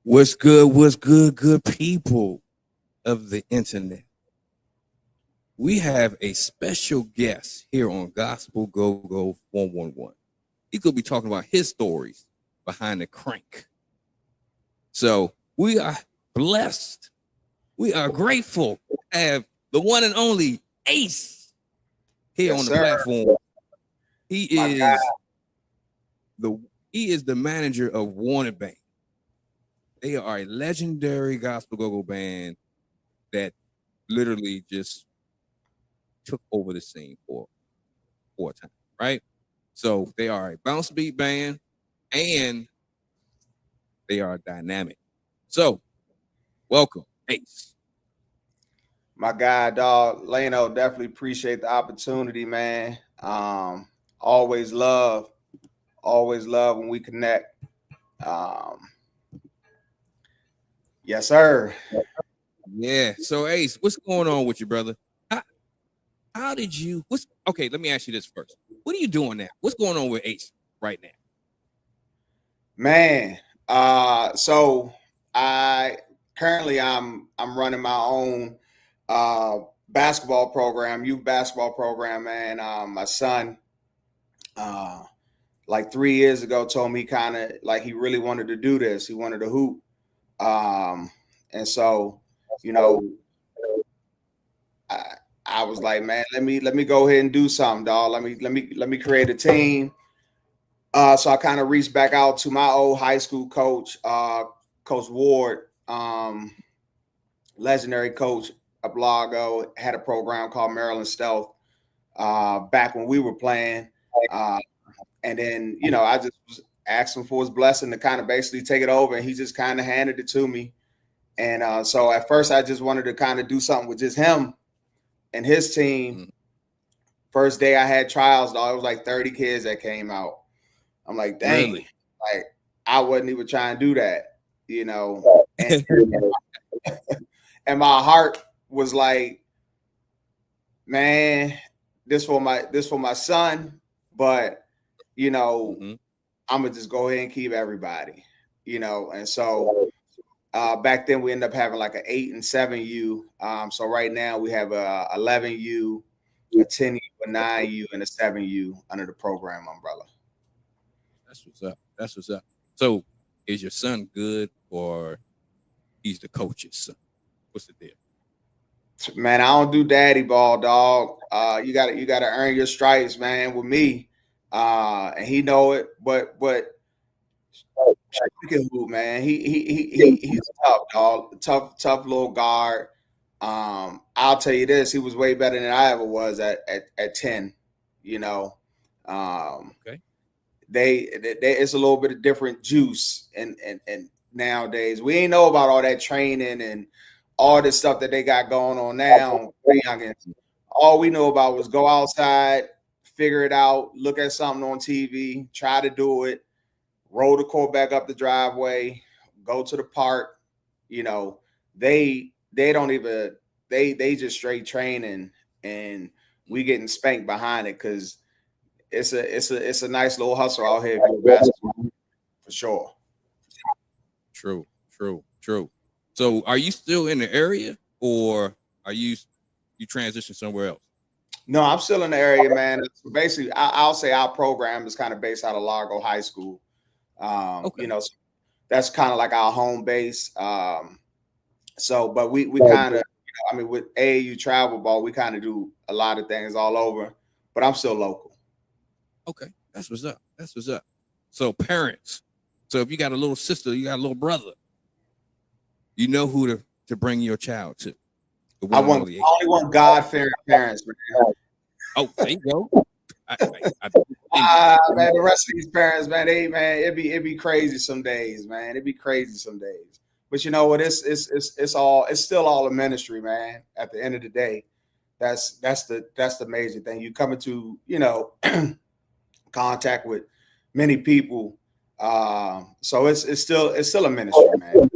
What's good? What's good, good people of the internet? We have a special guest here on Gospel Go Go 411. He could be talking about his stories behind the crank. So we are blessed. We are grateful to have the one and only Ace here Yes, on the sir. platform. He My is the manager of Warner Bank. They are a legendary gospel go-go band that literally just took over the scene for a time, right? So they are a bounce beat band and they are dynamic. So welcome, Ace. My guy, dog, Lano, definitely appreciate the opportunity, man. Always love when we connect. Um, yes, sir. Yeah. So Ace, what's going on with you, brother? How, how did you? What's okay? Let me ask you this first. What are you doing now? What's going on with Ace right now? Man. So I currently I'm running my own uh basketball program, youth basketball program, man. My son uh like 3 years ago told me kind of like he really wanted to do this. He wanted to hoop. Um, and so, you know, I, I was like, man, let me go ahead and do something, dog. Let me create a team. So I kind of reached back out to my old high school coach, Coach Ward, legendary coach. A Blago had a program called Maryland Stealth back when we were playing. Uh, and then, I just was asking for his blessing to kind of basically take it over, and he just kind of handed it to me. And so at first, I just wanted to kind of do something with just him and his team. Mm. First day I had trials, though, it was like 30 kids that came out. I'm like, dang, Really? like I wasn't even trying to do that. And my heart was like, man, this for my son, but Mhm. I'm gonna just go ahead and keep everybody. And so back then we ended up having like an 8 and 7U. So right now we have a 11U, a 10U, a 9U, and a 7U under the program umbrella. That's what's up. That's what's up. So, is your son good, or he's the coach's son? What's the deal? Man, I don't do daddy ball, dog. You gotta earn your stripes, man, with me. And he know it, but he can hoop, man. He's tough, dog. Tough little guard. I'll tell you this, he was way better than I ever was at 10, you know. Um, Okay. they it's a little bit of different juice and nowadays. We ain't know about all that training and all this stuff that they got going on now for youngins. All we know about was go outside, figure it out, look at something on TV, try to do it, roll the court back up the driveway, go to the park. You know, they don't even they just straight training, and we getting spanked behind it because it's a nice little hustle out here if you're a basketball for sure. True. True. True. So, are you still in the area, or are you transition somewhere else? No, I'm still in the area, man. So basically, I'll say our program is kind of based out of Largo High School. Okay. So that's kind of like our home base. So, but we kind of, with AAU travel ball, we kind of do a lot of things all over. But I'm still local. Okay. That's what's up. That's what's up. So, parents. So, if you got a little sister, you got a little brother, you know who to bring your child to. The I one and want only I Ace. only want God fearing parents, man. Oh, there you go. I don't blame you. Man, the rest of these parents, man, it'd be crazy some days, man. It'd be crazy some days. But you know what? It's still all a ministry, man. At the end of the day, that's the major thing. You come into contact with many people, so it's still a ministry, man.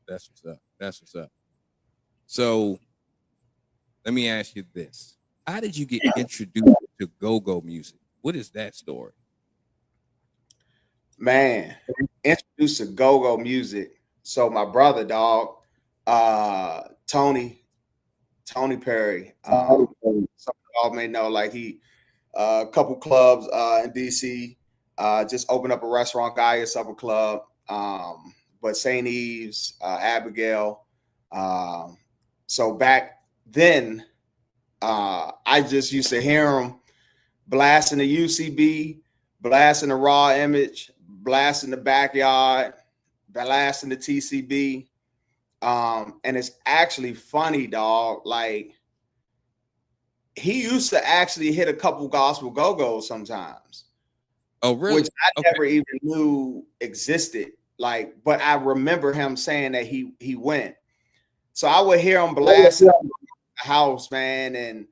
That's what's up. That's what's up. So, let me ask you this: how did you get introduced to go-go music? What is that story? Man. introduced to go-go music. So my brother, dog, Tony Perry. Some of y'all may know, like he a couple clubs in DC. Just opened up a restaurant, Gaia Supper Club. But St. Eve's, Abigail. So back then, I just used to hear him blasting the UCB, blasting the Raw Image, blasting the Backyard, blasting the TCB. And it's actually funny, dog. Like, he used to actually hit a couple gospel go-go's sometimes. Oh, really? Which I never even knew existed. Like, but I remember him saying that he went. So I would hear him blasting the house, man, and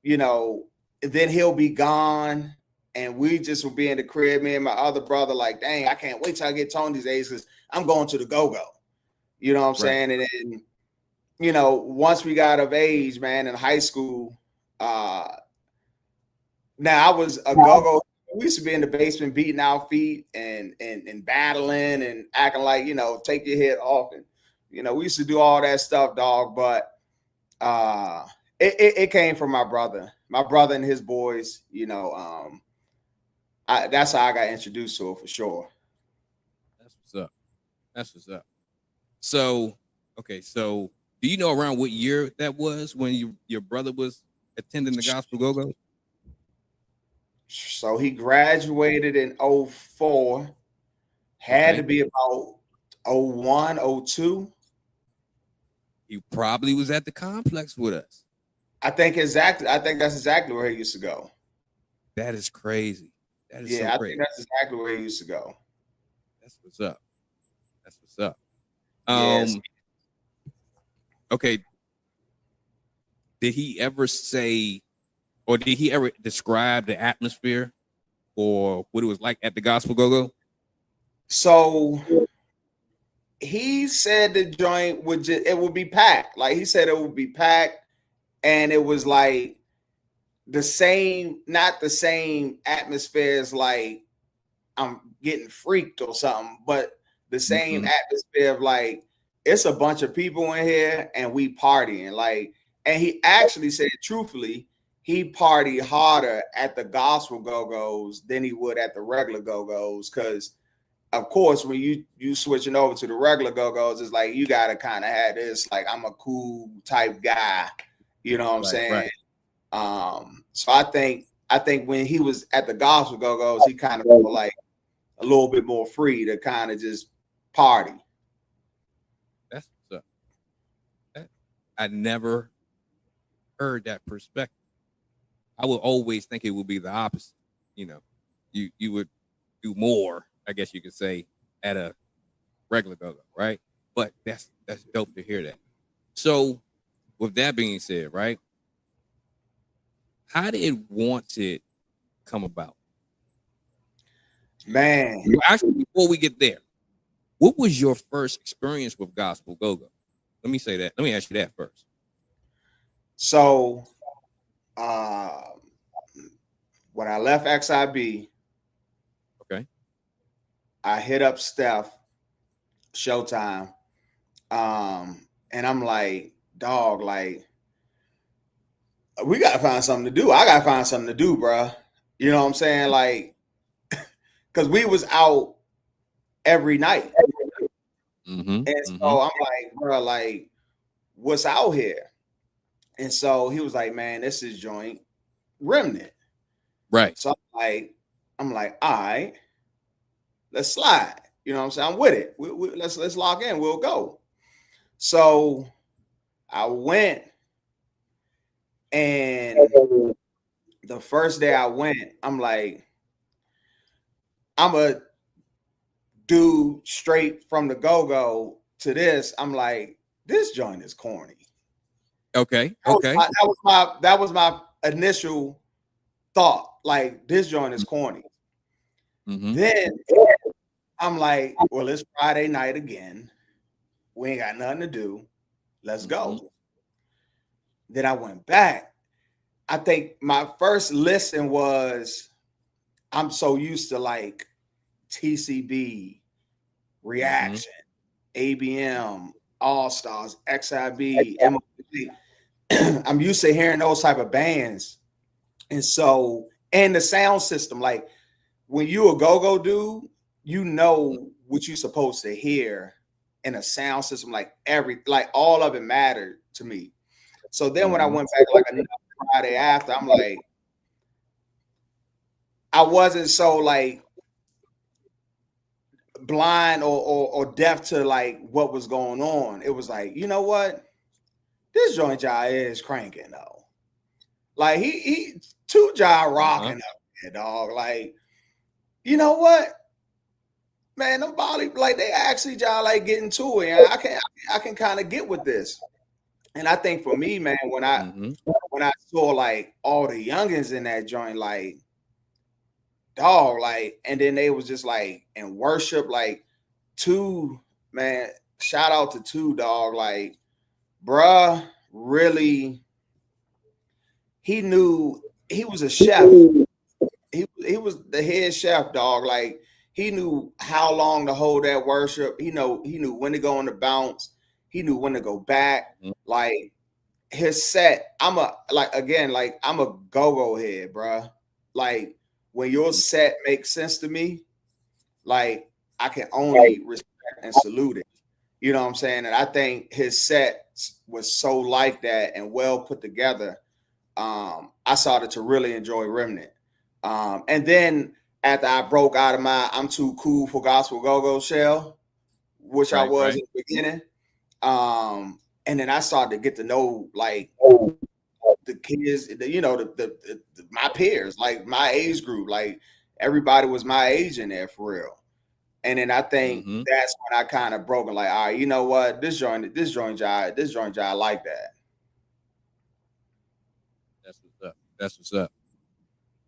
you know, then he'll be gone, and we just would be in the crib. Me and my other brother, like, dang, I can't wait till I get Tony's age because I'm going to the go-go. You know what I'm saying? And then, you know, once we got of age, man, in high school, now I was a go-go. We used to be in the basement beating our feet and battling and acting like, you know, take your head off. And, you know, we used to do all that stuff, dog. But it came from my brother and his boys, you know. That's how I got introduced to it for sure. That's what's up. That's what's up. So, okay. So do you know around what year that was when your brother was attending the Gospel Go-Go? So he graduated in 04. Had to be about 01, 02. He probably was at the complex with us. I think that's exactly where he used to go. That is crazy. That is I think that's exactly where he used to go. That's what's up. That's what's up. Yes. Okay. Did he ever say, or did he ever describe the atmosphere or what it was like at the Gospel Go-Go? So he said the joint would be packed. Like, he said it would be packed, and it was like not the same atmosphere as like I'm getting freaked or something, but the same atmosphere of like, it's a bunch of people in here and we partying. Like, and he actually said, truthfully, he partied harder at the gospel go-go's than he would at the regular go-go's. Cause of course, when you switching over to the regular go-go's, it's like, you gotta kind of have this, like, I'm a cool type guy. You know what I'm saying? Right. So I think when he was at the gospel go-go's, he kind of felt like a little bit more free to kind of just party. That's what's up. I never heard that perspective. I would always think it would be the opposite. You know, you would do more, I guess you could say, at a regular go-go, right? But that's dope to hear that. So, with that being said, right? How did Wanted come about? Man, actually, before we get there, what was your first experience with Gospel Go-Go? Let me say that. Let me ask you that first. So, when I left XIB, okay, I hit up Steph, Showtime, and I'm like, dog, like, we gotta find something to do. I gotta find something to do, bro. You know what I'm saying? Like, because we was out every night. And so I'm like, bro, like, what's out here? And so he was like, man, this is joint Remnant. Right. So I'm like, all right, let's slide. You know what I'm saying? I'm with it. Let's lock in. We'll go. So I went, and the first day I went, I'm like, I'm a dude straight from the go-go to this. I'm like, this joint is corny. Okay. That was my initial thought. Like, this joint is corny. Then I'm like, well, it's Friday night again. We ain't got nothing to do. Let's go. Then I went back. I think my first listen was, I'm so used to like TCB, Reaction, ABM, All Stars, XIB, MOP. I'm used to hearing those type of bands. And so, and the sound system, like when you a go-go dude, you know what you're supposed to hear in a sound system, like all of it mattered to me. So then when I went back like another Friday after, I'm like, I wasn't so like blind or deaf to like what was going on. It was like, you know what? This joint Jai is cranking though. Like he two Jai rocking up there, dog. Like, you know what? Man, them Bali, like they actually Jai like getting to it. And I can kind of get with this. And I think for me, man, when I saw like all the youngins in that joint, like dog, like, and then they was just like in worship, like two, man, shout out to two, dog, like, bruh, really, he knew he was a chef. He was the head chef, dog. Like he knew how long to hold that worship. He knew when to go on the bounce. He knew when to go back. Like his set, I'm a go-go head, bruh. Like when your set makes sense to me, like I can only respect and salute it. You know what I'm saying? And I think his set was so like that and well put together. I started to really enjoy Remnant. And then after I broke out of my I'm too cool for gospel go-go shell, which I was in the beginning. And then I started to get to know like the kids, my peers, like my age group, like everybody was my age in there for real. And then I think that's when I kind of broke and like, all right, you know what? This joint, I like that. That's what's up. That's what's up.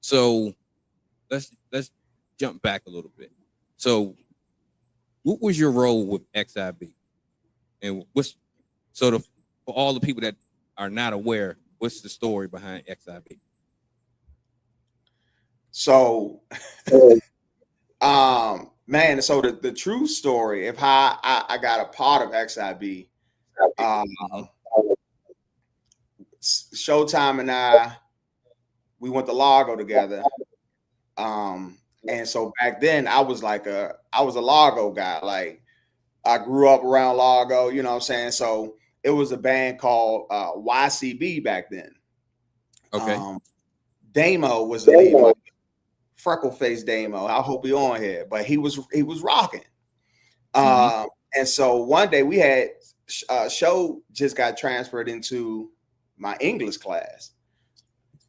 So let's jump back a little bit. So what was your role with XIB? And what's sort of for all the people that are not aware, what's the story behind XIB? So man, so the true story of how I got a part of XIB, Showtime and we went to Largo together. And so back then I was a Largo guy. Like I grew up around Largo, you know what I'm saying? So it was a band called YCB back then. Okay. Damo was the lead, like freckle faced Damo. I hope he on here, but he was rocking. And so one day we had Show just got transferred into my English class,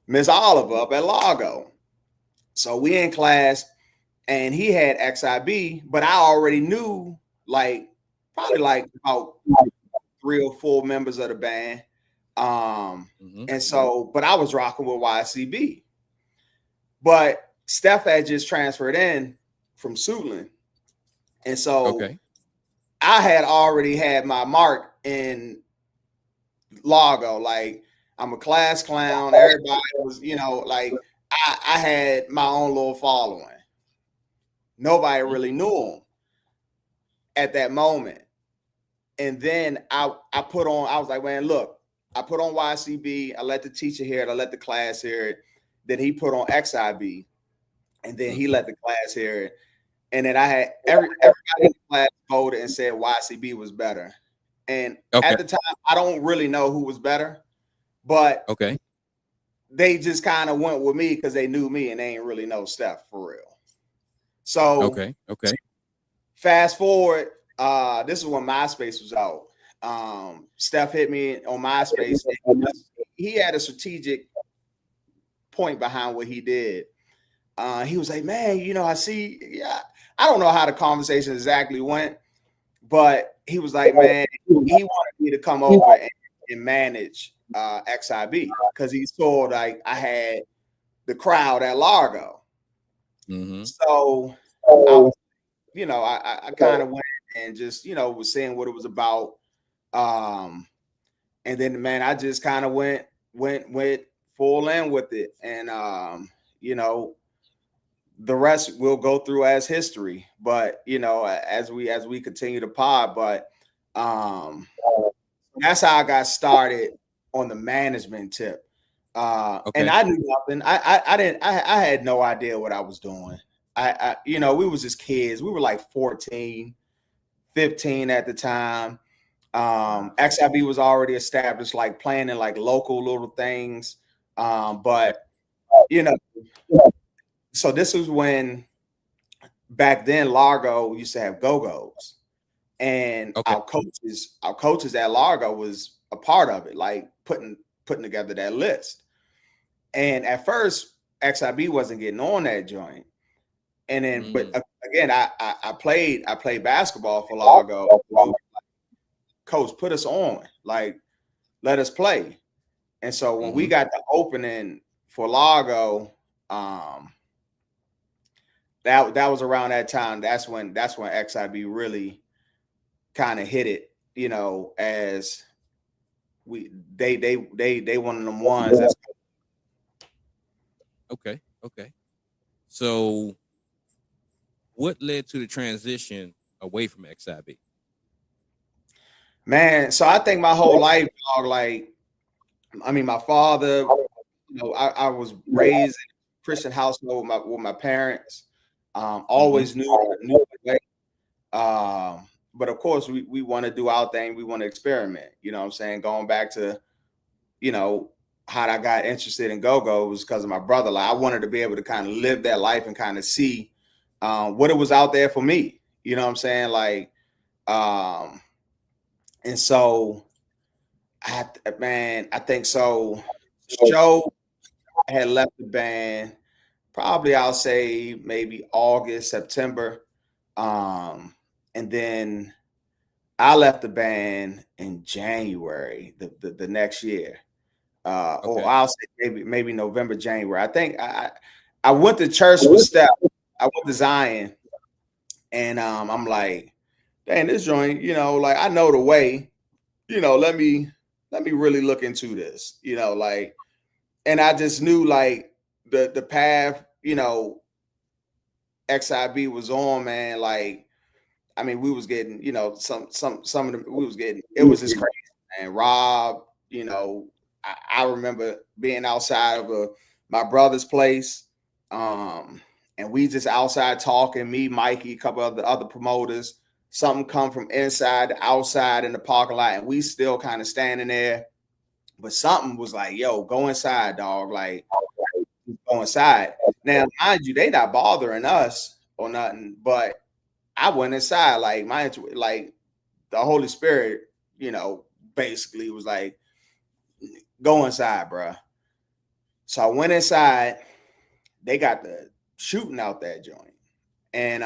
Miss Oliver up at Largo. So we in class and he had XIB, but I already knew probably about 3 or 4 members of the band. And so, but I was rocking with YCB. But Steph had just transferred in from Suitland. And so I had already had my mark in Largo. Like I'm a class clown. Everybody was, like I had my own little following. Nobody really knew him at that moment. And then I was like, man, look, I put on YCB. I let the teacher hear it. I let the class hear it. Then he put on XIB. And then he let the class hear it. And then I had everybody in the class voted and said YCB was better. And at the time, I don't really know who was better, but they just kind of went with me because they knew me and they ain't really know Steph for real. So fast forward, this is when MySpace was out. Steph hit me on MySpace. He had a strategic point behind what he did. He was like, man, I see. Yeah, I don't know how the conversation exactly went, but he was like, man, he wanted me to come over and manage XIB because he saw like I had the crowd at Largo. So I kind of went and just was saying what it was about. And then man, I just kind of went full in with it, and the rest will go through as history. But as we continue to pod, but that's how I got started on the management tip. And I knew nothing. I didn't. I had no idea what I was doing. We was just kids. We were like 14, 15 at the time. XIB was already established, like playing in like local little things. But so this was when back then Largo used to have go-go's, and our coaches at Largo was a part of it, like putting together that list. And at first, XIB wasn't getting on that joint. And then, but again, I played basketball for Largo. Coach, put us on, like, let us play. And so when we got the opening for Largo, that was around that time. That's when XIB really kind of hit it, as they one of them ones. That's okay. So what led to the transition away from XIB? Man, so I think my whole life, dog, like, my father, I was raised in a Christian household with my parents. Always knew the way. But of course, we want to do our thing. We want to experiment. You know what I'm saying? Going back to, how I got interested in go-go was because of my brother. Like, I wanted to be able to kind of live that life and kind of see what it was out there for me. You know what I'm saying? Like, and so I think so. Joe had left the band probably, I'll say maybe August, September. And then I left the band in January, the next year. Or I'll say maybe November, January. I think I went to church with Steph. I went to Zion, and I'm like, dang, this joint, like, I know the way. Let me really look into this. Like, and I just knew, like, the path, XIB was on, man. Like, we was getting, some of them, we was getting, it was just crazy, man. Rob, I remember being outside of my brother's place, and we just outside talking, me, Mikey, a couple of the other promoters. Something come from inside to outside in the parking lot, and we still kind of standing there. But something was like, yo, go inside, dog. Like, go inside. Now, mind you, they not bothering us or nothing, but I went inside. Like, like, the Holy Spirit, basically was like, go inside, bro. So I went inside. They got the shooting out that joint. And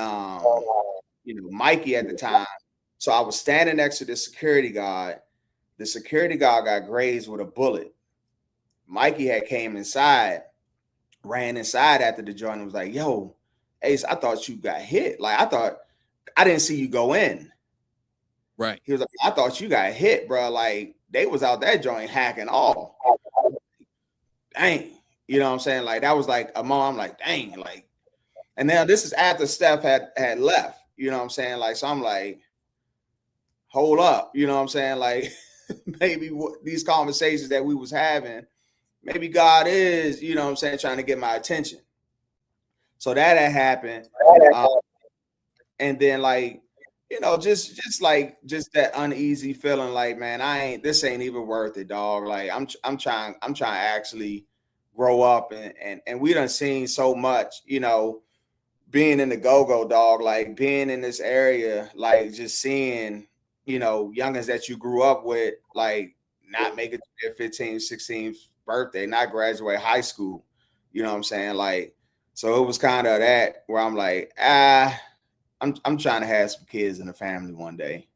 Mikey at the time. So I was standing next to the security guard. The security guard got grazed with a bullet. Mikey had came inside, ran inside after the joint and was like, yo, Ace, I thought you got hit. Like, I didn't see you go in. Right. He was like, I thought you got hit, bro. Like, they was out that joint hacking off. Dang. You know what I'm saying? Like, that was like a moment. I'm like, dang. Like, and now this is after Steph had left. You know what I'm saying? Like, so I'm like, hold up. You know what I'm saying? Like, maybe these conversations that we was having, maybe God is, you know what I'm saying, trying to get my attention. So that had happened. And then, like, just that uneasy feeling, like, man, this ain't even worth it, dog. Like, I'm trying to actually grow up, and we done seen so much, being in the go-go, dog, like, being in this area, like, just seeing, youngins that you grew up with, like, not make it to their 15th, 16th birthday, not graduate high school. You know what I'm saying? Like, so it was kind of that where I'm like, I'm trying to have some kids in the family one day.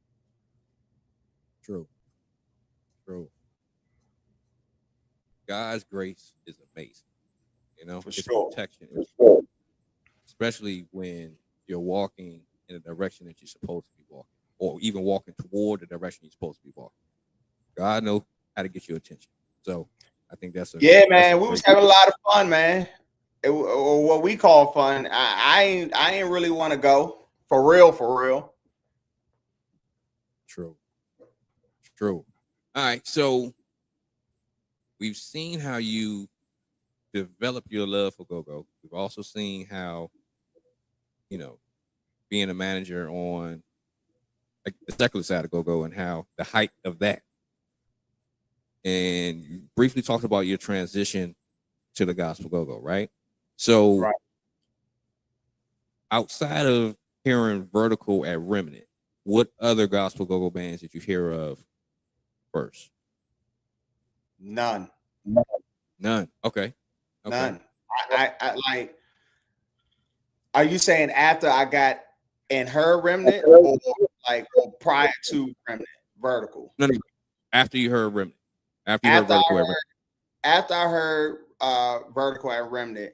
True. God's grace is amazing. For it's sure. protection, especially when you're walking in the direction that you're supposed to be walking, or even walking toward the direction you're supposed to be walking. God knows how to get your attention. So I think that's man. We was having a lot of fun, man. or what we call fun. I ain't really want to go for real, for real. True. True. All right. So we've seen how you develop your love for go-go. We've also seen how, you know, being a manager on like the secular side of go-go and how the height of that. And you briefly talked about your transition to the gospel go-go, right? So Right. outside of hearing Vertical at Remnant, what other gospel go-go bands did you hear of first? None. None. Okay. Okay. None. I like. Are you saying after I got in her remnant, or like or prior to remnant vertical? No, no. After you heard Remnant. After you heard After I Vertical at heard, Remnant. after I heard vertical at remnant,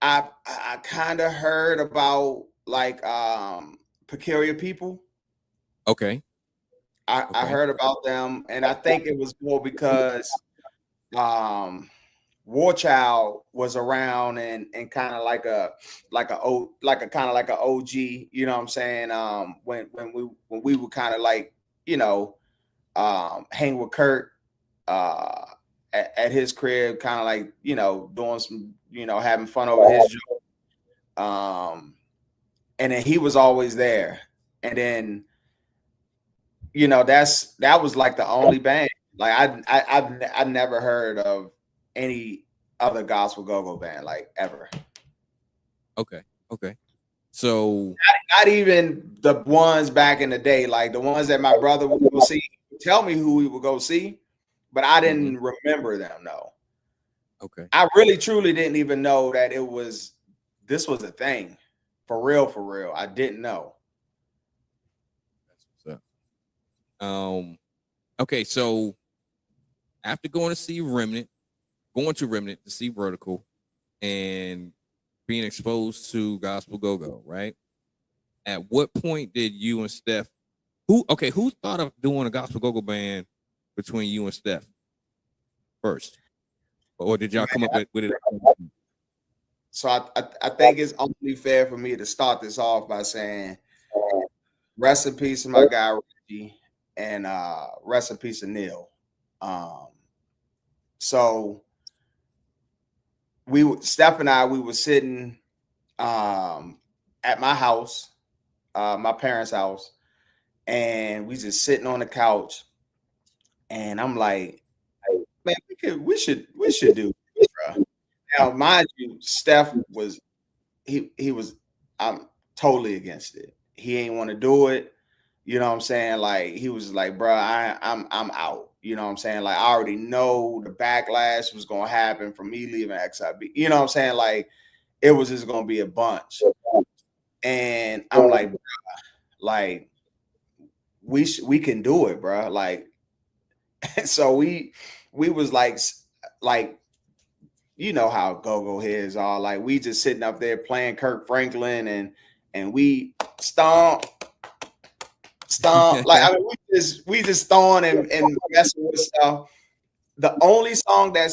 I kind of heard about like peculiar people. Okay. I Okay. heard about them, and I think it was more because um War Child was around and kind of like a kind of like a OG, you know what I'm saying? When we would kind of like, you know, hang with Kurt uh at his crib, kind of like, you know, doing some, you know, having fun over his joke. And then he was always there. And then, you know, that was like the only band. Like I've never heard of any other gospel go-go band like ever. Okay. Okay. So Not even the ones back in the day, like the ones that my brother would go see. Tell me who we would go see, but I mhm. didn't remember them. No, Okay. I really truly didn't even know that this was a thing for real. For real, I didn't know. That's what's up. Okay, so after going to Remnant to see Vertical and being exposed to gospel go-go, right? At what point did you and Steph who thought of doing a gospel go-go band between you and Steph first? Or did y'all come up with it? So I think it's only fair for me to start this off by saying rest in peace to my guy Reggie and rest in peace to Neil. Um, so Steph and I we were sitting at my house, my parents' house, and we just sitting on the couch, and I'm like, man, we should do this, bro. Now, mind you, Steph was he was I'm totally against it. He ain't want to do it. You know what I'm saying? Like he was like, bro, I'm out. You know what I'm saying? Like I already know the backlash was gonna happen from me leaving XIB. You know what I'm saying? Like it was just gonna be a bunch. And I'm like, bro, like we can do it, bro. Like so we was like you know how go-go heads are. Like we just sitting up there playing Kirk Franklin and we stomp. Like I mean we just throwing and messing with stuff. The only song that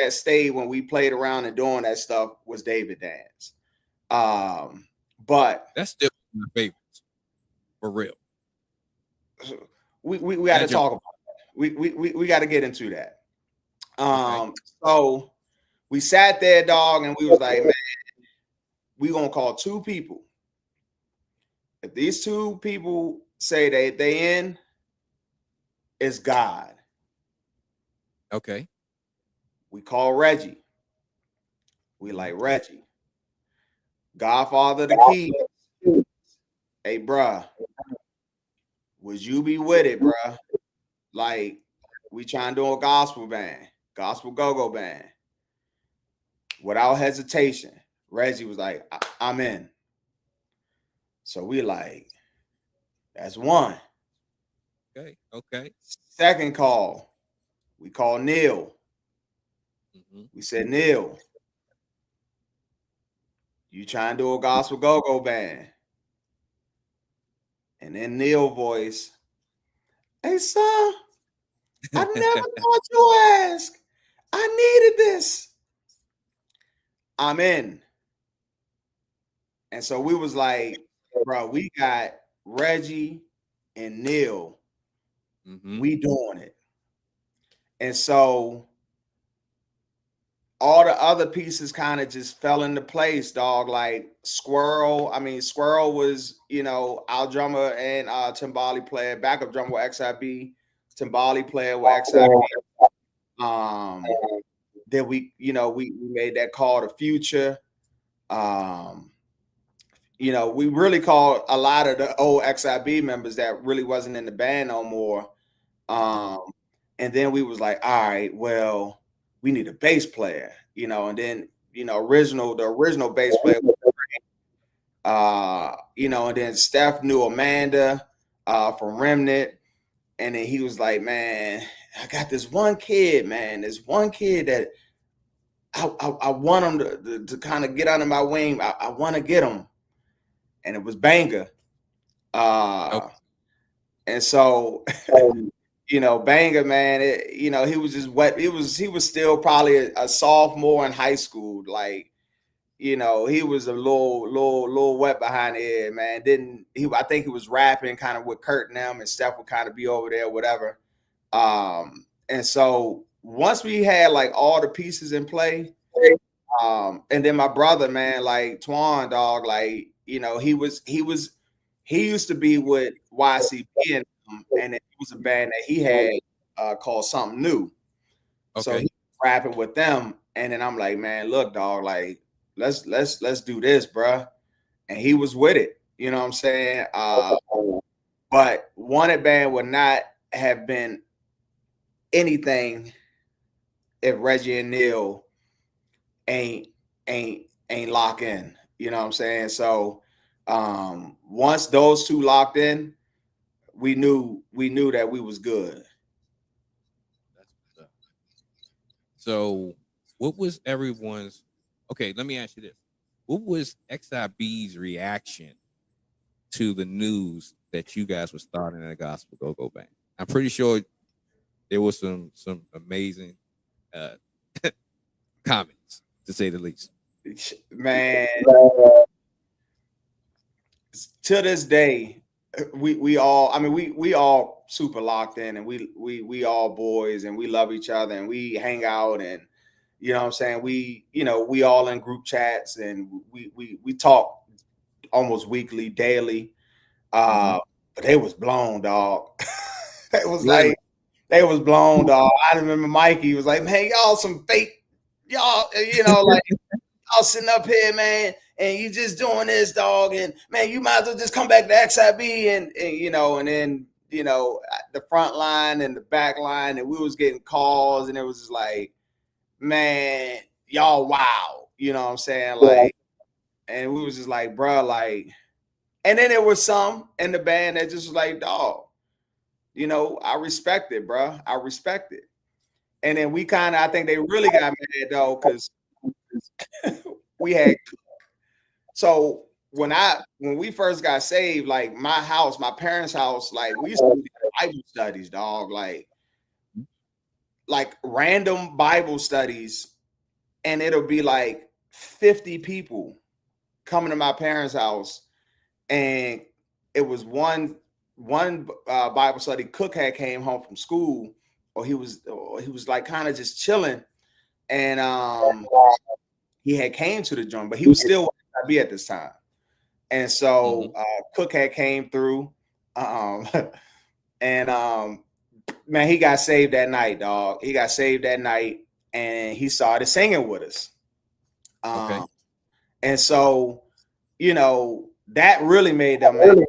stayed when we played around and doing that stuff was David Dance. But That's still my favorites. For real. we got to That joke. talk about that. We got to get into that. Okay. So we sat there, dog, and we was like, man, we gonna call two people. If these two people say they in, it's God. Okay. We call Reggie. We like Reggie, Godfather of the Key. Hey, bruh, would you be with it, bruh? Like, we trying to do a gospel band, gospel go-go band. Without hesitation, Reggie was like, I'm in. So we like, that's one. Okay. Okay. Second call, we call Neil. Mm-hmm. We said, Neil, you trying to do a gospel go-go band. And then Neil voice, hey, son, I never thought you ask. I needed this. I'm in. And so we was like, bro, we got Reggie and Neil. Mm-hmm. We doing it. And so all the other pieces kind of just fell into place, dog. Like Squirrel was, our drummer and Timbali player, backup drummer with XIB, Timbali player with XIB. Then we made that call to Future. We really called a lot of the old XIB members that really wasn't in the band no more. And then we was like, all right, well, we need a bass player, and then, the original bass player, and then Steph knew Amanda from Remnant. And then he was like, man, I got this one kid, man. This one kid that I want him to kind of get under my wing. I want to get him. And it was Banger. Okay. And so, Banger, man, he was just wet. He was still probably a sophomore in high school. Like, he was a little wet behind the ear, man. I think he was rapping kind of with Kurt and them, and Steph would kind of be over there, whatever. And so once we had like all the pieces in play, and then my brother, man, like Twan, dog, like, he used to be with YCP, and it was a band that he had called Something New. So Okay. he was rapping with them, and then I'm like, man, look, dog, like let's do this, bruh. And he was with it. You know what I'm saying? But Wanted Band would not have been anything if Reggie and Neil ain't lock in. You know what I'm saying? So once those two locked in, we knew that we was good. That's what's up. So, what was everyone's? Okay, let me ask you this: what was XIB's reaction to the news that you guys were starting a gospel go-go band? I'm pretty sure there was some amazing uh, comments, to say the least. Man, to this day, we all, I mean, we all super locked in, and we all boys, and we love each other, and we hang out, and you know what I'm saying, we all in group chats, and we talk almost weekly, daily. Mm-hmm. But they was blown, dog. It was Really? like they was blown, dog. I remember Mikey was like, man, y'all some fake, y'all, like y'all sitting up here, man, and you just doing this, dog, and man, you might as well just come back to XIB, and then the front line and the back line, and we was getting calls, and it was just like, man, y'all wow, you know what I'm saying, like, and we was just like, bro, like, and then there was some in the band that just was like, dog, I respect it, bro, I respect it, and then we kind of, I think they really got mad though, because we had. So when we first got saved, like my parents' house, like we used to do Bible studies, dog, like random Bible studies, and it'll be like 50 people coming to my parents' house, and it was one Bible study. Cook had came home from school, or he was like kind of just chilling, and he had came to the joint, but he was still be at this time. And Mm-hmm. so Cook had came through, and man, he got saved that night, dog. He got saved that night, and he started singing with us. Okay. And so, that really made them mad,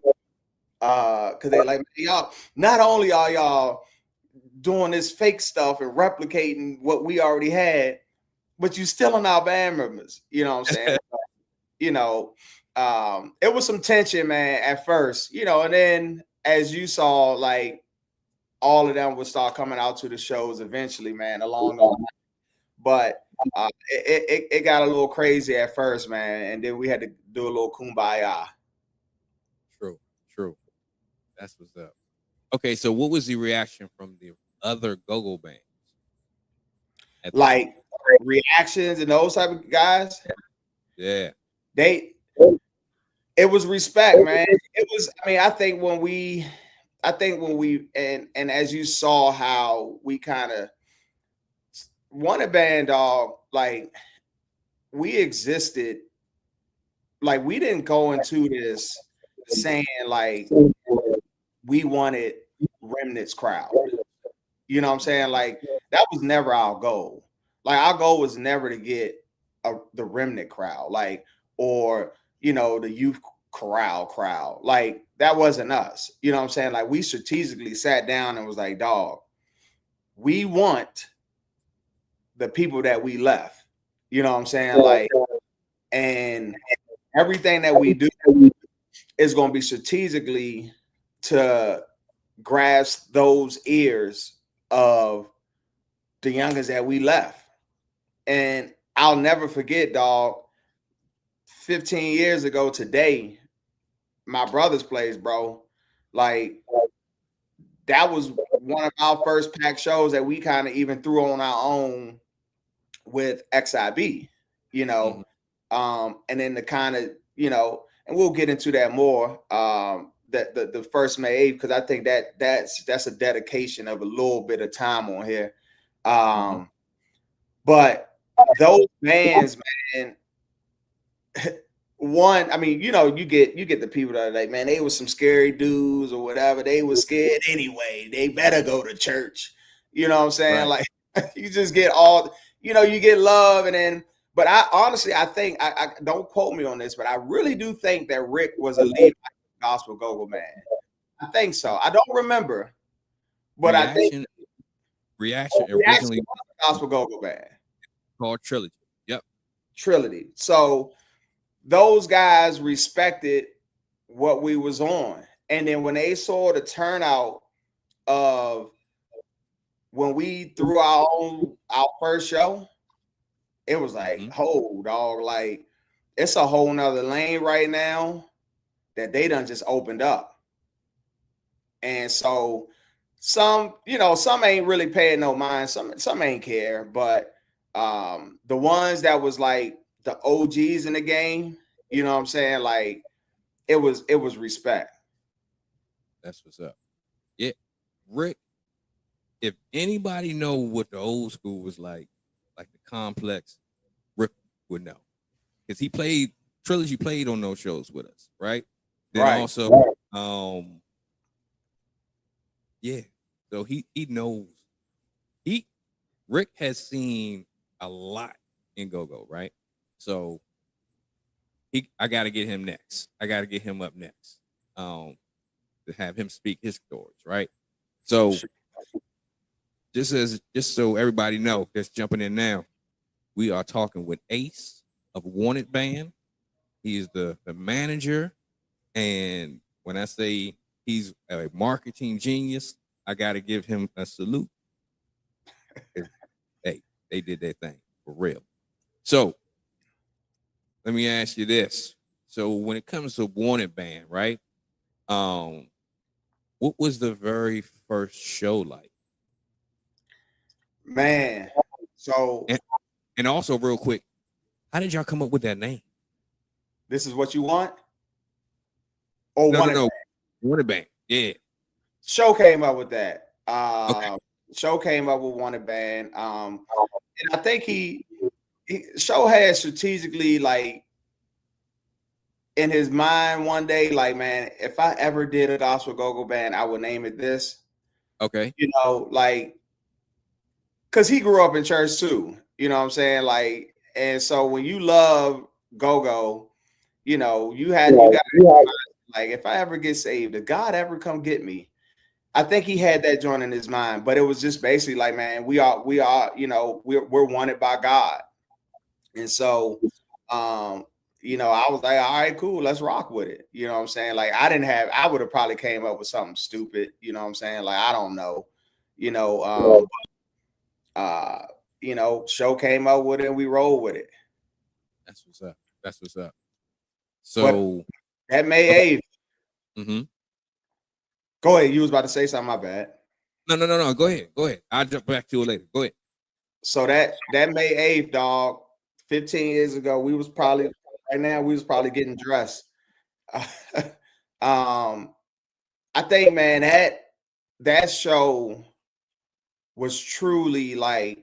because they're like, y'all. Not only are y'all doing this fake stuff and replicating what we already had, but you still in our band members. You know what I'm saying? you know, it was some tension, man, at first, and then as you saw, like all of them would start coming out to the shows eventually, man, along the line. But it got a little crazy at first, man, and then we had to do a little kumbaya. True. True. That's what's up. Okay, so what was the reaction from the other go-go bands at the Like time? Reactions and those type of guys, Yeah. it was respect, man. It was, I mean, I think when we and as you saw how we kind of wanted band, dog, like we existed, like we didn't go into this saying like we wanted Remnant's crowd. You know what I'm saying? Like that was never our goal. Like our goal was never to get the Remnant crowd, like, or the youth corral crowd. Like that wasn't us. You know what I'm saying? Like we strategically sat down and was like, dog, we want the people that we left. You know what I'm saying? Like, and everything that we do is going to be strategically to grasp those ears of the youngers that we left. And I'll never forget, dog, 15 years ago today, my brother's place, bro, like that was one of our first pack shows that we kind of even threw on our own with XIB, and then the kind of, and we'll get into that more, that the first May 8th, because I think that's a dedication of a little bit of time on here. But those bands, man, one, I mean, you get the people that are like, man, they was some scary dudes or whatever. They was scared anyway. They better go to church. You know what I'm saying? Right. Like you just get all, you get love, and then, but I honestly, I think, I don't quote me on this, but I really do think that Rick was a lead gospel go-go man. I think so. I don't remember, but I think Reaction originally gospel go-go band called Trilogy. Yep. Trilogy. So those guys respected what we was on. And then when they saw the turnout of when we threw our first show, it was like, oh, dog, like it's a whole nother lane right now that they done just opened up. And so some ain't really paying no mind. Some ain't care, but the ones that was like the OGs in the game, you know what I'm saying? Like it was respect. That's what's up. Yeah. Rick, if anybody know what the old school was like the complex, Rick would know. Because he played Trilogy played on those shows with us, right? Then Right. also, yeah. So he knows. Rick has seen a lot in go-go, right? So I gotta get him next. I gotta get him up next. To have him speak his stories, right? So just so everybody know that's jumping in now, we are talking with Ace of Wanted Band. He is the manager, and when I say he's a marketing genius, I got to give him a salute. Hey, they did their thing for real. So let me ask you this: so when it comes to Wanted Band, right? What was the very first show like? Man, so and also real quick, how did y'all come up with that name? This is what you want? Or no. Wanted Band. Yeah. Show came up with that. Okay. Show came up with Wanted Band. And I think Show had strategically, like, in his mind one day, like, man, if I ever did a gospel go-go band, I would name it this. Okay. Like, because he grew up in church too. You know what I'm saying? Like, and so when you love go-go, you got like, if I ever get saved, if God ever come get me, I think he had that joint in his mind. But it was just basically like, man, we are, we're wanted by God. And so, I was like, all right, cool, let's rock with it. You know what I'm saying? Like, I would have probably came up with something stupid. You know what I'm saying? Like, I don't know. Show came up with it and we rolled with it. That's what's up. So but that May 8th. Mm-hmm. Go ahead. You was about to say something. My bad. No. Go ahead. I'll jump back to it later. Go ahead. So that May 8th, dog, 15 years ago, we was probably getting dressed. I think, man, that show was truly like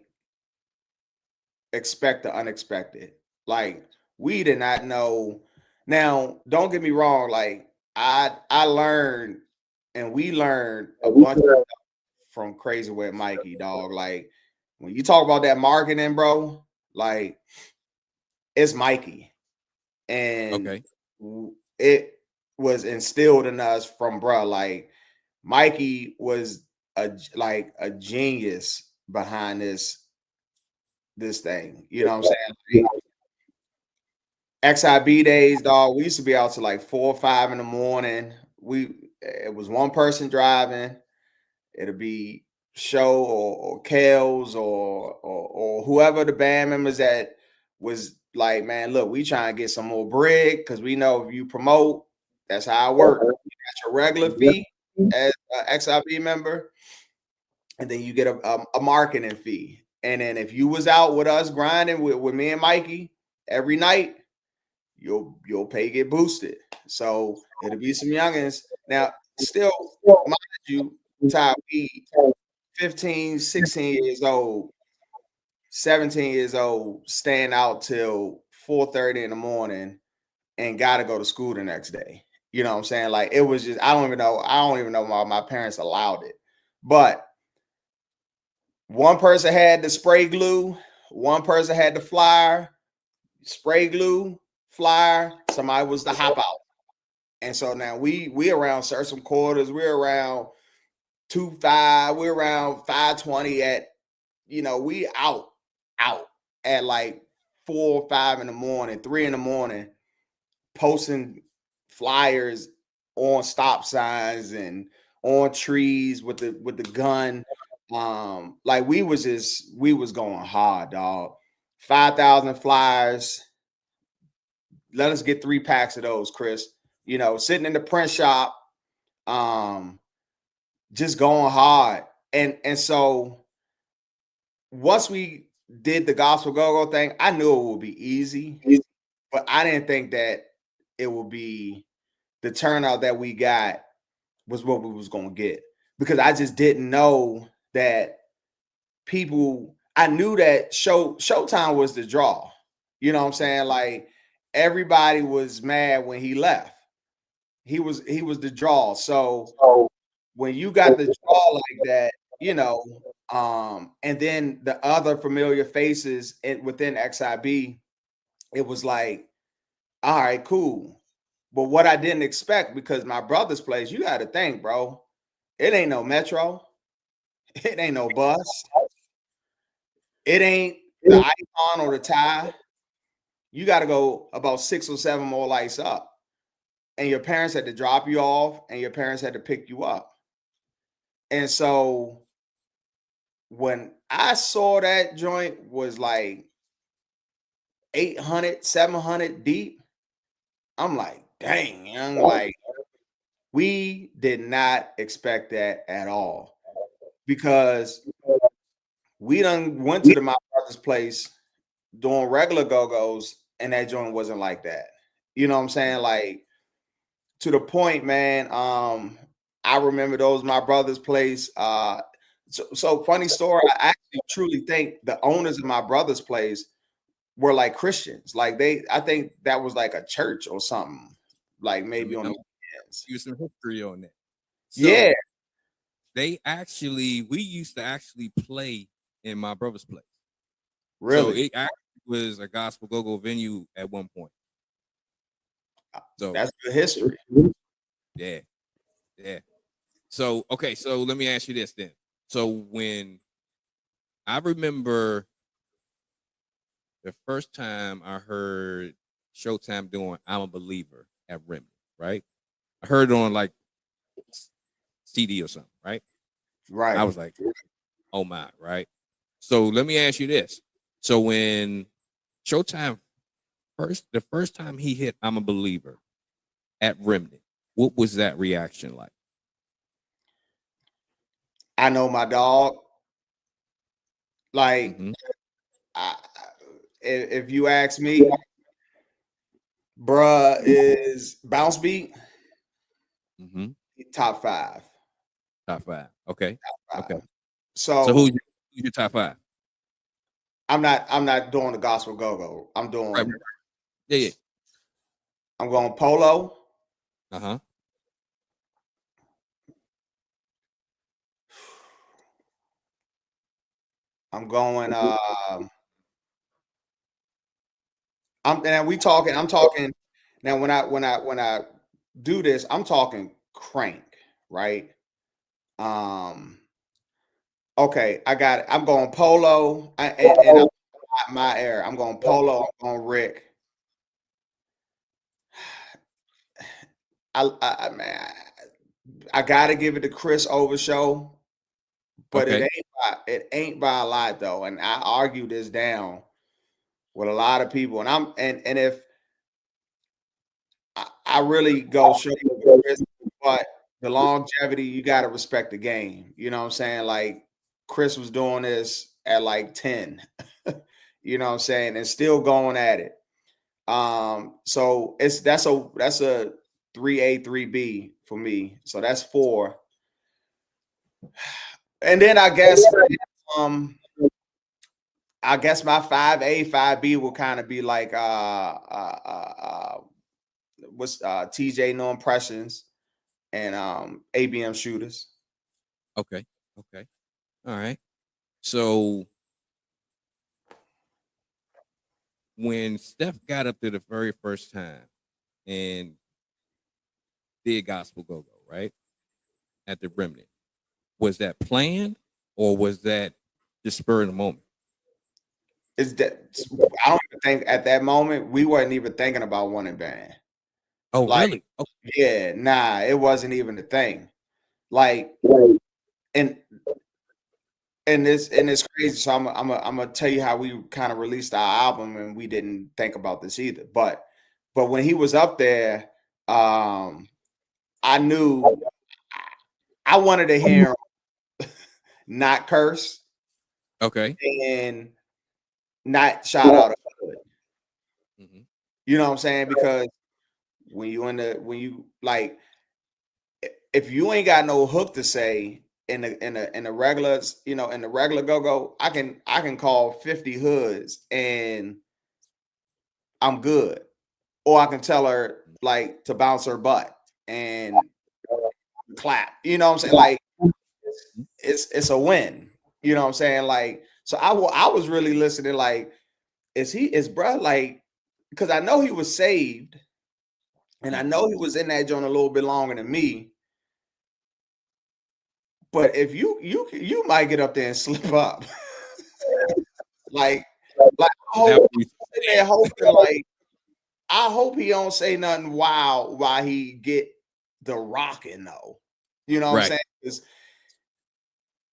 expect the unexpected. Like we did not know. Now, don't get me wrong. Like I learned and we learned a bunch of stuff from Crazy with Mikey, dog. Like when you talk about that marketing, bro, like it's Mikey, and Okay. it was instilled in us from bro. Like Mikey was a genius behind this thing. You know what I'm saying? XIB days, dog. We used to be out to like 4 or 5 in the morning. It was one person driving. It'll be Show or Kales or whoever the band members that was like, man, look, we trying to get some more bread because we know if you promote, that's how it works. You got your regular fee as an XIB member, and then you get a marketing fee. And then if you was out with us grinding with me and Mikey every night, your pay get boosted. So it'll be some youngins. Now, still, mind you, Ty, we 15, 16 years old, 17 years old, staying out till 4:30 in the morning and gotta go to school the next day. You know what I'm saying? Like it was just, I don't even know why my parents allowed it. But one person had the spray glue, one person had the flyer, spray glue, flyer, somebody was the hop out. And so now we around certain quarters, we're around 2-5, we're around 520 at, we out at like 4 or 5 in the morning, 3 in the morning, posting flyers on stop signs and on trees with the gun. Like we was going hard, dog. 5,000 flyers. Let us get 3 packs of those, Chris. Sitting in the print shop, just going hard. And so once we did the gospel go-go thing, I knew it would be easy, but I didn't think that it would be the turnout that we got was what we was going to get, because I just didn't know that people. I knew that Showtime was the draw. You know what I'm saying? Like everybody was mad when he left. He was the draw. So when you got the draw like that, and then the other familiar faces within XIB, it was like, all right, cool. But what I didn't expect, because my brother's place, you got to think, bro, it ain't no metro, it ain't no bus, it ain't the icon or the tie. You got to go about 6 or 7 more lights up, and your parents had to drop you off, and your parents had to pick you up. And so when I saw that joint was like 800, 700 deep, I'm like, dang, I'm like, we did not expect that at all, because we done went to my brother's place doing regular go-go's, and that joint wasn't like that. You know what I'm saying? Like, to the point, man. I remember those my brother's place. So funny story. I actually truly think the owners of my brother's place were like Christians. Like I think that was like a church or something. Like maybe on the weekends. Use some history on that. So Yeah, we used to actually play in my brother's place. So really. it actually was a gospel go-go venue at one point. So That's the history. yeah. So okay, so let me ask you this then. So when I remember the first time I heard Showtime doing "I'm a Believer" at Rhythmic, right? I heard it on like CD or something, right? Right. I was like, oh my, right? So let me ask you this. So when Showtime the first time he hit "I'm a Believer" at Remnant, what was that reaction like? I know my dog Like, Mm-hmm. if you ask me, bruh, is Bounce Beat Mm-hmm. top five. Top five. Okay. Okay. So So who's your top five? I'm not doing the gospel go-go. I'm Right. doing Yeah. Yeah. I'm going Polo. Uh-huh. I'm going I'm talking now when I do this, I'm talking crank, right? Um okay, I got it. I'm going Polo and my era. I'm going Polo, I'm going Rick. Man, I gotta give it to Chris over show, but Okay. it ain't by a lot though. And I argue this down with a lot of people. And if I really go show you Chris, but the longevity, you gotta respect the game. You know what I'm saying? Like Chris was doing this at like 10, you know what I'm saying, and still going at it. So that's a 3A, 3B for me. So that's 4. And then um I guess my 5A, 5B will kind of be like what's TJ No Impressions and ABM Shooters. Okay. Okay. All right. So when Steph got up there the very first time and did Gospel Go Go, right? At the Remnant, was that planned or was that just spur of the moment? Is that I don't even think at that moment we weren't even thinking about one and band. Oh, Like, really? Okay. yeah, nah, it wasn't even a thing. Like, and it's crazy. So I'm gonna tell you how we kind of released our album, and we didn't think about this either. But when he was up there, I knew I wanted to hear him not curse Okay. and not shout out a hood. Mm-hmm. You know what I'm saying? Because when you like if you ain't got no hook to say in the regular, in the regular go-go, I can call 50 hoods and I'm good. Or I can tell her like to bounce her butt and clap. You know what I'm saying? Like it's a win. You know what I'm saying? Like so I was really listening like is bruh like because I know he was saved and I know he was in that joint a little bit longer than me. But if you might get up there and slip up. like I Is that hope what we I'm sitting there hoping like I hope he don't say nothing wild while he get the rocking though. You know what I'm right? saying? 'Cause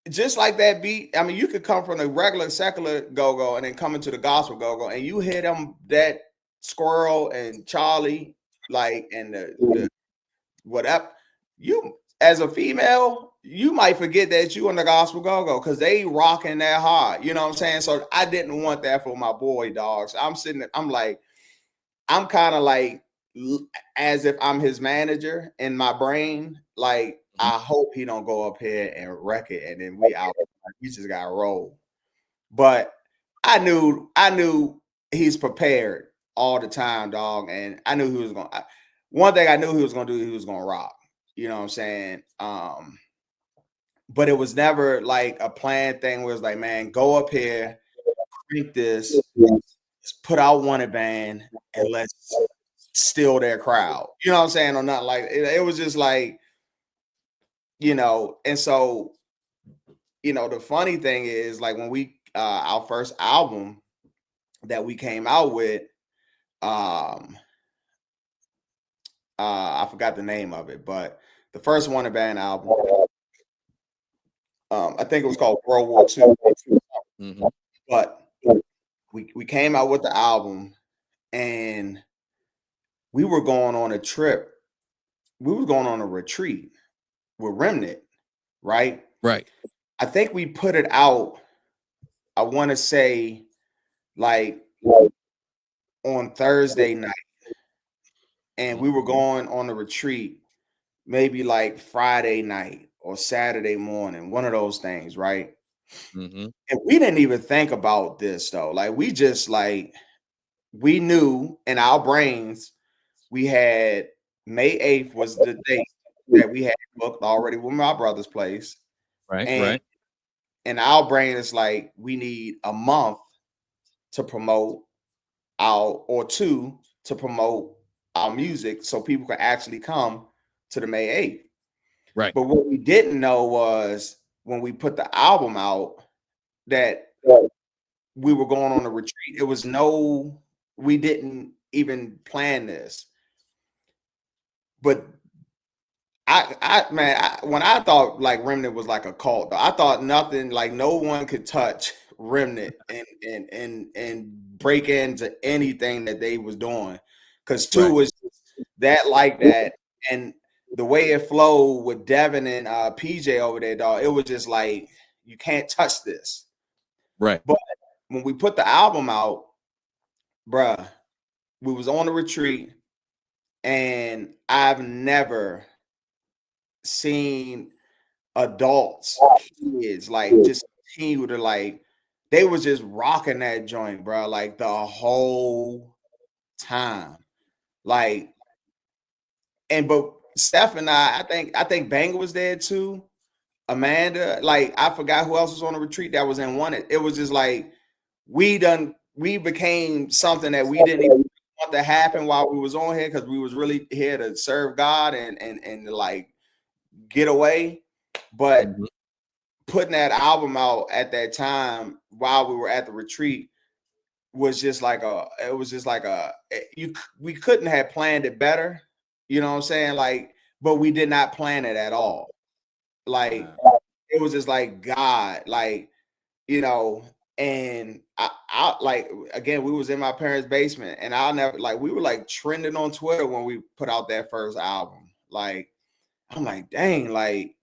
just like that beat, I mean, you could come from the regular secular go-go and then come into the gospel go-go and you hit them that Squirrel and Charlie, like and the whatever. You as a female, you might forget that you in the gospel go-go because they rocking that hard. You know what I'm saying? So I didn't want that for my boy dogs. I'm sitting there, I'm like, I'm kind of like as if I'm his manager in my brain. Like, Mhm. I hope he don't go up here and wreck it, and then we out. We just got to roll. But I knew he's prepared all the time, dog, and I knew he was going. One thing I knew he was going to do, he was going to rock. You know what I'm saying? But it was never like a planned thing. Where it's like, man, go up here, crank this, put out one band, and let's steal their crowd. You know what I'm saying? Or not like it was just like, and so, the funny thing is like when we our first album that we came out with, um I forgot the name of it, but the first one band album, I think it was called World War II. Mm-hmm. But we came out with the album and we were going on a trip. We were going on a retreat with Remnant, right? Right. I think we put it out I want to say like on Thursday night, and we were going on a retreat maybe like Friday night or Saturday morning, one of those things, right? Mm-hmm. And we didn't even think about this though. Like we just like we knew in our brains we had May 8th was the date that we had booked already with my brother's place. Right, And right, in our brain, it's like we need a month to promote our or two to promote our music so people can actually come to the May 8th. right, But what we didn't know was when we put the album out that we were going on a retreat. It was no, we didn't even plan this. But man, when I thought like Remnant was like a cult, though, I thought nothing like no one could touch Remnant and break into anything that they was doing, because two right, was that like that, and the way it flowed with Devin and PJ over there, dog, it was just like you can't touch this. right. But when we put the album out, bruh, we was on a retreat, and I've never seen adults, kids, like just continue to like they was just rocking that joint, bro, like the whole time. Like, and but Steph and I think Banga was there too. Amanda, like I forgot who else was on the retreat that was in one. It was just like we became something that we didn't even want to happen while we was on here because we was really here to serve God and like get away. But Mhm. putting that album out at that time while we were at the retreat was just like you we couldn't have planned it better, you know what I'm saying? Like, but we did not plan it at all. Like Wow. it was just like God, like, you know, and I like again, we was in my parents' basement, and I'll never like we were like trending on Twitter when we put out that first album. Like, I'm like, dang, like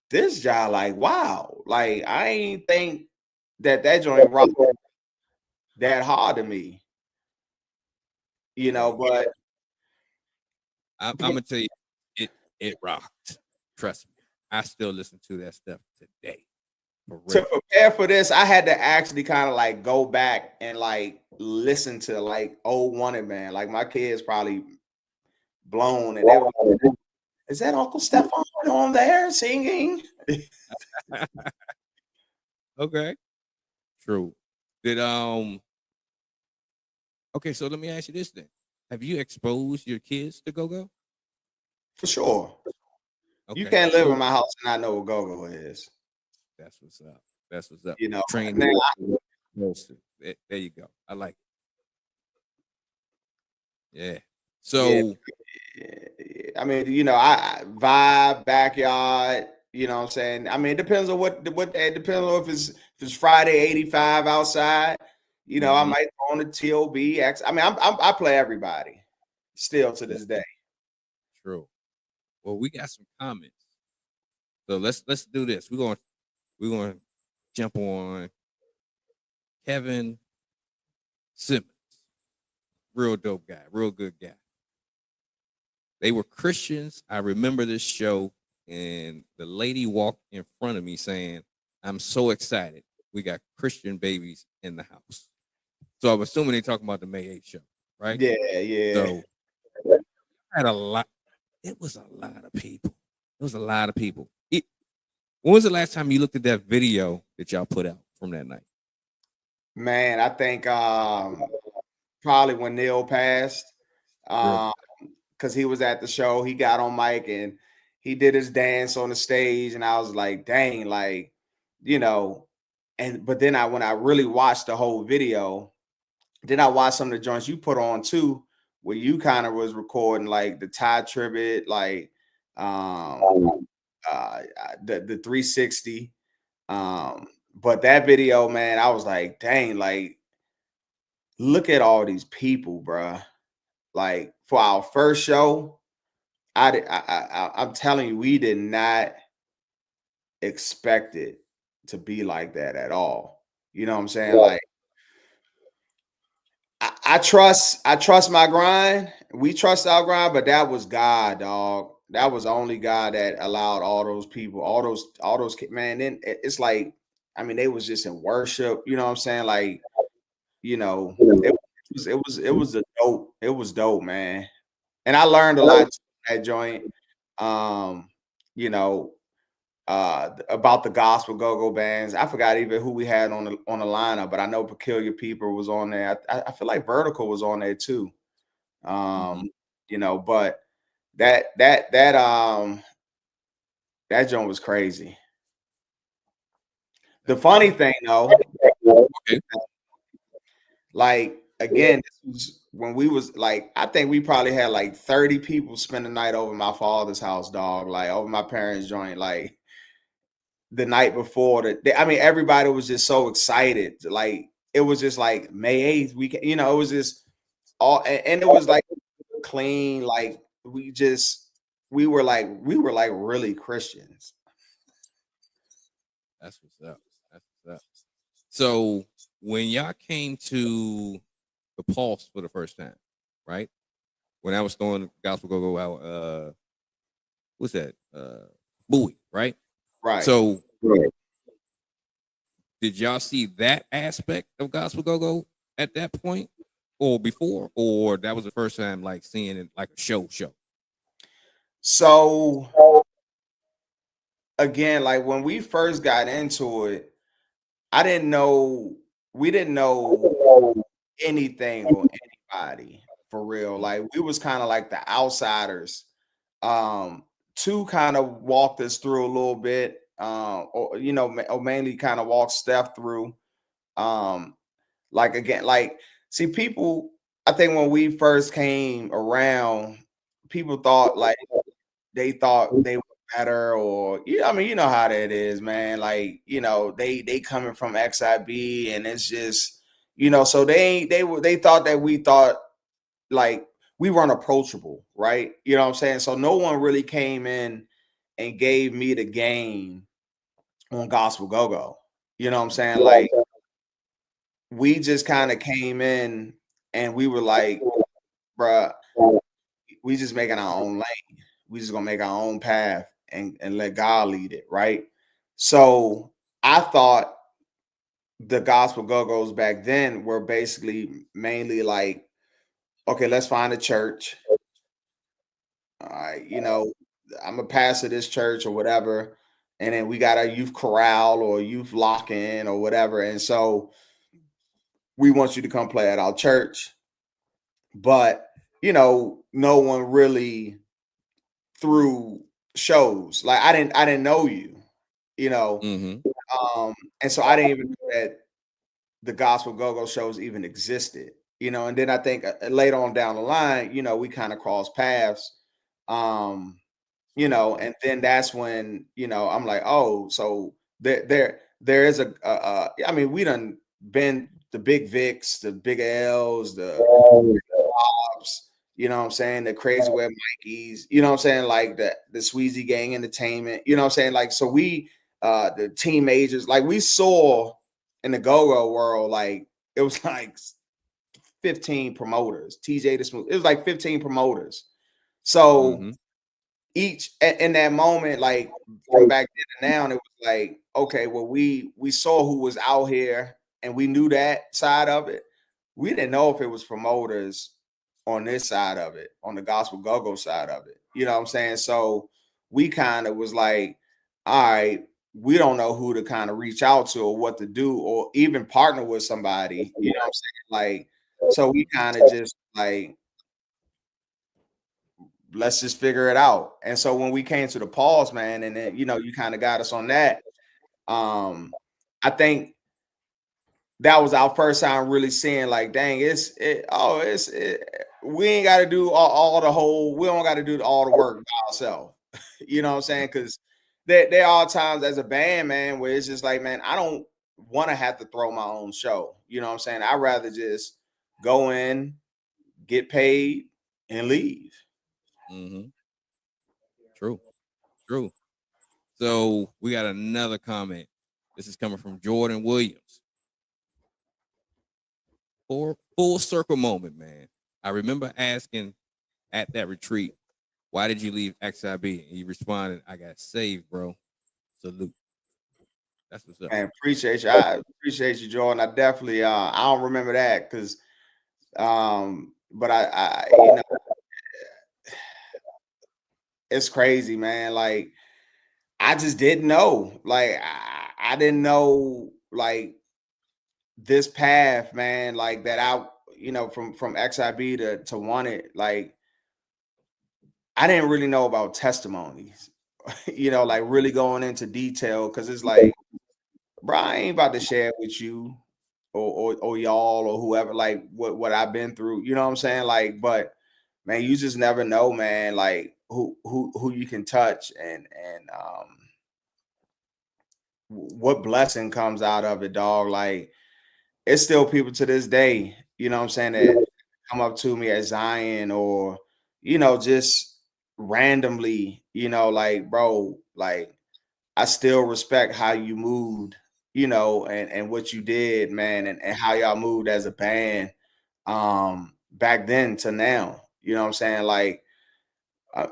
this guy, like, wow, like I ain't think that joint rocked that hard to me, Hey, but I'm gonna tell you, it it rocked. Trust me. I still listen to that stuff today. For to real. prepare for this, I had to actually kind of like go back and like listen to like old Wanted Man. Like my kids probably blown, and they were like, "Is that Uncle Stefan on there singing?" Okay. True. Did okay, so let me ask you this then. Have you exposed your kids to go-go? For sure, you Okay. can't live in So my house and not know what go-go is. that's what's up. That's what's up. You know, Train now, most. There you go. I like it. Yeah. yeah, So I mean, I vibe backyard. You know what I'm saying? I mean, it depends on what it depends on if it's Friday 85 outside. I mhm, might go on the TOB. I mean, I play everybody still to yeah, this day. true. Well, we got some comments. So let's do this. We're gonna jump on Kevin Simmons. Real dope guy, real good guy. They were Christians. I remember this show, and the lady walked in front of me saying, "I'm so excited. We got Christian babies in the house." So I'm assuming they're talking about the May 8th show, right? Yeah, yeah. So had a lot. It was a lot of people. It was a lot of people. When was the last time you looked at that video that y'all put out from that night? Man, I think probably when Neil passed. Really? Um, because he was at the show, he got on mic and he did his dance on the stage, and I was like, dang, like, you know, but then when I really watched the whole video, then I watched some of the joints you put on too, where you kind of was recording like the Ty Tribbett, like um the 360. But that video, man, I was like, dang, like, look at all these people, bruh. Like for our first show, I'm telling you, we did not expect it to be like that at all. You know what I'm saying? Like I trust my grind. We trust our grind, but that was God, dog. That was only God that allowed all those people, all those man. Then it's like, I mean, they was just in worship. You know what I'm saying? Like, you know, it was a dope. It was dope, man. And I learned a lot from that joint. Um, you know, about the gospel go-go bands. I forgot even who we had on the lineup, but I know Peculiar People was on there. I feel like Vertical was on there too. Mm-hmm. But that joint was crazy. The That's what's funny up. thing though, Okay. like again, this was when we was like, I think we probably had like 30 people spend the night over my father's house, dog, like over my parents' joint, like the night before. I mean, everybody was just so excited. Like it was just like May 8th. It was just all, and it was like clean. Like we were like really Christians. That's what's up. That's what's up. So when y'all came to the Pulse for the first time, right? When I was throwing Gospel Go Go out, what's that? Bowie, right? Right. So did y'all see that aspect of Gospel Go Go at that point, or before, or that was the first time like seeing it like a show? So again, like when we first got into it, I didn't know we didn't know anything or anybody for real. Mm-hmm. Like we was kind of like the outsiders. Two kind of walked us through a little bit, or mainly kind of walked Steph through. Um, like again, like see people. I think when we first came around, people thought like they thought they were better, or yeah, I mean, you know how that is, man. Like, they coming from XIB, and it's just, so they thought that we thought like we weren't approachable, right? You know what I'm saying? So no one really came in and gave me the game on Gospel Go Go. You know what I'm saying? Like we just kind of came in and we were like, bruh, we just making our own lane. We just gonna make our own path and let God lead it, right? So I thought the gospel go-go's back then were basically mainly like, okay, let's find a church. All right, I'm a pastor of this church or whatever, and then we got a youth chorale or youth lock-in or whatever. And so we want you to come play at our church. But no one really through shows. Like I didn't know you, you know. Mm-hmm. And so I didn't even know that the gospel go-go shows even existed, and then I think later on down the line, we kind of crossed paths. Um, and then that's when, I'm like, oh, so there is I mean, we done been the Big Vics, the Big L's, the Bobs, you know what I'm saying? The Crazy Web Mikeys, you know what I'm saying? Like the Sweezy Gang Entertainment, you know what I'm saying? Like, so we, the teenagers, like we saw in the go-go world, like it was like 15 promoters, TJ the Smooth, it was like 15 promoters. So Mm-hmm. each in that moment, like from back then to now, and it was like, okay, well, we saw who was out here and we knew that side of it. We didn't know if it was promoters on this side of it, on the gospel go-go side of it. You know what I'm saying? So we kind of was like, all right, we don't know who to kind of reach out to or what to do or even partner with somebody. You know what I'm saying? Like, so we kind of just like, let's just figure it out. And so when we came to the pause, man, and then you kind of got us on that. I think that was our first time really seeing like, dang, we ain't got to do all the whole, we don't got to do all the work by ourselves. You know what I'm saying? Because there are times as a band, man, where it's just like, man, I don't want to have to throw my own show. You know what I'm saying? I'd rather just go in, get paid, and leave. Mm-hmm. True. True. So we got another comment. This is coming from Jordan Williams. full circle moment, man. I remember asking at that retreat, why did you leave XIB? And you responded, I got saved, bro. Salute. That's what's up. Man, appreciate you. I appreciate you, Jordan. I definitely I don't remember that because but I you know, it's crazy, man. Like I just didn't know. Like I didn't know like this path, man, like that I from XIB to want it, like I didn't really know about testimonies, like really going into detail because it's like, bro, I ain't about to share with you or y'all or whoever like what I've been through. You know what I'm saying? Like, but man, you just never know, man. Like who you can touch and what blessing comes out of it, dog. Like it's still people to this day, you know what I'm saying, that come up to me at Zion or just randomly, like, bro, like I still respect how you moved, and what you did, man, and how y'all moved as a band back then to now. You know what I'm saying? Like uh,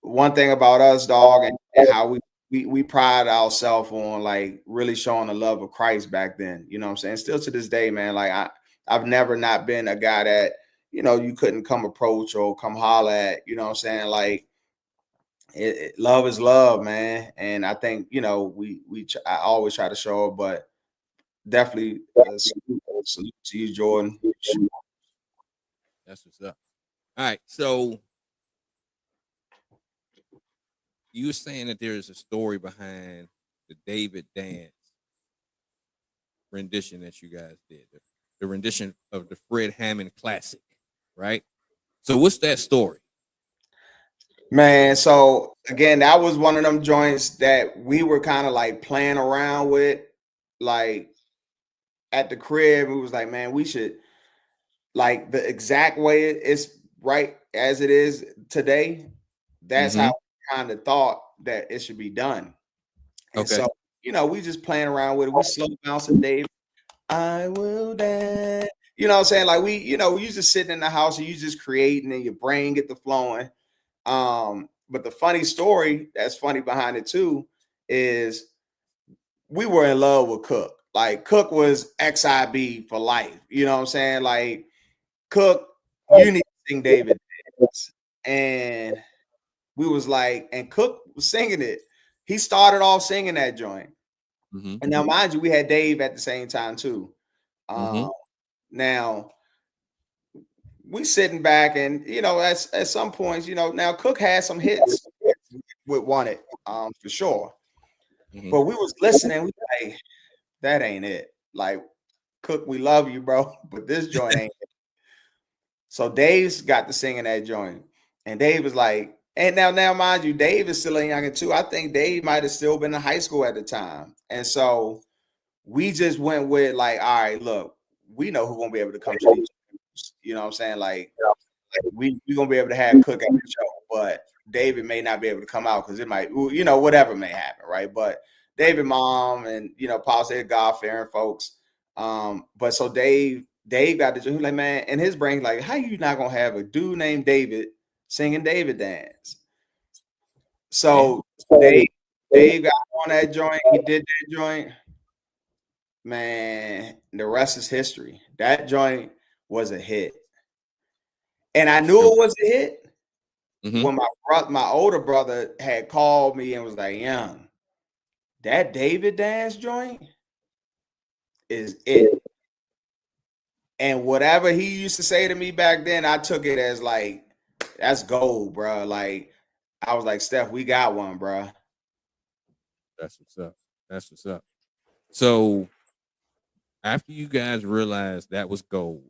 one thing about us, dog, and how we pride ourselves on like really showing the love of Christ back then. You know what I'm saying? Still to this day, man. Like I've never not been a guy that you couldn't come approach or come holler at. You know what I'm saying? Like love is love, man. And I think I always try to show it, but definitely salute to you, Jordan. That's what's up. All right. So you were saying that there is a story behind the David dance rendition that you guys did, the rendition of the Fred Hammond classic, right? So what's that story? Man, so again, that was one of them joints that we were kind of like playing around with, like at the crib. We was like, man, we should like the exact way it's right as it is today. That's how we kind of thought that it should be done. And Okay. so, we just playing around with it. We slow bouncing Dave. I will dance. You know what I'm saying? Like we just sitting in the house and you just creating and your brain get the flowing. But the funny story that's funny behind it too is we were in love with Cook. Like Cook was XIB for life. You know what I'm saying? Like Cook, you need to sing David Dance. And we was like, and Cook was singing it. He started off singing that joint. Mm-hmm. And now, mind you, we had Dave at the same time too. Mm-hmm. Now we sitting back and at some points, now Cook had some hits with Wanted, for sure. Mm-hmm. But we was listening, we like, that ain't it. Like, Cook, we love you, bro, but this joint ain't it. So Dave's got to singing that joint. And Dave was like, and now mind you, Dave is still a youngin' too. I think Dave might have still been in high school at the time. And so we just went with like, all right, look, we know who gonna be able to come to these shows. You know what I'm saying? Like we gonna be able to have Cook at the show, but David may not be able to come out because it might, whatever may happen, right? But David, mom, and Paul said God fearing folks. But so Dave got the joint. He was like, man, in his brain, like, how you not gonna have a dude named David singing David dance? So Dave got on that joint. He did that joint. Man, the rest is history. That joint was a hit. And I knew it was a hit when my older brother had called me and was like, young, that David dance joint is it. And whatever he used to say to me back then, I took it as like, that's gold, bro. Like, I was like, Steph, we got one, bro. That's what's up. That's what's up. So after you guys realized that was gold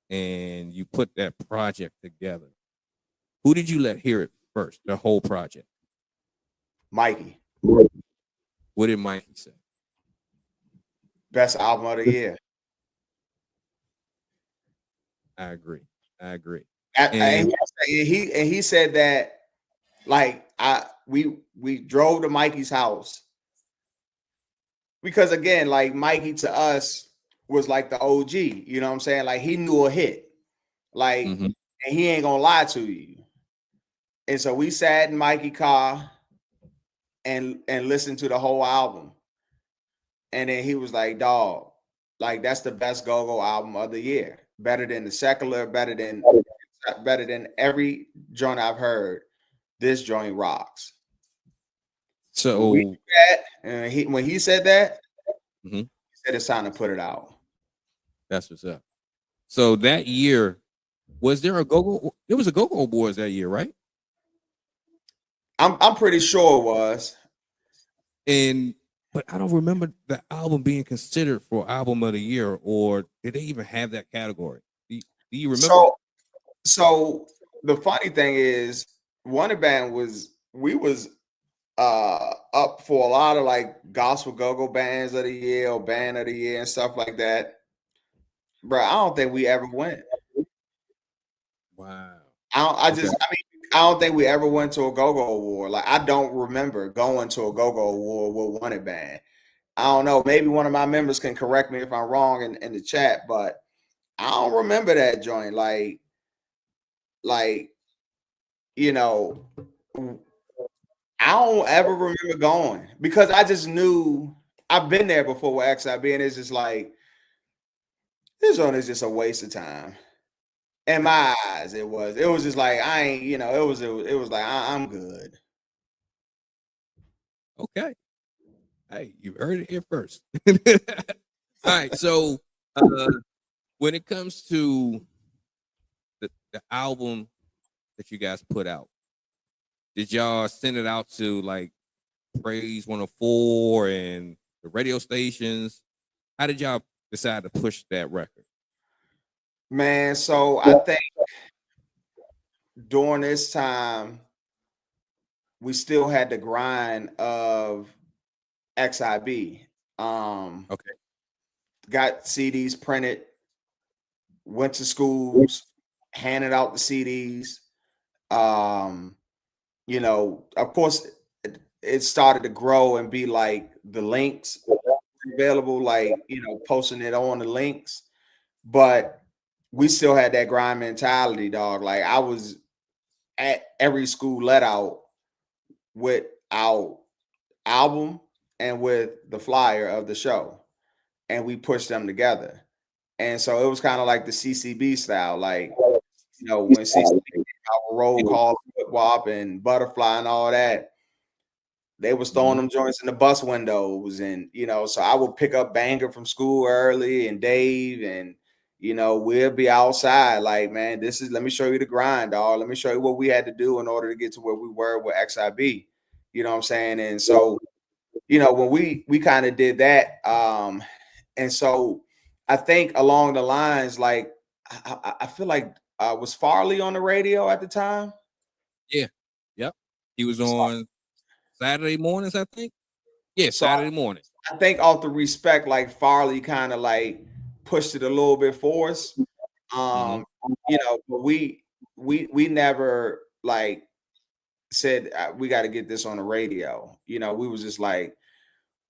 and you put that project together, who did you let hear it first? The whole project. Mikey, What did Mikey say? best album of the year. I agree. I agree. And And he said that like we drove to Mikey's house because again, like Mikey to us was like the OG. You know what I'm saying? Like he knew a hit. Like, Mm-hmm. and he ain't gonna lie to you. And so we sat in Mikey car and listened to the whole album. And then he was like, dog, like that's the best go-go album of the year. Better than the secular, better than every joint I've heard. This joint rocks. When we So, that, and when he said that, mm-hmm. he said it's time to put it out. That's what's up. So that year, was there a go-go? There was a Go-Go Boys that year, right? I'm pretty sure it was. And but I don't remember the album being considered for album of the year, or did they even have that category? Do you remember? So the funny thing is, Wonder Band we was up for a lot of like gospel go-go bands of the year or band of the year and stuff like that. Bro, I don't think we ever went. Wow. I Okay. I don't think we ever went to a go-go award. Like I don't remember going to a go-go award with Wanted Band. I don't know. Maybe one of my members can correct me if I'm wrong in the chat, but I don't remember that joint. Like, you know, I don't ever remember going because I just knew I've been there before with XIB, and it's just like this one is just a waste of time. In my eyes, it was. It was just like I ain't, it was like I'm good. Okay. Hey, you heard it here first. All right. So when it comes to the album that you guys put out, did y'all send it out to like Praise 104 and the radio stations? How did y'all decide to push that record? Man, so I think during this time we still had the grind of XIB. Okay. Got CDs printed, went to schools, handed out the CDs. Um, of course, it started to grow and be like the links available, like posting it on the links. But we still had that grind mentality, dog. Like I was at every school let out with our album and with the flyer of the show, and we pushed them together. And so it was kind of like the CCB style, like when CCB came out, roll call, flip wop, and butterfly and all that. They was throwing them joints in the bus windows, and so I would pick up Banger from school early, and Dave, and we'll be outside like, man, let me show you the grind, dog. Let me show you what we had to do in order to get to where we were with XIB. You know what I'm saying? And so, when we kind of did that, and so I think along the lines, like I feel like was Farley on the radio at the time? Yeah. Yep. He was on Saturday mornings, I think. Yeah, So Saturday morning. I think off the respect, like Farley kind of like pushed it a little bit for us. Mm-hmm. But we never like said we got to get this on the radio. We was just like,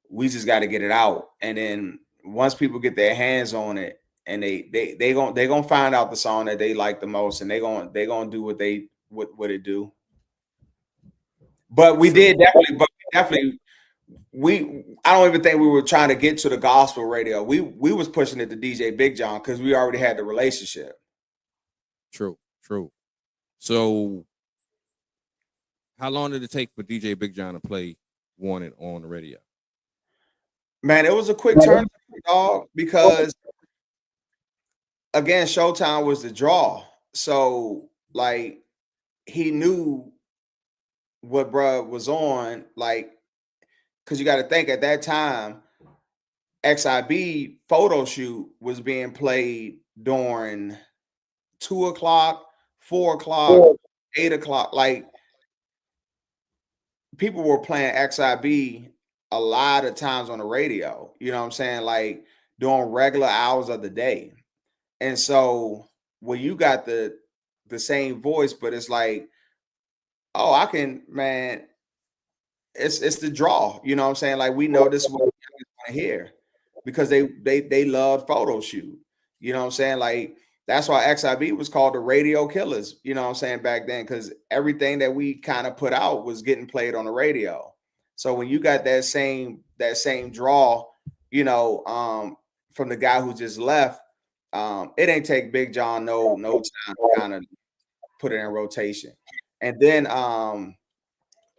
we just got to get it out. And then once people get their hands on it, and they gonna find out the song that they like the most, and they gonna do what it do. But we did definitely I don't even think we were trying to get to the gospel radio. We was pushing it to DJ Big John because we already had the relationship. True. So how long did it take for DJ Big John to play Wanted on the radio? Man, it was a quick turn, dog, because again, Showtime was the draw. So like he knew what bruh was on, like, because you got to think at that time, XIB photo shoot was being played during 2 o'clock, 4 o'clock, 8 o'clock. Like people were playing XIB a lot of times on the radio, you know what I'm saying? Like during regular hours of the day. And so when you got the same voice, but it's like, oh, I can, man, it's the draw, you know what I'm saying? Like we know this is what we want to hear. because they loved photo shoot. You know what I'm saying? Like that's why XIB was called the Radio Killers. You know what I'm saying back then, because everything that we kind of put out was getting played on the radio. So when you got that same draw, from the guy who just left, it ain't take Big John no time to kind of put it in rotation. And then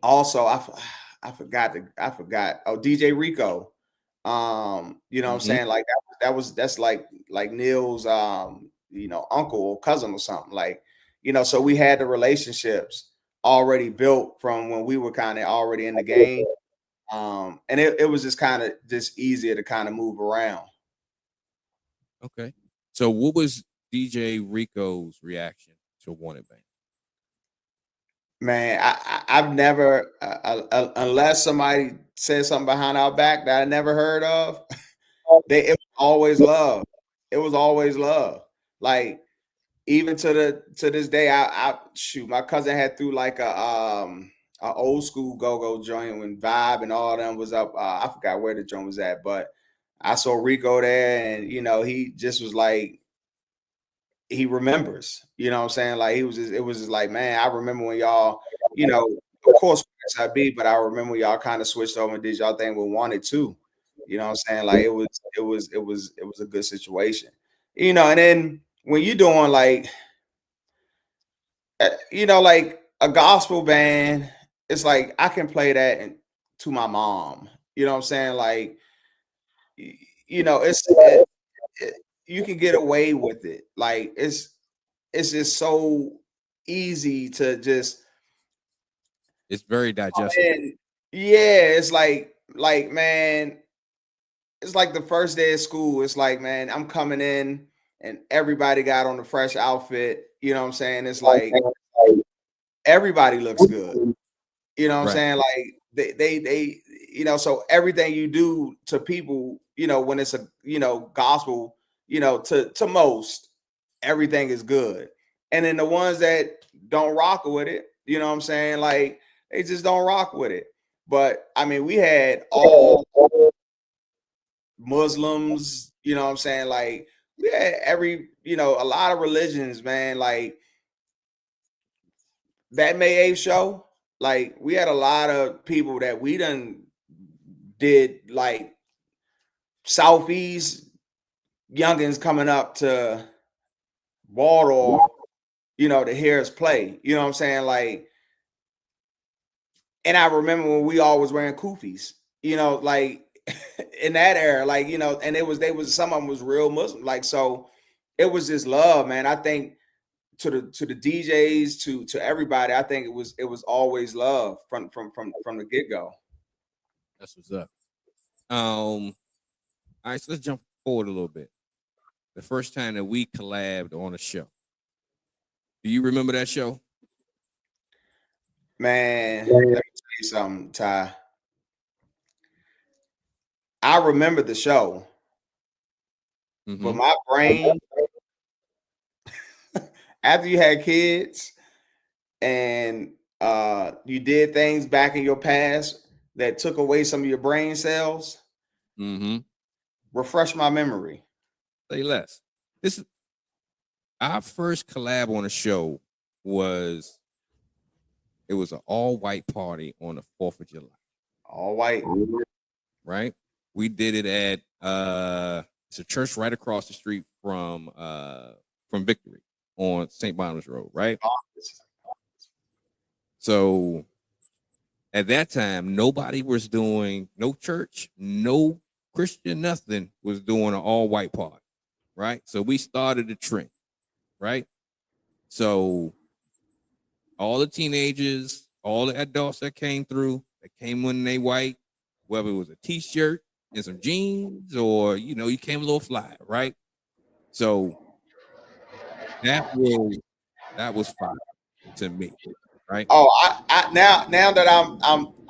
also I forgot. Oh, DJ Rico. You know what I'm Mm-hmm. saying? Like that's like Neil's uncle or cousin or something. Like, so we had the relationships already built from when we were kind of already in the game. And it was just kind of just easier to kind of move around. Okay. So what was DJ Rico's reaction to Wanted Bang? Man, I've never, unless somebody said something behind our back that I never heard of, it was always love. It was always love. Like even to this day, I shoot, my cousin had threw like a old school go-go joint when Vibe and all of them was up. I forgot where the joint was at, but I saw Rico there, and he just was like, he remembers. You know what I'm saying? Like it was just like, man, I remember when y'all, of course SIB, but I remember when y'all kind of switched over and did y'all thing with Wanted too. You know what I'm saying? Like it was a good situation. And then when you're doing like like a gospel band, it's like I can play that to my mom. You know what I'm saying? Like it, you can get away with it. Like it's just so easy to just It's very digestible. man, yeah, it's like man, it's like the first day of school. It's like, man, I'm coming in and everybody got on the fresh outfit. You know what I'm saying? It's like everybody looks good. You know what I'm Right. saying? Like they so everything you do to people, when it's a gospel, to most, everything is good. And then the ones that don't rock with it, you know what I'm saying? Like they just don't rock with it. But I mean, we had all Muslims, you know what I'm saying? Like we had a lot of religions, man. Like that May 8th show, like we had a lot of people that we done did like Southeast youngins coming up to Waldorf, to hear us play. You know what I'm saying? Like, and I remember when we all was wearing kufis, like in that era, like, and some of them was real Muslim. Like, so it was just love, man. I think to the DJs, to everybody, I think it was always love from the get-go. That's what's up. All right, so let's jump forward a little bit. The first time that we collabed on a show. Do you remember that show? Man, let me tell you something, Ty. I remember the show, but Mm-hmm. my brain, after you had kids and you did things back in your past that took away some of your brain cells, Mm-hmm. refresh my memory. Say less. This is our first collab on a show was it was an all white party on the 4th of July, All white. right? We did it at it's a church right across the street from Victory on St. Barnabas Road, right? So at that time, nobody was doing no church, no Christian, nothing was doing an all white party, right? So we started the trend, right? So all the teenagers, all the adults that came through, that came when they white, whether it was a t-shirt and some jeans or you came a little fly, right? So that was fire to me, right? Oh, now that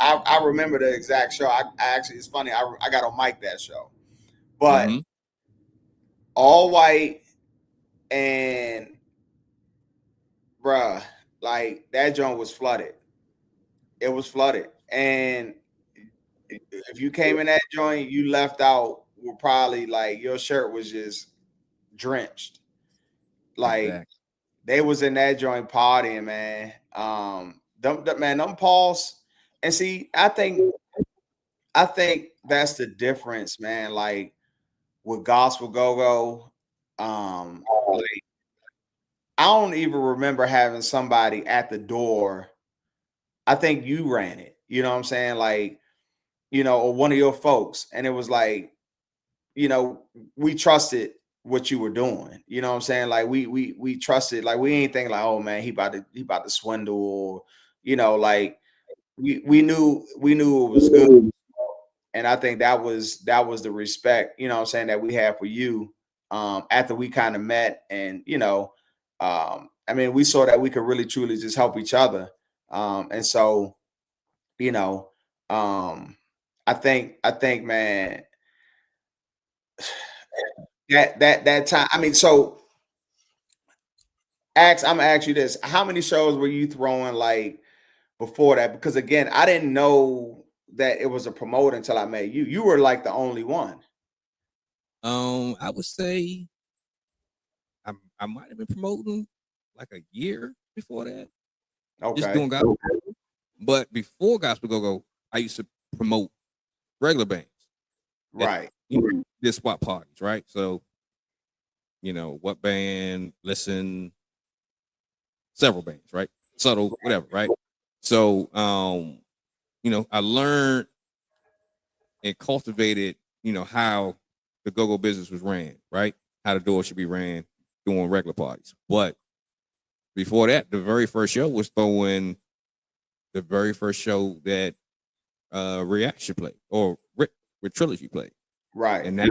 I remember the exact show. I actually, it's funny. I got on mic that show, but Mm-hmm. all white and bruh, like that joint was flooded. It was flooded, and if you came in that joint, you left out were probably like your shirt was just drenched. Like Exactly. they was in that joint partying, man. Them Pauls. And see, I think that's the difference, man. Like with gospel go-go, like I don't even remember having somebody at the door. I think you ran it. You know what I'm saying? Like, or one of your folks. And it was like, we trusted what you were doing. You know what I'm saying? Like we trusted, like we ain't thinking like, oh man, he about to swindle, or like we knew it was good. And I think that was the respect, what I'm saying, that we had for you after we kind of met. And I mean, we saw that we could really truly just help each other. And so, you know, um I think man, that time. I mean, so I'm gonna ask you this: how many shows were you throwing like before that? Because again, I didn't know that it was a promoter until I met you. You were like the only one. I would say I might have been promoting like a year before that, just Okay. doing gospel. But before gospel go, I used to promote regular bands that Right. did swap parties, right? So what band, listen, several bands, right? Subtle, whatever, right? So I learned and cultivated, how the go-go business was ran, right? How the door should be ran during regular parties. But before that, the very first show was throwing the very first show that Reaction played, or with Trilogy played. Right. And that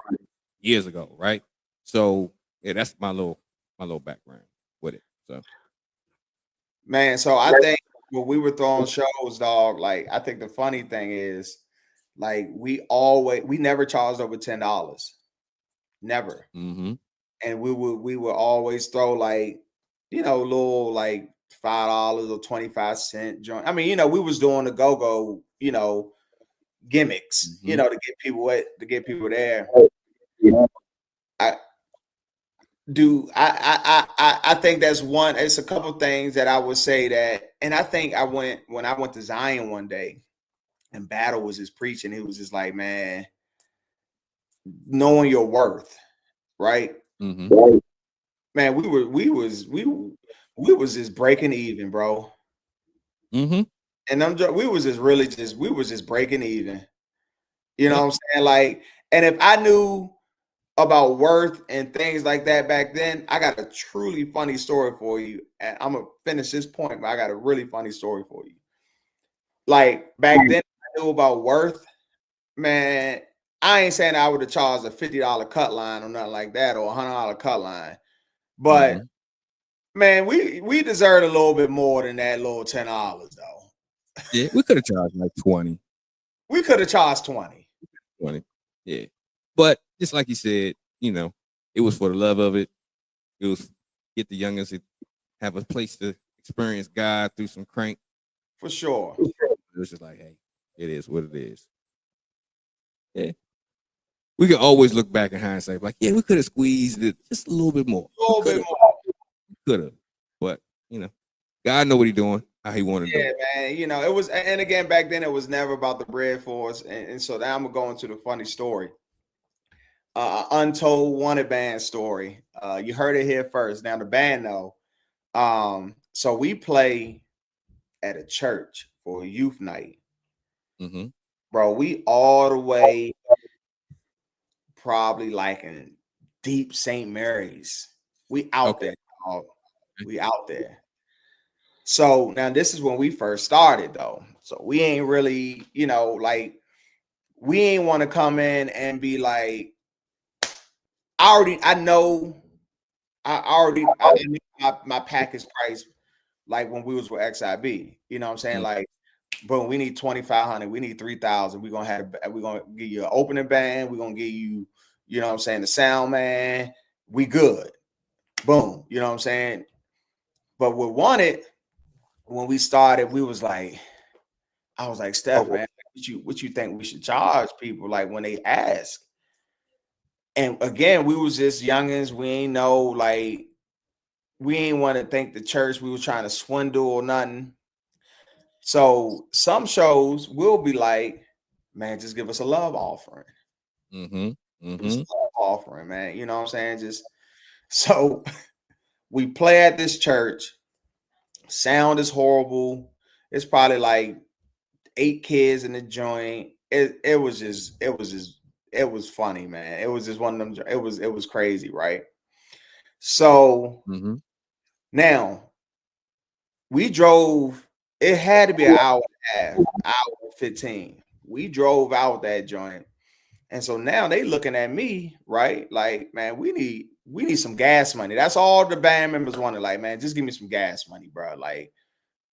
years ago, right? So yeah, that's my little background with it. So Man, so I think when we were throwing shows, dog, like I think the funny thing is, like we never charged over $10. Never. mm-hmm. And we would always throw like, little like $5 or 25-cent joint. I mean, we was doing the go-go, gimmicks, Mm-hmm. to get people there. I I think that's one. It's a couple things that I would say that, and I think when I went to Zion one day and Battle was just preaching, he was just like, man, knowing your worth, right? Mm-hmm. Man, we was just breaking even, bro. Mm-hmm. And we was just breaking even. You know Yep. what I'm saying? Like, and if I knew about worth and things like that back then, I got a truly funny story for you. And I'm gonna finish this point, but I got a really funny story for you. Like back then, I knew about worth, man. I ain't saying I would have charged a $50 cut line or nothing like that, or $100 cut line, but Mm-hmm. man, we deserved a little bit more than that little $10 though. Yeah, we could have charged like 20. We could have charged 20. 20. Yeah. But just like you said, it was for the love of it. It was get the youngins to have a place to experience God through some crank. For sure. It was just like, hey, it is what it is. Yeah. We can always look back in hindsight, like, yeah, we could have squeezed it just a little bit more. A little bit more. Could have. But, God know what he's doing, how he wanted to do Yeah, it. man. It was, and again, back then it was never about the bread for us. And so now I'm gonna go into the funny story. Untold wanted band story. You heard it here first. Now the band though. So we play at a church for a youth night. Mm-hmm. Bro, we all the way probably like in deep St. Mary's. We out Okay. there, dog. We out there. So now this is when we first started though. So we ain't really, like we ain't want to come in and be like, I know my package price like when we was with XIB. You know what I'm saying? Mm-hmm. Like, boom, we need 2,500, we need 3,000. We're gonna give you an opening band, we're gonna give you, you know what I'm saying, the sound man. We good. Boom. You know what I'm saying? But with Wanted, when we started, we was like, I was like, Steph, man, what you think we should charge people like when they ask? And again, we was just youngins. We ain't know, like, we ain't want to think the church we was trying to swindle or nothing. So some shows will be like, man, just give us a love offering. Mm-hmm. Give us Mm-hmm. a love offering, man. You know what I'm saying? Just so we play at this church. Sound is horrible. It's probably like 8 kids in the joint. It was just it was funny, man. It was just one of them. It was crazy, right? So Mm-hmm. now we drove. It had to be an hour and a half, hour 15. We drove out that joint, and so now they looking at me, right? Like, man, we need some gas money. That's all the band members wanted. Like, man, just give me some gas money, bro. Like,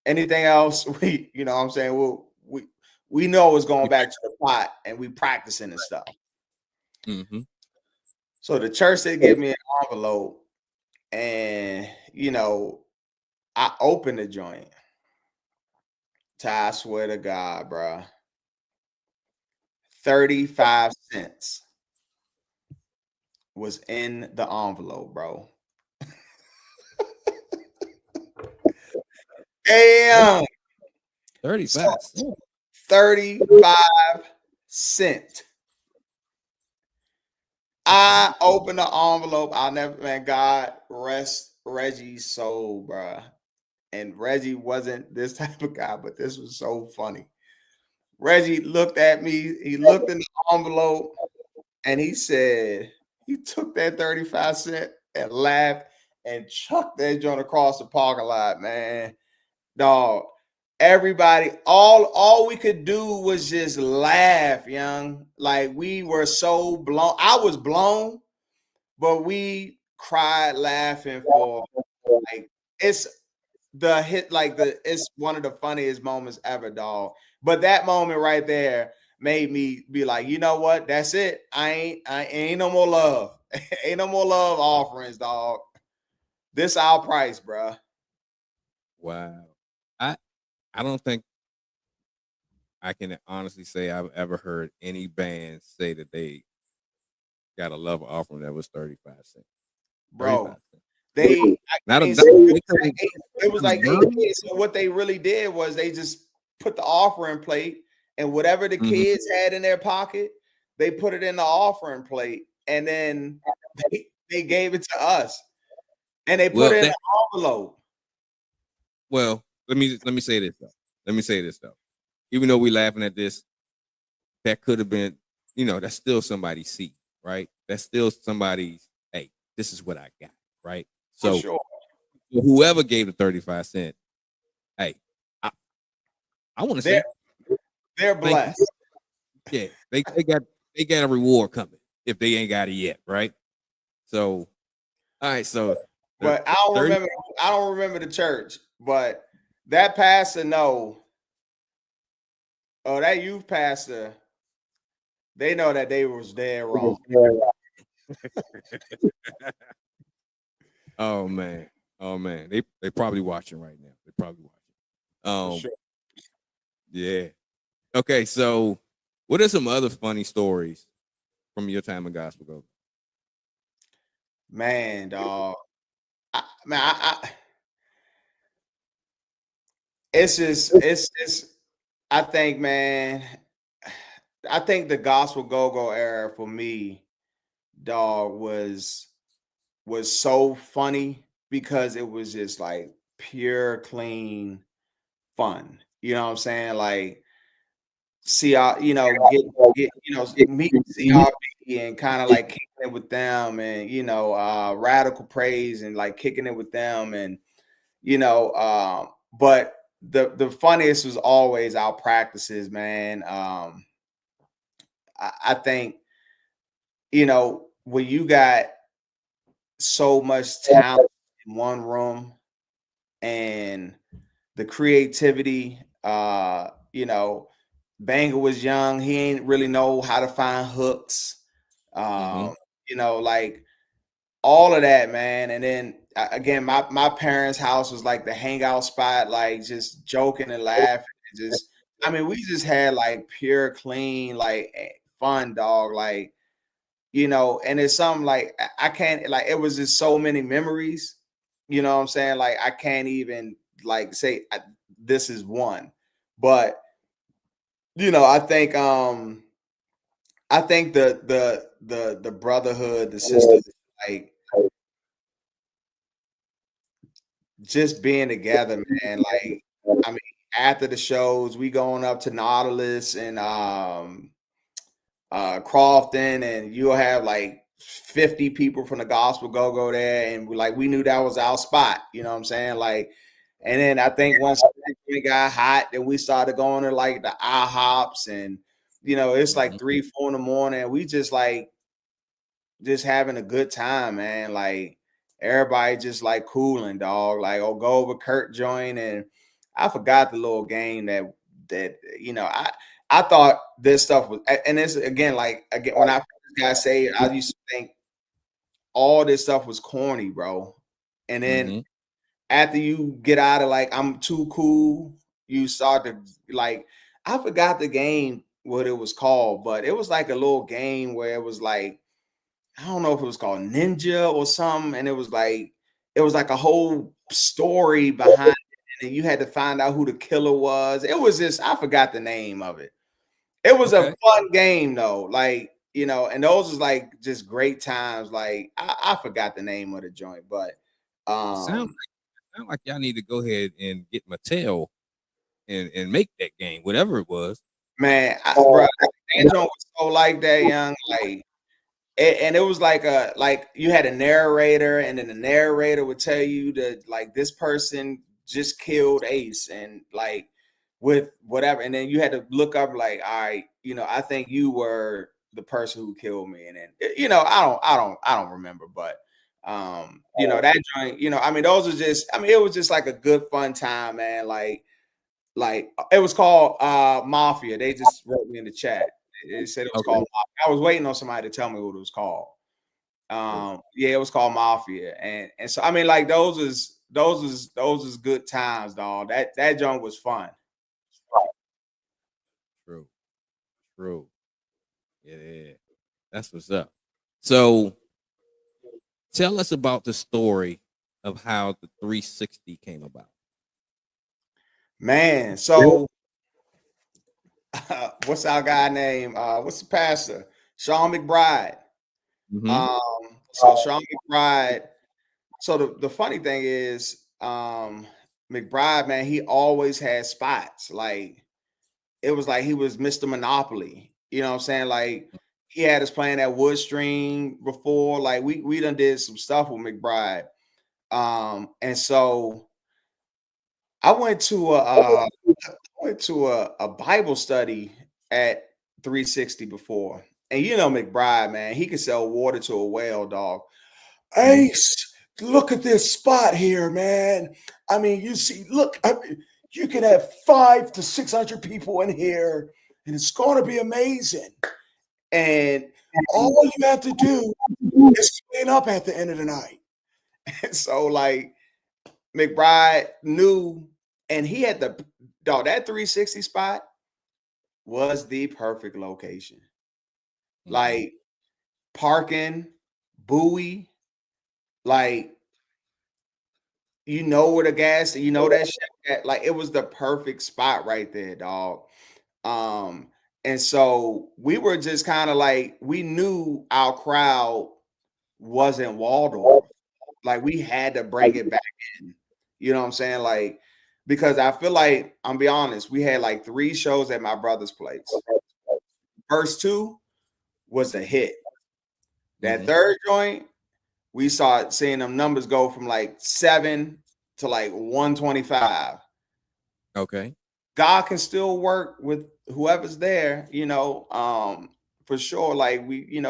anything else, you know what I'm saying? We know it's going back to the pot, and we practicing and stuff. Mm-hmm. So the church, they give me an envelope, and I open the joint. I swear to God, bro, 35 cents was in the envelope, bro. Damn. 35 So cents. 35 cents. I opened the envelope. I'll never, man, God rest Reggie's soul, bro. And Reggie wasn't this type of guy, but this was so funny. Reggie looked at me, he looked in the envelope, and he said, he took that 35 cent and laughed and chucked that joint across the parking lot, man. Dog. Everybody, all we could do was just laugh, young. Like, we were so blown. I was blown, but we cried laughing for, like, it's the hit, like, it's one of the funniest moments ever, dog. But that moment right there made me be like, you know what? That's it. I ain't no more love. Ain't no more love offerings, dog. This our price, bro. Wow. I I don't think I can honestly say I've ever heard any band say that they got a love offering that was 35 cents. 35 Bro. cents. They, Not I a mean, not, so they couldn't it was couldn't like 8 burn. kids. So what they really did was they just put the offering plate, and whatever the Mhm. kids had in their pocket, they put it in the offering plate, and then they gave it to us, and they put Well, it in that an envelope. well, let me say this though. Let me say this though. Even though we laughing at this, that could have been, that's still somebody's seat, right? That's still somebody's, hey, this is what I got, right? For So sure. whoever gave the 35 cent, hey, I, I want to They're say they're thank you. blessed. Yeah, they got a reward coming if they ain't got it yet, right? So, all right, so the But I don't 30, remember I don't remember the church, but that pastor, no. Oh, that youth pastor, they know that they was dead wrong. oh man, oh man, they probably watching right now. They probably watching. For sure. Yeah. Okay, so what are some other funny stories from your time in gospel go? Man, dog. It's just I think, man, I think the gospel go-go era for me, dog, was so funny because it was just like pure clean fun. You know what I'm saying? Like, see, get meet CRB and kind of like kicking it with them, and radical praise and like kicking it with them, and but the funniest was always our practices, man. I think when you got so much talent in one room, and the creativity, Banger was young, he ain't really know how to find hooks, Mm-hmm. like all of that, man. And then again, my parents' house was like the hangout spot, like just joking and laughing, and just, I mean, we just had like pure clean, like, fun, dog. Like, and it's something like I can't, like, it was just so many memories, you know what I'm saying? Like, I can't even like say this is one, but I think the brotherhood, the sisterhood, like just being together, man. Like, I mean, after the shows, we going up to Nautilus and Crofton, and you'll have like 50 people from the gospel go there, and we knew that was our spot. You know what I'm saying? Like, and then I think once we got hot, then we started going to like the IHOPs, and it's like Mhm. 3, 4 in the morning. We just like just having a good time, man. Like everybody just like cooling, dog. Like, oh, go over Kurt joint, and I forgot the little game that I thought this stuff was, and it's again when I first got saved, I used to think all this stuff was corny, bro. And then Mhm. after you get out of like I'm too cool, you start to like I forgot the game what it was called, but it was like a little game where it was like I don't know if it was called Ninja or something, and it was like a whole story behind it, and you had to find out who the killer was. It was just I forgot the name of it. It was a Okay. fun game though, like and those was like just great times. Like I forgot the name of the joint, but Sound um, sound like y'all need to go ahead and get Mattel and make that game, whatever it was. man, bro, that joint was so like that, young, like. And it was like you had a narrator, and then the narrator would tell you that like this person just killed Ace, and like with whatever, and then you had to look up like, all right, I think you were the person who killed me, and then I don't remember, but that joint, I mean, those are just, I mean, it was just like a good fun time, man. Like it was called Mafia. They just wrote me in the chat. They said it was Okay. called Mafia. I was waiting on somebody to tell me what it was called. True. Yeah, it was called Mafia, and so I mean, like those is good times, dog. That joint was fun. True. True. Yeah. That's what's up. So tell us about the story of how the 360 came about. Man, so what's our guy name? What's the pastor? Sean McBride. Mm-hmm. So Sean McBride. So the funny thing is, McBride, man, he always had spots. Like it was like he was Mr. Monopoly. You know what I'm saying? Like he had us playing at Woodstream before. Like we done did some stuff with McBride. And so I went to a Bible study at 360 before. And McBride, man, he could sell water to a whale, dog. Mm-hmm. Ace, look at this spot here, man. I mean, you see, look, you can have 500 to 600 people in here, and it's going to be amazing. And all you have to do is clean up at the end of the night. And so, like, McBride knew, and he had the dog, that 360 spot was the perfect location. Mm-hmm. Like, parking, buoy, like, where the gas, that shit like it was the perfect spot right there, dog. And so we were just kind of like we knew our crowd wasn't Waldorf. Like we had to bring it back in. You know what I'm saying? Like, because I feel like I'm be honest, we had like 3 shows at my brother's place. First 2 was a hit. That Mm-hmm. third joint, we saw seeing them numbers go from like 7 to like 125. Okay. God can still work with whoever's there, for sure. Like we,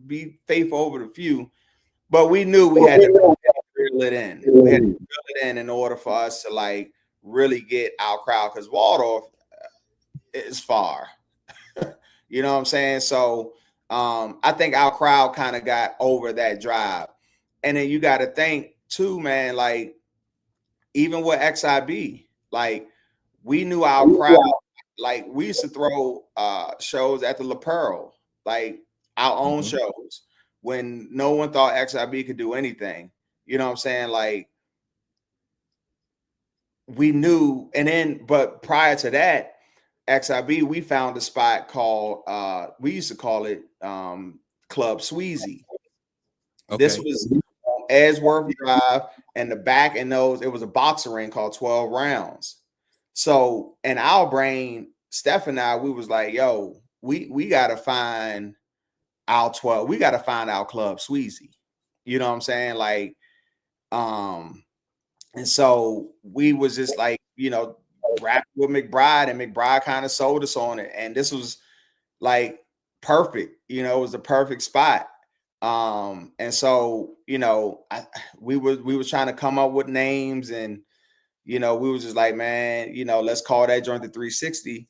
be faithful over the few, but we knew we had to reel it in. We had to reel it in order for us to like really get our crowd because Waldorf is far. You know what I'm saying? So I think our crowd kind of got over that drive. And then you got to think too, man, like even with XIB, like we knew our crowd. Like we used to throw shows at the Apparel, like our own Mm-hmm. shows. when no one thought XIB could do anything. You know what I'm saying? Like, we knew, and then, but prior to that, XIB, we found a spot called, we used to call it Club Sweezy. This Okay. was on Edgeworth Drive, and the back in those, it was a boxing ring called 12 Rounds. So in our brain, Steph and I, we was like, yo, we gotta find our 12, we gotta find our Club Sweezy. You know what I'm saying? Like, and so we was just like, you know, rapping with McBride, and McBride kind of sold us on it. And this was like perfect, you know, it was the perfect spot. And so, you know, we was trying to come up with names, and you know, we was just like, man, you know, let's call that joint the 360.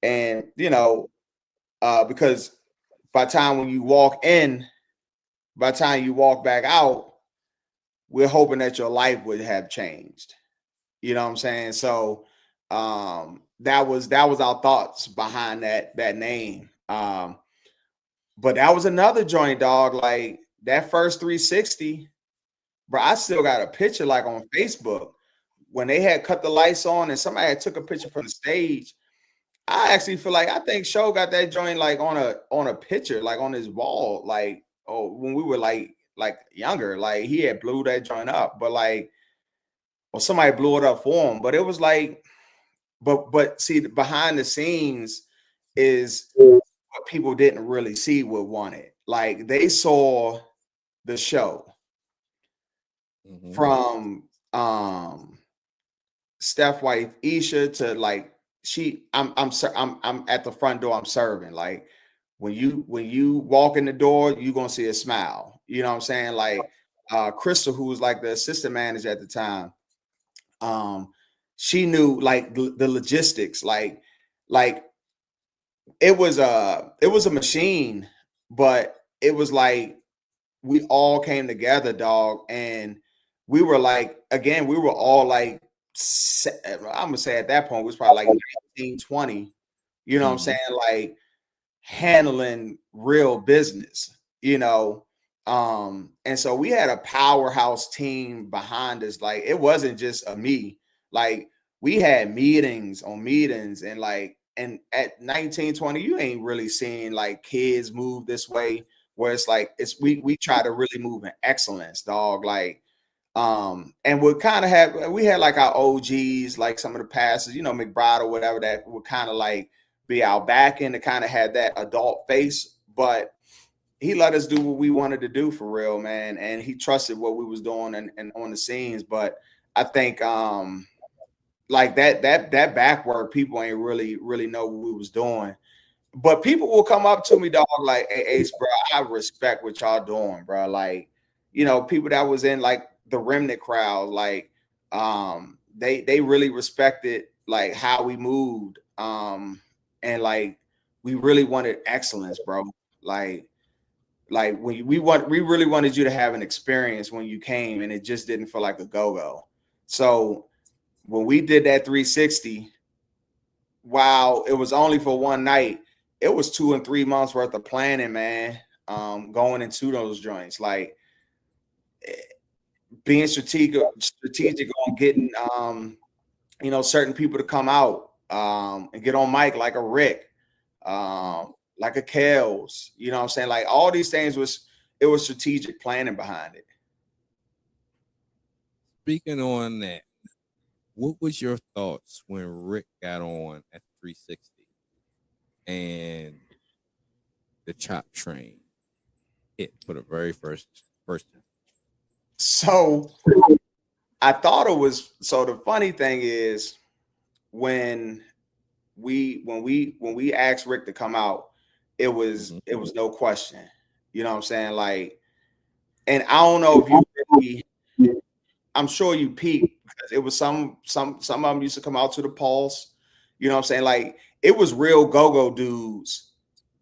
And you know, because by the time when you walk in, by the time you walk back out, we're hoping that your life would have changed. You know what I'm saying? So that was our thoughts behind that name. But that was another joint, dog. Like that first 360, bro. I still got a picture like on Facebook when they had cut the lights on and somebody had took a picture from the stage. I actually feel like I think Show got that joint like on a picture, like on his wall, like oh when we were like younger, like he had blew that joint up, but like or somebody blew it up for him. But it was like, but see, behind the scenes is what people didn't really see what wanted. Like they saw the show from Steph wife Isha to like I'm at the front door, I'm serving. Like when you walk in the door, you're gonna see a smile. You know what I'm saying? Like Crystal, who was like the assistant manager at the time, she knew like the logistics, like it was a machine, but it was like we all came together, dog, and we were like, again, we were all like, I'm gonna say at that point, it was probably like 19, 20, you know what I'm saying? Like handling real business, you know. And so we had a powerhouse team behind us. Like it wasn't just a me, like we had meetings on meetings, and like, and at 19, 20, you ain't really seeing like kids move this way, where it's like it's we try to really move in excellence, dog. Like and we had like our OGs, like some of the pastors, you know, McBride or whatever, that would kind of like be our back end to kind of had that adult face, but he let us do what we wanted to do for real, man. And he trusted what we was doing and on the scenes. But I think like that back work, people ain't really know what we was doing. But people will come up to me, dog, like, hey, Ace, bro, I respect what y'all doing, bro. Like, you know, people that was in like the remnant crowd, like, they really respected like how we moved. And like we really wanted excellence, bro. Like when we really wanted you to have an experience when you came, and it just didn't feel like a go-go. So when we did that 360, while it was only for one night, it was 2 and 3 months worth of planning, man. Going into those joints, like being strategic on getting you know, certain people to come out and get on mic, like a Rick, like a Kels, you know what I'm saying? Like all these things it was strategic planning behind it. Speaking on that, what was your thoughts when Rick got on at 360 and the chop train hit for the very first time? So I thought it was, so the funny thing is when we asked Rick to come out, it was no question. You know what I'm saying? Like, and I don't know if you really, I'm sure you peeped, because it was some of them used to come out to the Pulse. You know what I'm saying? Like it was real go-go dudes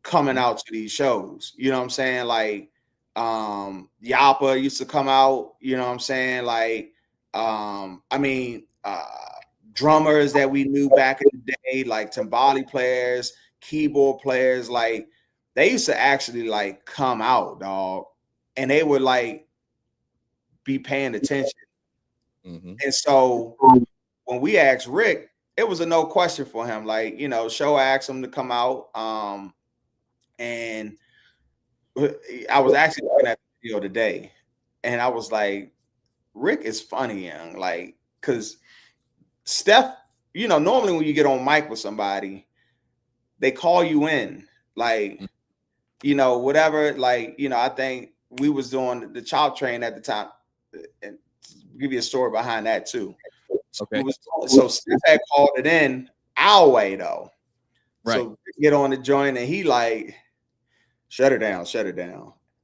coming out to these shows. You know what I'm saying? Like Yapa used to come out, you know what I'm saying? Like I mean drummers that we knew back in the day, like timbali players, keyboard players, like they used to actually like come out, dog. and they would like be paying attention. Mm-hmm. And so when we asked Rick, it was a no question for him. Like, you know, Show asked him to come out. And I was actually looking at the video today, and I was like, Rick is funny, young. Like, because Steph, you know, normally when you get on mic with somebody, they call you in, like, you know, whatever. Like, you know, I think we was doing the chop train at the time, and give you a story behind that too. Okay. So Steph had called it in our way though. Right. So get on the joint, and he like, shut it down.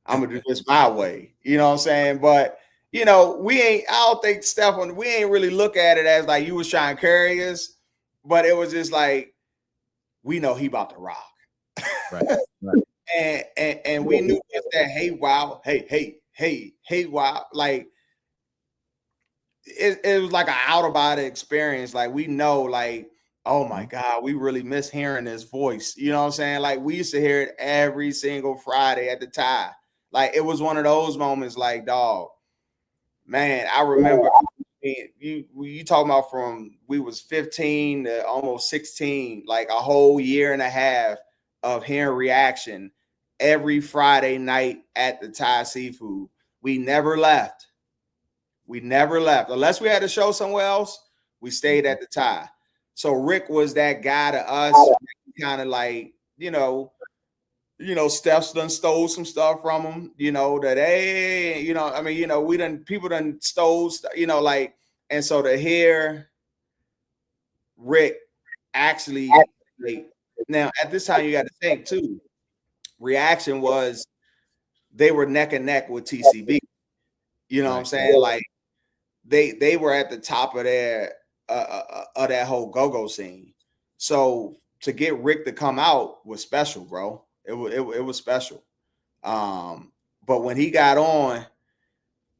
I'm gonna do this my way. You know what I'm saying? But you know, I don't think Steph, we ain't really look at it as like you was trying to carry us, but it was just like, we know he about to rock. Right. Right. And we knew that, hey, wow, hey, wow. Like it was like an out of body experience. Like we know, like, oh my God, we really miss hearing his voice. You know what I'm saying? Like we used to hear it every single Friday at the time. Like it was one of those moments, like, dog, man, I remember you talking about from we was 15 to almost 16, like a whole year and a half of hearing reaction every Friday night at the Thai Seafood. We never left. Unless we had a show somewhere else, we stayed at the Thai. So Rick was that guy to us, kind of like, you know, Steph's done stole some stuff from him, you know, that, hey, you know, I mean, you know, people done stole, you know, like, and so to hear Rick actually, like, now at this time, you got to think too, reaction was they were neck and neck with TCB. You know what I'm saying? Like they were at the top of their, of that whole go-go scene. So to get Rick to come out was special, bro. It was special. But when he got on,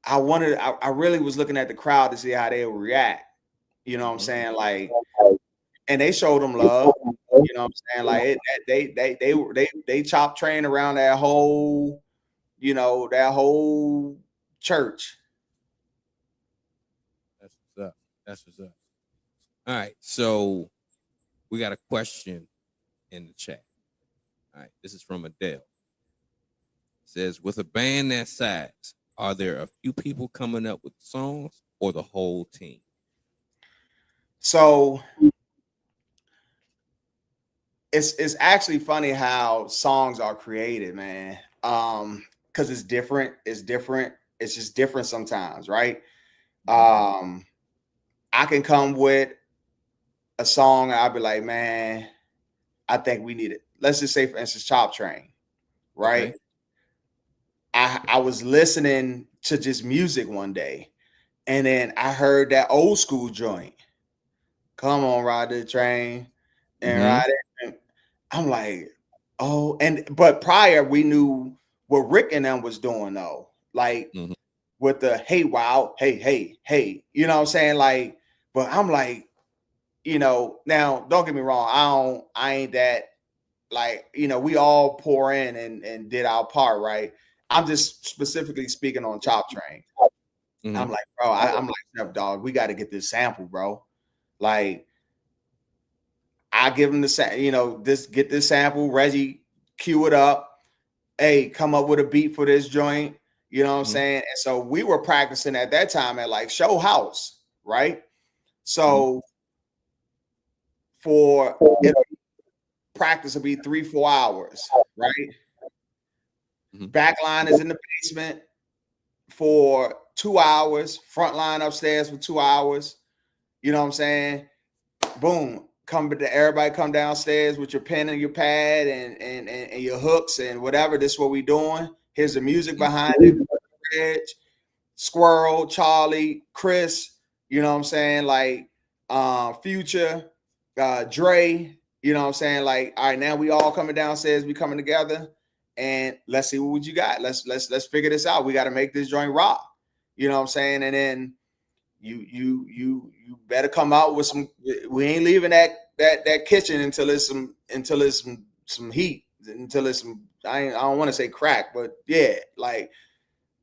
I really was looking at the crowd to see how they would react. You know what I'm saying? Like, and they showed them love. You know what I'm saying? Like they chopped train around that whole, you know, that whole church. That's what's up. That's what's up. All right. So we got a question in the chat. All right. This is from Adele. It says, with a band that size, are there a few people coming up with songs or the whole team? So it's actually funny how songs are created, man. Because it's different. It's just different sometimes, right? I can come with a song and I'll be like, man, I think we need it. Let's just say, for instance, Chop Train, right? Okay. I was listening to just music one day, and then I heard that old school joint. Come on, ride the train and ride it. And I'm like, oh, but prior we knew what Rick and them was doing though, like with the hey wow, hey, you know what I'm saying? Like, but I'm like, you know, now don't get me wrong, I ain't that, like, you know, we all pour in and did our part, right? I'm just specifically speaking on Chop Train. I'm like, bro, I'm like, Steph, dog, we got to get this sample, bro. Like, I give him the, you know, get this sample, Reggie, cue it up. Hey, come up with a beat for this joint. You know what I'm saying? And so we were practicing at that time at like Show House, right? So for practice will be 3-4 hours, right? Backline is in the basement for 2 hours, front line upstairs for 2 hours. You know what I'm saying? Boom. Everybody come downstairs with your pen and your pad and your hooks and whatever. This is what we doing. Here's the music behind it. Reg, Squirrel, Charlie, Chris, you know what I'm saying? Like Future, Dre, you know what I'm saying? Like, all right, now we all coming downstairs, we coming together, and let's see what you got. Let's figure this out. We got to make this joint rock. You know what I'm saying? And then you better come out with some. We ain't leaving that kitchen until it's some heat, until it's some. I don't want to say crack, but yeah, like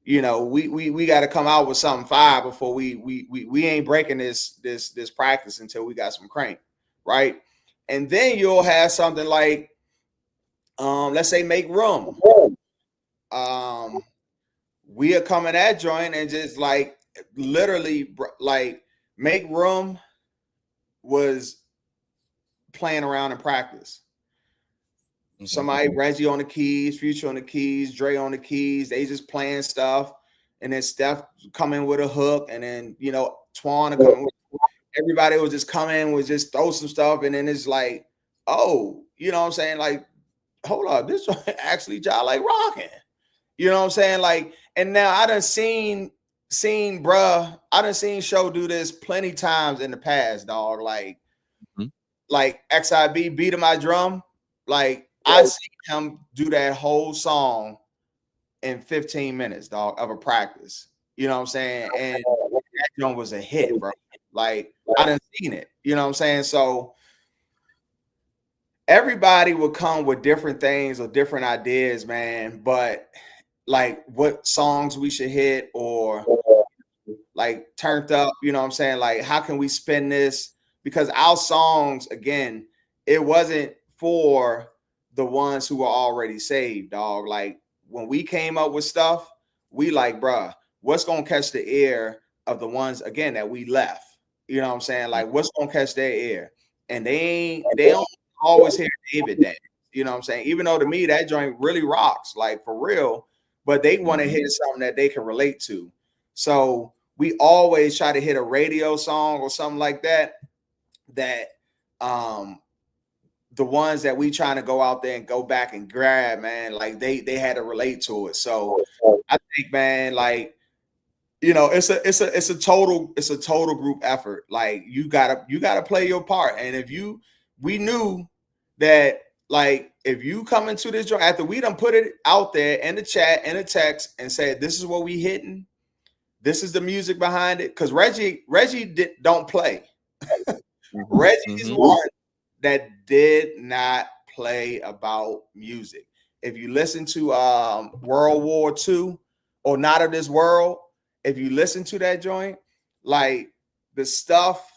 you know, we got to come out with something fire before we ain't breaking this practice until we got some crank, right? And then you'll have something like, let's say Make Room. We'll come in that joint and just like literally like Make Room was playing around in practice. Somebody, Reggie on the keys, Future on the keys, Dre on the keys. They just playing stuff, and then Steph come in with a hook, and then you know Twan come. Everybody was just come in, was just throw some stuff, and then it's like, oh, you know what I'm saying? Like, hold up, this actually y'all like rocking. You know what I'm saying? Like, and now I done seen Show do this plenty times in the past, dog. Like XIB beating my drum, like. I see him do that whole song in 15 minutes, dog, of a practice. You know what I'm saying? And that drum was a hit, bro. Like, I done seen it. You know what I'm saying? So everybody will come with different things or different ideas, man. But like what songs we should hit or like turned up, you know what I'm saying? Like, how can we spin this? Because our songs, again, it wasn't for the ones who were already saved, dog. Like when we came up with stuff, we like, bruh, what's gonna catch the ear of the ones again that we left? You know what I'm saying? Like, what's gonna catch their ear? And they don't always hear David dance. You know what I'm saying? Even though to me that joint really rocks, like for real, but they want to hear something that they can relate to. So we always try to hit a radio song or something like that. The ones that we trying to go out there and go back and grab, man, like they had to relate to it. So I think, man, like, you know, it's a total group effort. Like you gotta play your part. And we knew that, like, if you come into this joint after we done put it out there in the chat, in the text, and said this is what we hitting, this is the music behind it. Because Reggie don't play. Reggie's one that did not play about music. If you listen to World War II or Not of This World, if you listen to that joint, like the stuff,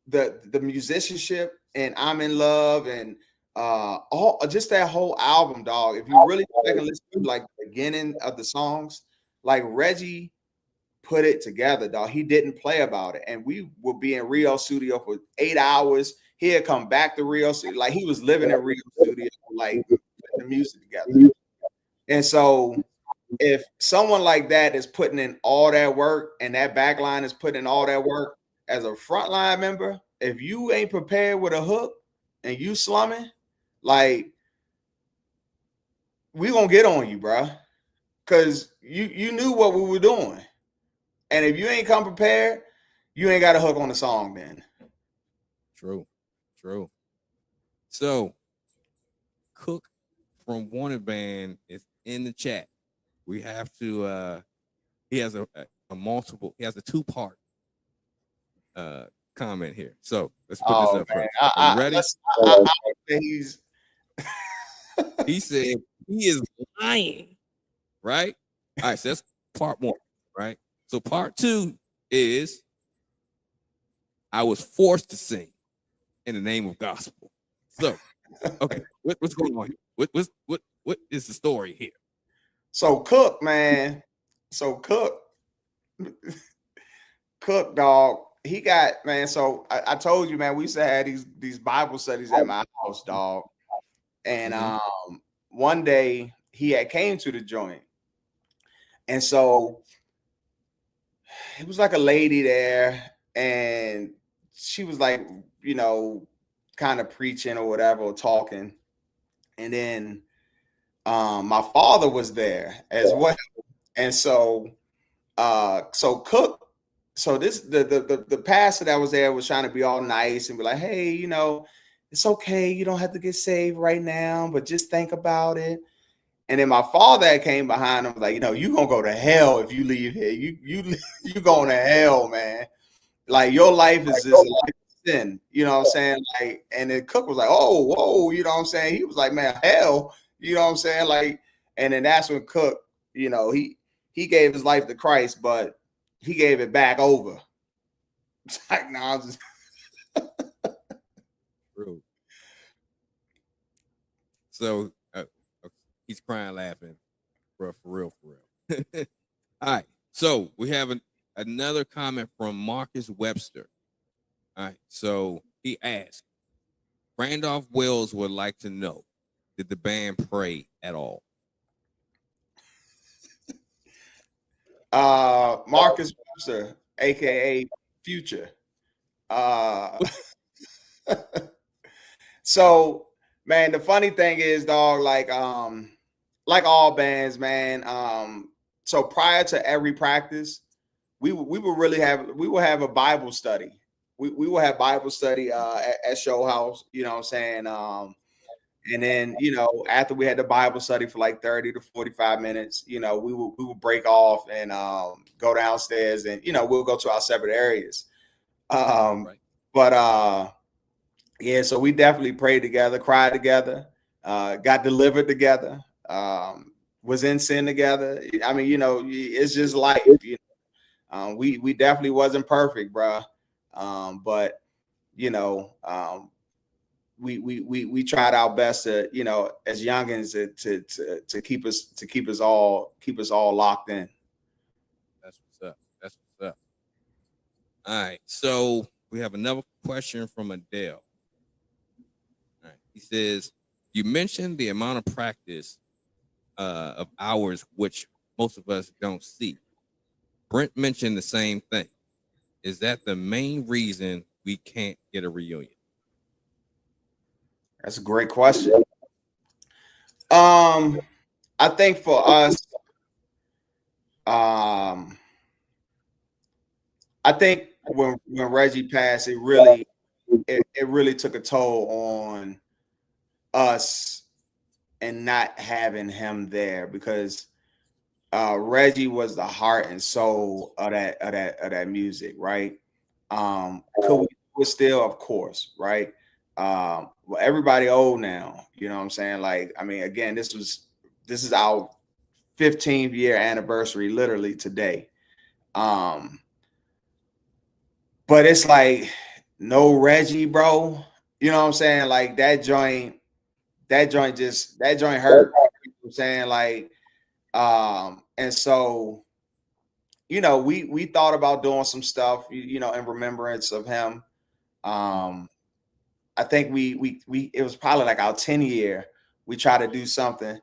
the musicianship and I'm in Love and all just that whole album, dog. If you really go back and listen to like the beginning of the songs, like Reggie put it together, dog. He didn't play about it. And we would be in Rio studio for 8 hours. He'd come back to Rio Studio. Like he was living in Rio Studio, like putting the music together. And so if someone like that is putting in all that work and that backline is putting in all that work as a frontline member, if you ain't prepared with a hook and you slumming, like we gonna get on you, bro. Cause you knew what we were doing. And if you ain't come prepared, you ain't got a hook on the song then. True. So, Cook from Wanted Band is in the chat. We have to. He has a two-part comment here. So let's put this up first. Are you ready? He said he is lying. Right. All right. So that's part one. Right. So part two is I was forced to sing in the name of gospel. So, okay, what's going on here? What is the story here? So Cook, man. So Cook, dog. He got, man. So I told you, man. We used to have these Bible studies at my house, dog. And one day he had came to the joint, and so it was like a lady there, and she was like, you know, kind of preaching or whatever, or talking. And then my father was there as well. And so Cook, so this the pastor that was there was trying to be all nice and be like, hey, you know, it's okay, you don't have to get saved right now, but just think about it. And then my father came behind him, was like, you know, you gonna go to hell if you leave here. You going to hell, man. Like your life is just a life of sin. You know what I'm saying? Like, and then Cook was like, oh, whoa, you know what I'm saying? He was like, man, hell, you know what I'm saying? Like, and then that's when Cook, you know, he he gave his life to Christ, but he gave it back over. It's like, nah, just True. So he's crying, laughing, bro, for real, for real. All right. So we have another comment from Marcus Webster. All right. So he asked, Randolph Wells would like to know, did the band pray at all? Marcus Webster, aka Future. So man, the funny thing is, dog, like all bands, man. So prior to every practice, we will have a Bible study. We will have Bible study at Show House, you know what I'm saying? And then, you know, after we had the Bible study for like 30 to 45 minutes, you know, we would break off and go downstairs, and, you know, we'll go to our separate areas. Right. But yeah, so we definitely prayed together, cried together, got delivered together, was in sin together. I mean, you know, it's just life. You know? We definitely wasn't perfect, bro. But you know, we tried our best to, you know, as youngins to keep us all locked in. That's what's up. That's what's up. All right. So we have another question from Adele. All right. He says, you mentioned the amount of practice of hours, which most of us don't see. Brent mentioned the same thing. Is that the main reason we can't get a reunion? That's a great question. I think for us, I think when Reggie passed, it really took a toll on us and not having him there, because Reggie was the heart and soul of that music, right? Could we do it still? Of course, right? Well, everybody old now, you know what I'm saying? Like, I mean, again, this is our 15th year anniversary, literally today. But it's like no Reggie, bro. You know what I'm saying? Like that joint hurt. You know what I'm saying? Like, and so, you know, we thought about doing some stuff, you know, in remembrance of him. I think we it was probably like our 10 year. We try to do something,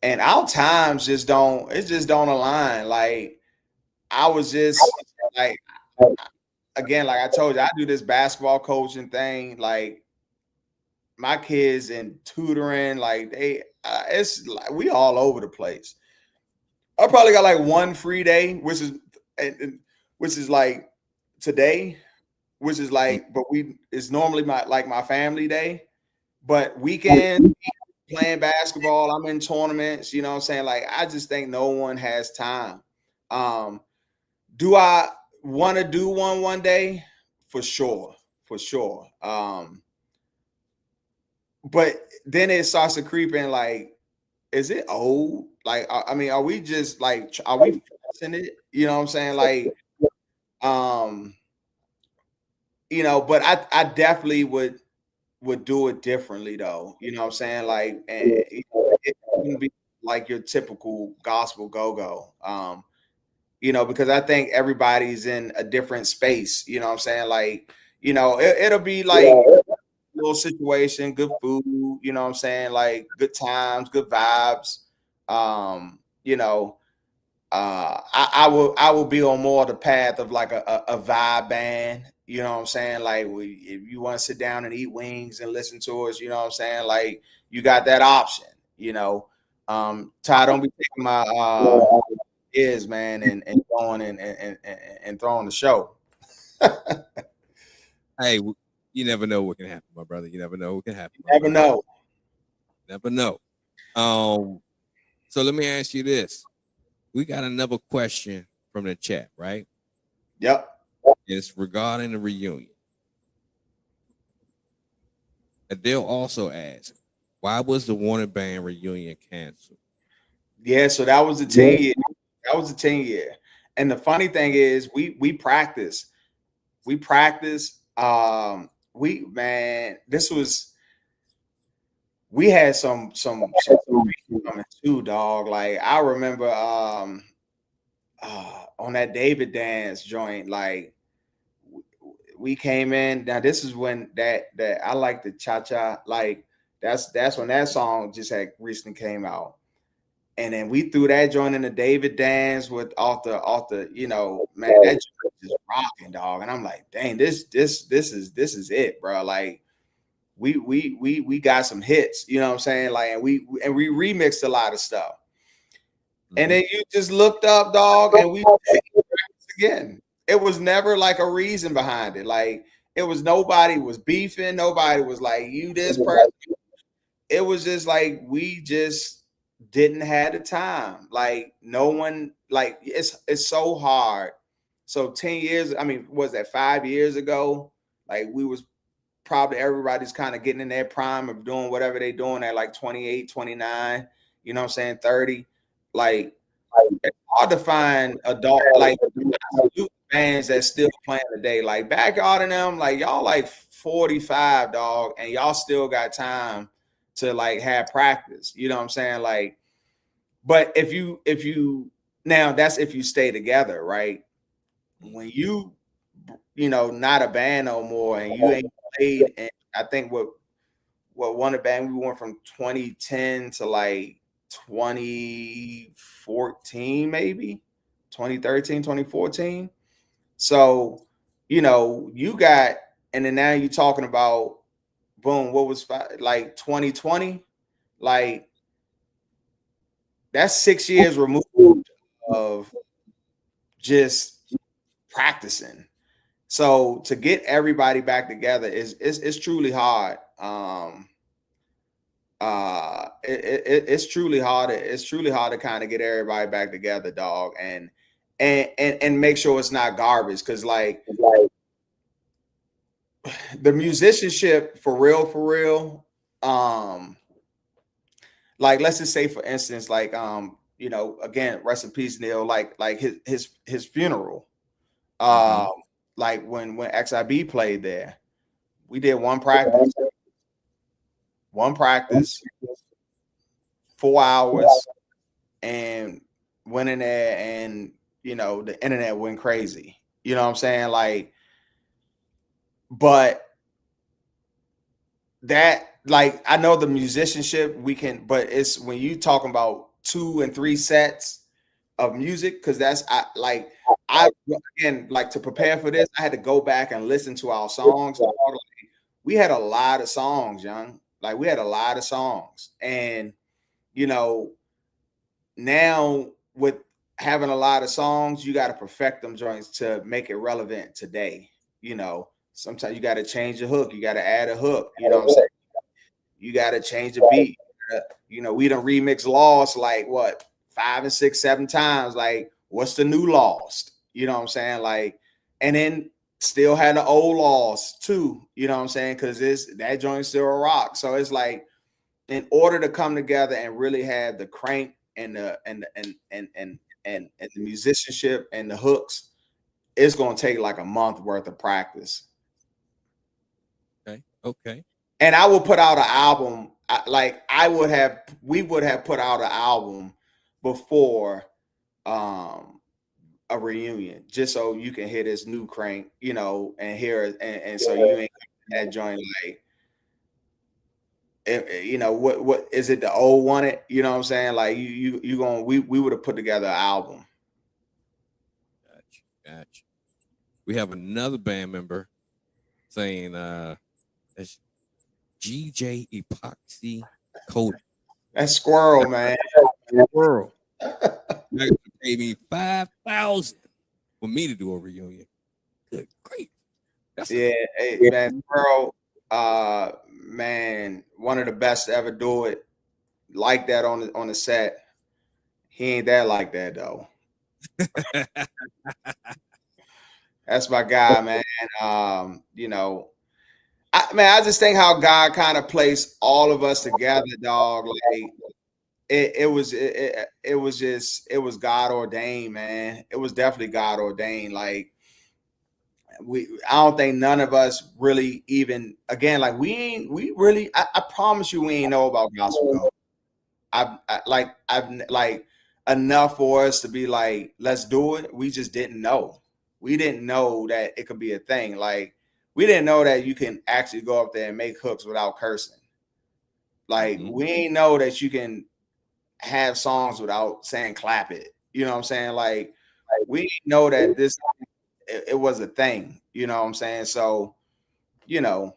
and our times just don't align. Like I was just like, again, like I told you, I do this basketball coaching thing. Like my kids and tutoring, like it's like we all over the place. I probably got like one free day, which is like today, which is like, but it's normally my family day. But weekend playing basketball, I'm in tournaments, you know what I'm saying? Like I just think no one has time. Um, do I want to do one day? For sure, for sure. But then it starts to creep in, like, is it old? Like, I mean, are we just like, are we forcing it? You know what I'm saying? Like, um, you know, but I definitely would do it differently though. You know what I'm saying? Like, and it wouldn't be like your typical gospel go-go. You know, because I think everybody's in a different space. You know what I'm saying? Like, you know, it'll be like little situation, good food, you know what I'm saying? Like good times, good vibes. You know, I will be on more the path of like a vibe band, you know what I'm saying? Like if you want to sit down and eat wings and listen to us, you know what I'm saying? Like you got that option, you know. Ty, don't be taking my ears, man, and going and throwing the show. Hey, you never know what can happen, my brother. You never know what can happen, my Never brother. know. Never know. So let me ask you this. We got another question from the chat, right? Yep. It's regarding the reunion. Adele also asked, why was the Warner Band reunion canceled? Yeah, so that was the 10 year. That was a 10-year. And the funny thing is, we practice. We practice. This was, we had some coming too, dog. Like I remember on that David Dance joint, like we came in. Now this is when that I like the cha cha. Like that's when that song just had recently came out. And then we threw that joint in the David Dance with off the man, that joint was just rocking, dog. And I'm like, dang, this is it, bro. Like we got some hits, you know what I'm saying? Like, and we remixed a lot of stuff. And then you just looked up, dog, and we again. It was never like a reason behind it. Like it was, nobody was beefing, nobody was like, you this person. It was just like we just didn't have the time. Like no one, like it's so hard. So 10 years, I mean, was that 5 years ago? Like we was probably, everybody's kind of getting in their prime of doing whatever they're doing at like 28, 29, you know what I'm saying, 30. Like it's hard to find adult, like bands that still playing today. Like Backyard and them, like y'all like 45, dog, and y'all still got time to like have practice. You know what I'm saying? Like, but if you now, that's if you stay together, right? When you not a band no more and you ain't played, and I think what won the band, we went from 2010 to like 2014, maybe 2013, 2014. So, you got, and then now you're talking about, boom, what was like 2020? Like, that's 6 years removed of just practicing. So to get everybody back together is truly hard. It's truly hard. It's truly hard to kind of get everybody back together, dog, and make sure it's not garbage. Because like the musicianship for real, like let's just say for instance, like again, rest in peace, Neil. Like his funeral, like when XIB played there, we did one practice, 4 hours, and went in there, and the internet went crazy. You know what I'm saying? Like, but that, like, I know the musicianship we can, but it's when you talking about 2 and 3 sets of music, because that's I again, like, to prepare for this, I had to go back and listen to our songs. We had a lot of songs, young. Like we had a lot of songs, and now with having a lot of songs, you got to perfect them joints to make it relevant today. Sometimes you got to change the hook, you got to add a hook. You know what I'm saying? You got to change the beat. We done remix Lost like what 5 and 6, 7 times. Like, what's the new Lost? You know what I'm saying? Like, and then still had the old Lost too. You know what I'm saying? Because that joint still a rock. So it's like, in order to come together and really have the crank and the musicianship and the hooks, it's gonna take like a month worth of practice. Okay. And I will put out an album. We would have put out an album before a reunion, just so you can hear this new crank, and hear it, and so you ain't that joint like, what is it, the old one? It, you know what I'm saying? Like you going, we would have put together an album. Gotcha. We have another band member saying that's GJ Epoxy Coating. That's Squirrel, man. Squirrel. Pay me $5,000 for me to do a reunion. Good grief. Hey, man, Squirrel, man, one of the best to ever do it like that on the set. He ain't that like that though. That's my guy, man. I just think how God kind of placed all of us together, dog. Like, it was God ordained, man. It was definitely God ordained. Like I don't think none of us really even, again, like we really, I promise you, we ain't know about gospel go. I've like enough for us to be like, let's do it. We just didn't know. We didn't know that it could be a thing. Like we didn't know that you can actually go up there and make hooks without cursing. Like we ain't know that you can have songs without saying clap it. You know what I'm saying? Like we know that it was a thing. You know what I'm saying? So, you know,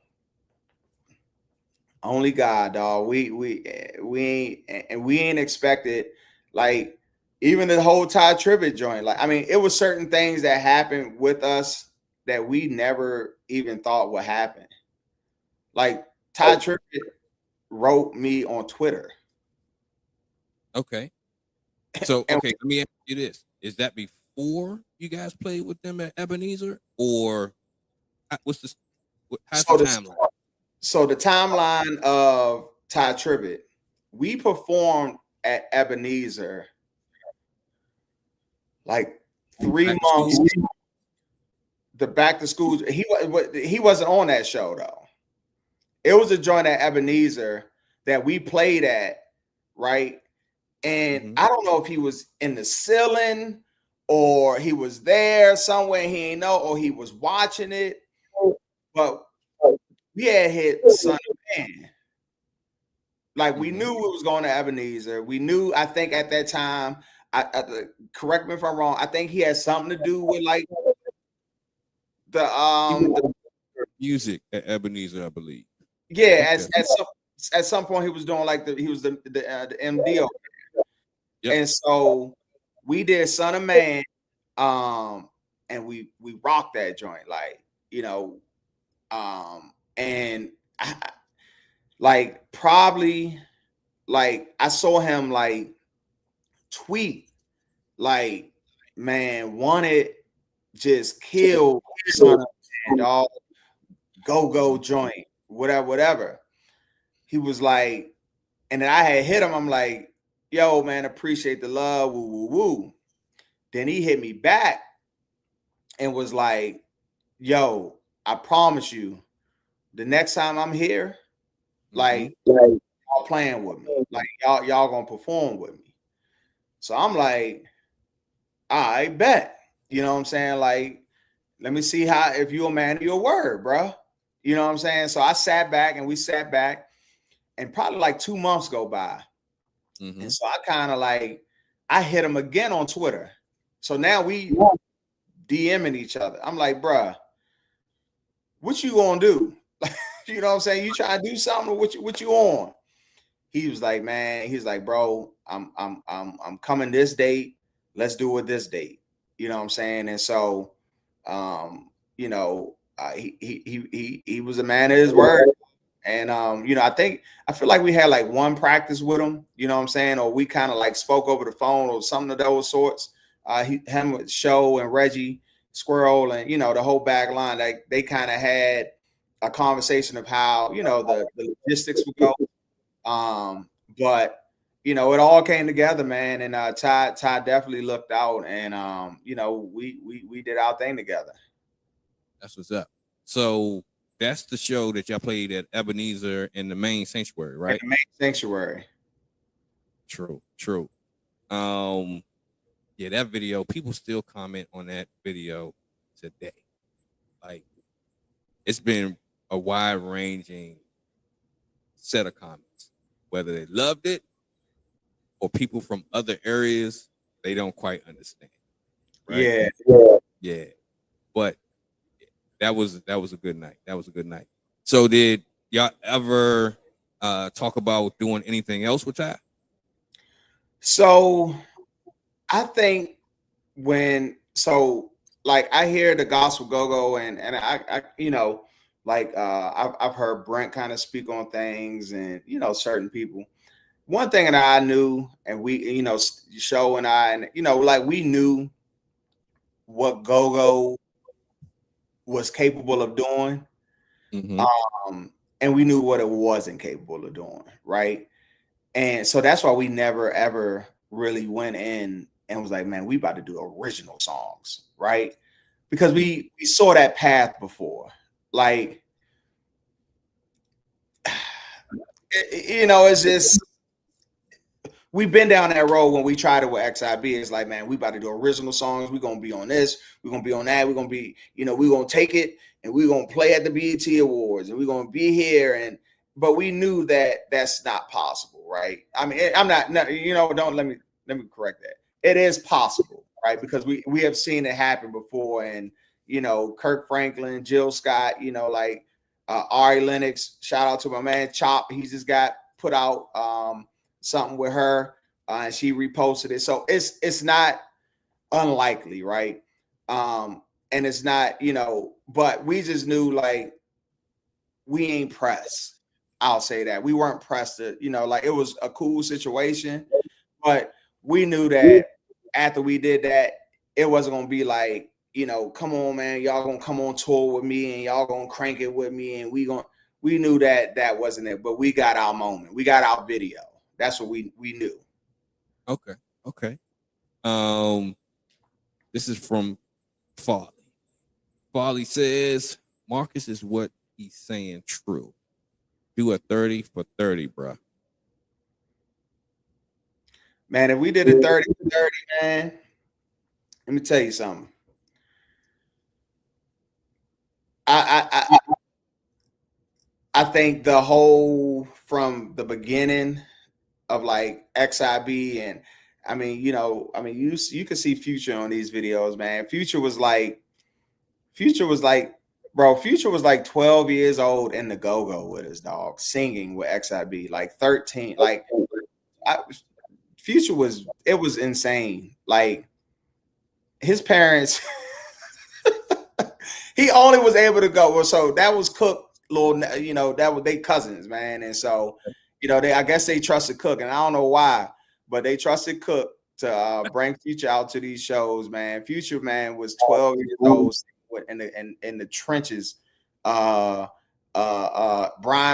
only God, dog. We ain't expected, like, even the whole Ty Tribbett joint. Like, I mean, it was certain things that happened with us that we never even thought would happen. Like Ty Tribbett wrote me on Twitter. Okay. So, okay, let me ask you this. Is that before you guys played with them at Ebenezer? Or how's the timeline? So the timeline of Ty Tribbett, we performed at Ebenezer like 3 months. The back to school, he wasn't on that show though. It was a joint at Ebenezer that we played at, right? And I don't know if he was in the ceiling or he was there somewhere he ain't know, or he was watching it. But we had hit Son of Man. Like we knew it was going to Ebenezer. We knew, I think at that time, correct me if I'm wrong, I think he had something to do with like the music at Ebenezer, I believe. Yeah, at some point he was doing like the MD. Yep. And so we did Son of Man, and we rocked that joint, like, you know, and like probably like I saw him like tweet like, man, wanted just kill Son of Man, dog, go joint, whatever. He was like, and then I had hit him. I'm like, yo, man, appreciate the love, woo, woo, woo. Then he hit me back and was like, yo, I promise you, the next time I'm here, like y'all playing with me, like y'all gonna perform with me. So I'm like, I bet, you know what I'm saying? Like, let me see how, if you're a man of your word, bro. You know what I'm saying? So I sat back and we sat back, and probably like 2 months go by. And so I kind of like, I hit him again on Twitter. So now we DMing each other. I'm like, bruh, what you gonna do? You know what I'm saying? You try to do something, or what you on? He was like, man, he's like, bro, I'm coming this date. Let's do it this date. You know what I'm saying? And so, you know, he was a man of his word. And you know, I feel like we had like one practice with him, you know what I'm saying, or we kind of like spoke over the phone or something of those sorts. Him with Show and Reggie Squirrel and, you know, the whole back line, like they kind of had a conversation of how, you know, the logistics would go. But you know, it all came together, man. And Ty definitely looked out, and you know, we did our thing together. That's what's up. So that's the show that y'all played at Ebenezer in the main sanctuary, right? In the main sanctuary. True. Yeah, that video, people still comment on that video today. Like, it's been a wide ranging set of comments, whether they loved it or people from other areas, they don't quite understand. Right? Yeah. But that was a good night. So did y'all ever talk about doing anything else with that? So I think like I hear the gospel go and I you know, like I've heard Brent kind of speak on things, and you know, certain people. One thing that I knew, and we, you know, Show and I, and you know, like we knew what go was capable of doing. And we knew what it wasn't capable of doing, right? And so that's why we never ever really went in and was like, man, we about to do original songs, right? Because we saw that path before. Like, it's just we've been down that road when we tried it with XIB. It's like, man, we about to do original songs. We're gonna be on this, we're gonna be on that, we're gonna be, we're gonna take it and we're gonna play at the BET Awards and we're gonna be here. But we knew that that's not possible, right? I mean, I'm not, don't let me correct that. It is possible, right? Because we have seen it happen before, and Kirk Franklin, Jill Scott, like Ari Lennox, shout out to my man Chop. He just got put out something with her, and she reposted it. So it's not unlikely, right? And it's not, but we just knew like we ain't pressed. I'll say that we weren't pressed to, like it was a cool situation, but we knew that after we did that, it wasn't gonna be like, come on, man, y'all gonna come on tour with me and y'all gonna crank it with me, and we knew that wasn't it, but we got our moment, we got our video. That's what we knew. Okay. This is from Farley. Farley says, Marcus, is what he's saying true? Do a 30 for 30, bro. Man, if we did a 30 for 30, man, let me tell you something. I think the whole, from the beginning of like XIB, and you can see Future on these videos, man. Future was like, bro, Future was like 12 years old in the go-go with his dog, singing with XIB, like 13. Like, Future it was insane. Like, his parents, he only was able to go. So that was Cook, that was they cousins, man. And so, I guess they trusted Cook, and I don't know why, but they trusted Cook to bring Future out to these shows, man. Future, man, was 12 years old in the trenches. Brian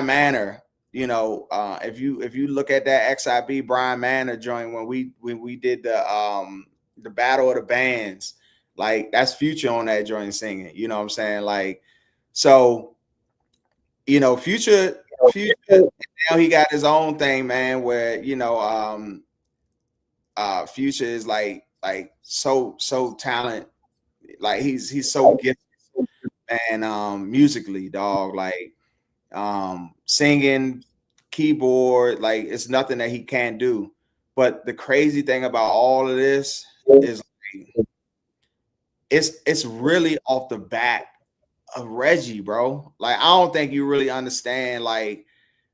Manor, if you look at that XIB Brian Manor joint when we did the Battle of the Bands, like that's Future on that joint singing. You know what I'm saying? Like, so Future now he got his own thing, man, where Future is like so talented, like he's so gifted, and musically, dog, like singing, keyboard, like it's nothing that he can't do. But the crazy thing about all of this is like, it's really off the back of Reggie, bro. Like, I don't think you really understand like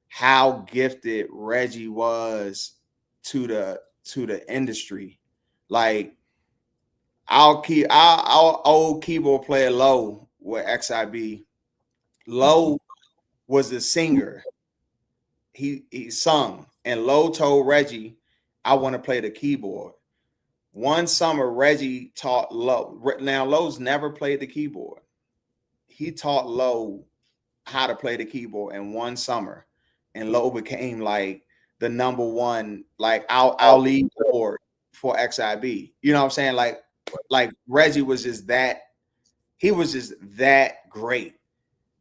how gifted Reggie was to the industry. Like, our old keyboard player Low with XIB. Low was the singer. He sung, and Low told Reggie, I want to play the keyboard. One summer, Reggie taught Low. Now, Low's never played the keyboard. He taught Low how to play the keyboard in one summer, and Low became like the number one, like our lead chord for XIB. You know what I'm saying? Like Reggie was just that, he was just that great.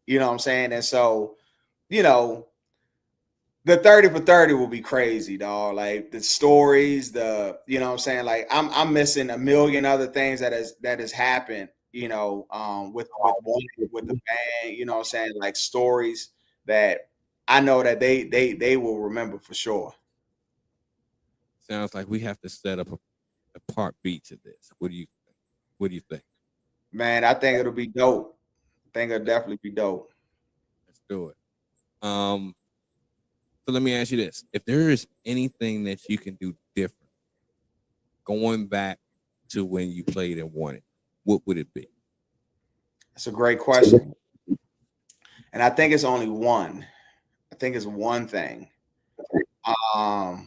You know what I'm saying? And so, the 30 for 30 will be crazy, dog. Like the stories, you know what I'm saying? Like I'm missing a million other things that has happened, with the band, you know what I'm saying? Like stories that I know that they will remember for sure. Sounds like we have to set up a part B to this. What do you think? Man, I think it'll be dope. I think it'll definitely be dope. Let's do it. So let me ask you this. If there is anything that you can do different going back to when you played and won it, what would it be? That's a great question. And I think it's only one. I think it's one thing. I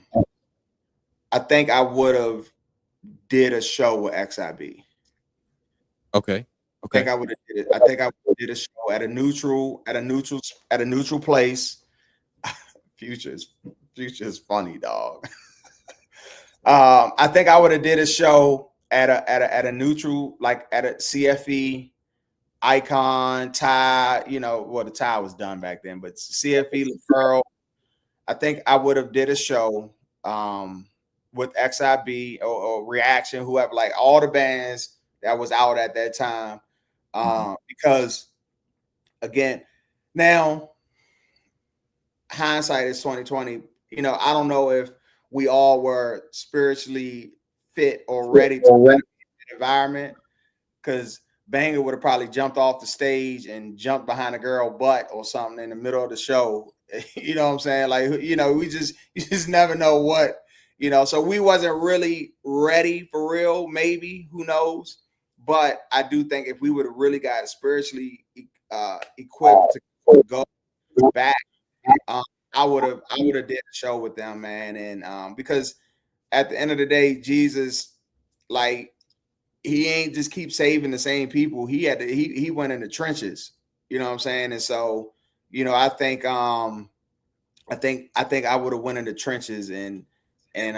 think I would have did a show with XIB. Okay. I think I would have did it. I think I would have did a show at a neutral place. Future is Future's funny, dog. I think I would have did a show at a neutral, like at a CFE, Icon, Ty. Well, the Ty was done back then, but CFE, Apparel. I think I would have did a show with XIB or Reaction, whoever, like all the bands that was out at that time. Because again, now hindsight is 2020. I don't know if we all were spiritually fit or ready to be in the environment, because Banger would have probably jumped off the stage and jumped behind a girl butt or something in the middle of the show. You know what I'm saying? Like, you just never know what, so we wasn't really ready for real, maybe, who knows? But I do think if we would have really got spiritually equipped to go back, I would have did a show with them, man. And because at the end of the day, Jesus, like, he ain't just keep saving the same people. He went in the trenches, you know what I'm saying? And so, I think I would have went in the trenches and shared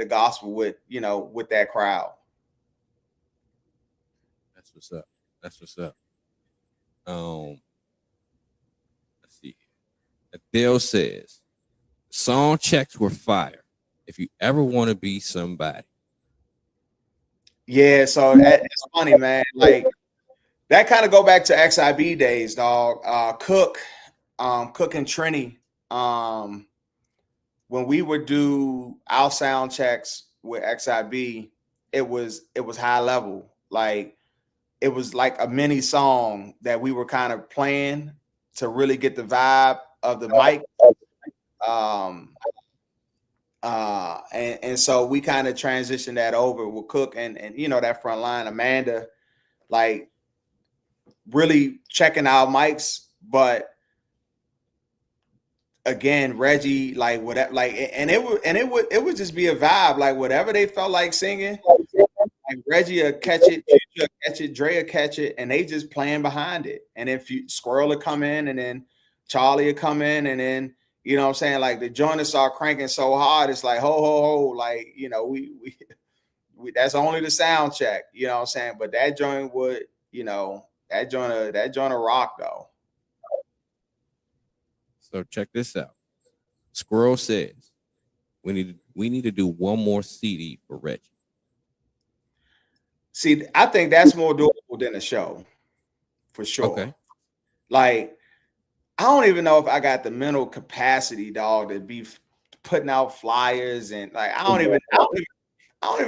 the gospel with that crowd. That's what's up. That's what's up. Let's see. Adele says, song checks were fire. If you ever want to be somebody. Yeah, so it's funny, man. Like, that kind of go back to XIB days, dog. Cook and Trini, when we would do our sound checks with XIB, it was high level. Like, it was like a mini song that we were kind of playing to really get the vibe of the mic. And so we kind of transitioned that over with Cook and that front line, Amanda, like, really checking our mics. But again, Reggie, like, whatever, like, and it would just be a vibe, like, whatever they felt like singing, like, Reggie will catch it, Future will catch it, Dre will catch it, and they just playing behind it. And if Squirrel will come in, and then Charlie will come in, and then, you know what I'm saying, like, the joint will start cranking so hard, it's like, ho, like, we that's only the sound check, you know what I'm saying? But that joint would, that joint will rock, though. So check this out. Squirrel says, we need to do one more CD for Reggie. See, I think that's more doable than a show, for sure. Okay. Like, I don't even know if I got the mental capacity, dog, to be putting out flyers, and, like, I don't even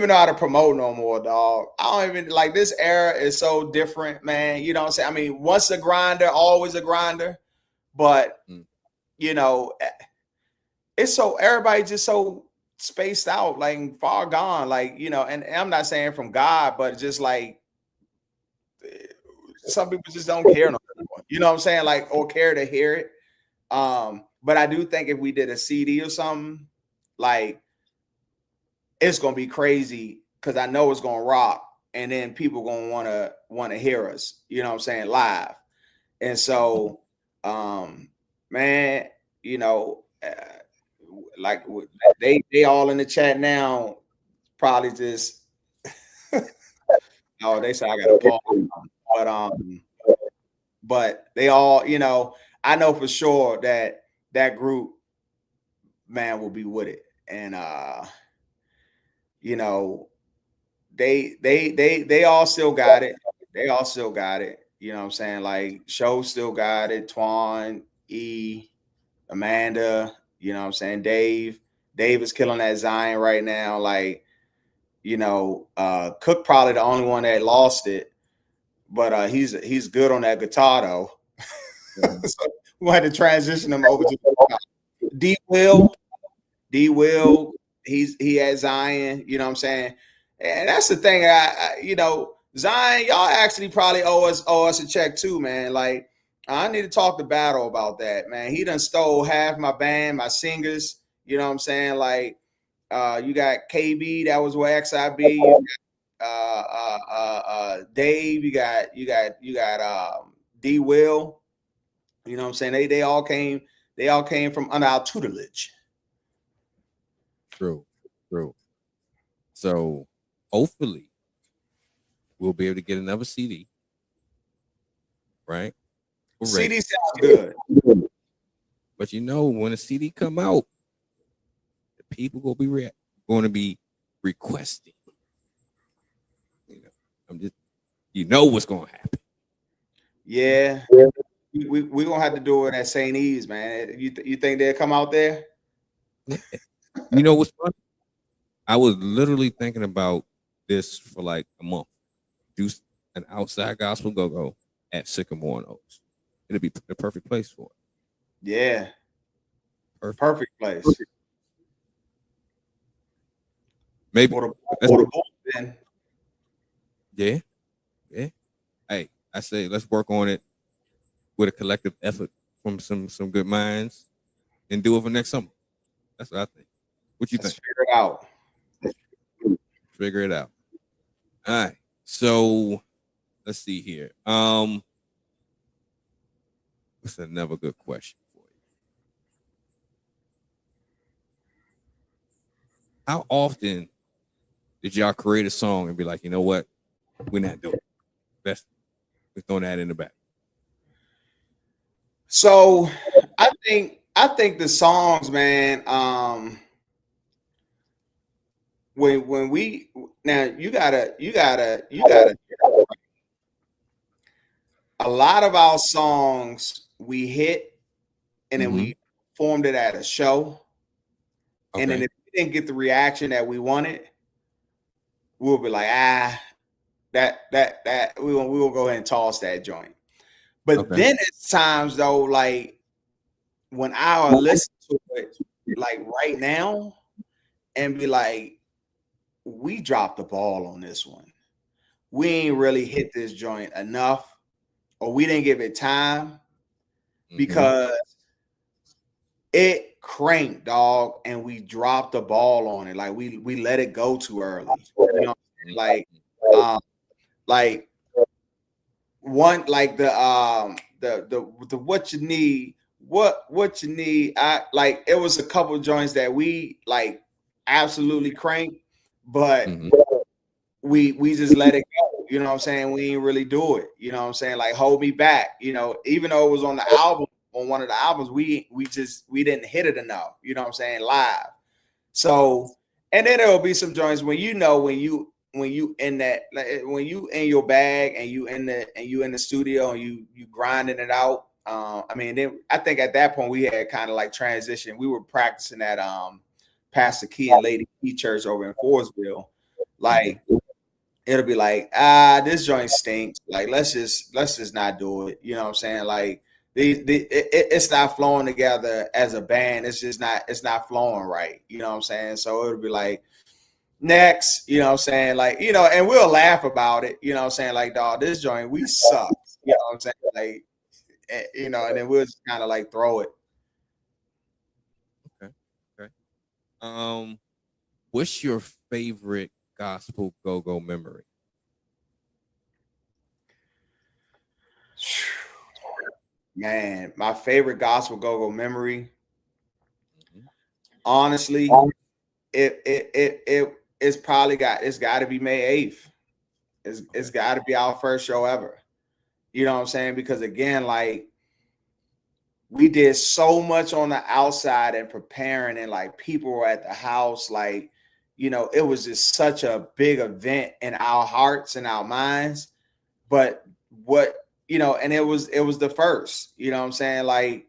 know how to promote no more, dog. I don't even, like, this era is so different, man. You know what I'm saying? I mean, once a grinder, always a grinder. But it's so, everybody just so spaced out, like, far gone, like, and I'm not saying from God, but just like, some people just don't care no more, you know what I'm saying, like, or care to hear it. But I do think if we did a CD or something, like, it's gonna be crazy, because I know it's gonna rock, and then people gonna wanna hear us, you know what I'm saying, live. And so, man, like, they all in the chat now, probably just oh, they say I got a pause. But they all, I know for sure that group, man, will be with it. And they all still got it. They all still got it. You know what I'm saying? Like, Show still got it. Twan, E, Amanda, you know what I'm saying? Dave is killing that Zion right now. Like, Cook probably the only one that lost it, but he's good on that guitar, though. So we had to transition him over to D Will. He had Zion, you know what I'm saying? And that's the thing. Zion, y'all actually probably owe us a check too, man. Like, I need to talk to Battle about that, man. He done stole half my band, my singers. You know what I'm saying? Like, you got KB, that was with XIB. You got Dave. You got D Will. You know what I'm saying? They all came They all came from under our tutelage. True. So hopefully we'll be able to get another CD, right? CD sounds good. But when a CD come out, the people going to be requesting. I'm just, what's going to happen. Yeah. We gonna have to do it at St. E's, man. You think they'll come out there? What's funny? I was literally thinking about this for like a month. Do an outside gospel go at Sycamore and Oaks. It'll be the perfect place for it. Yeah. Perfect place. Maybe. Yeah. Hey, I say let's work on it with a collective effort from some good minds and do it for next summer. That's what I think. What you think? Figure it out. Figure it out. All right. So let's see here. What's another good question for you? How often did y'all create a song and be like, you know what? We're not doing it. We're throwing that in the back. So I think the songs, man, when we now you gotta a lot of our songs we hit and then we formed it at a show. Okay. And then if we didn't get the reaction that we wanted, we'll be like, that we will go ahead and toss that joint. But then it's times though, like when I listen to it like right now and be like, we dropped the ball on this one. We ain't really hit this joint enough, or we didn't give it time because it cranked, dog, and we dropped the ball on it. Like we let it go too early. Like one, like the what you need, what you need. I like it was a couple joints that we like absolutely cranked, but we just let it go. You know what I'm saying? We ain't really do it. You know what I'm saying? Like Hold Me Back. Even though it was on the album, on one of the albums, we didn't hit it enough. You know what I'm saying? Live. So, and then there will be some joints when you in that, like, when you in your bag and you in the studio and you grinding it out. Then I think at that point we had kind of like transition. We were practicing at Pastor Key and Lady Key Church over in Forestville. Like it'll be like, this joint stinks. Like let's just not do it. You know what I'm saying? Like it's not flowing together as a band. It's not flowing right. You know what I'm saying? So it'll be like, next, you know what I'm saying? Like, and we'll laugh about it, you know what I'm saying? Like, dog, this joint, we suck. You know what I'm saying? Like, and then we'll just kind of like throw it. Okay. What's your favorite gospel go-go memory? Man, my favorite gospel go-go memory, honestly, it's got to be May 8th. It's got to be our first show ever. You know what I'm saying? Because again, like we did so much on the outside and preparing, and like people were at the house, like, it was just such a big event in our hearts and our minds. But and it was the first, you know what I'm saying? Like,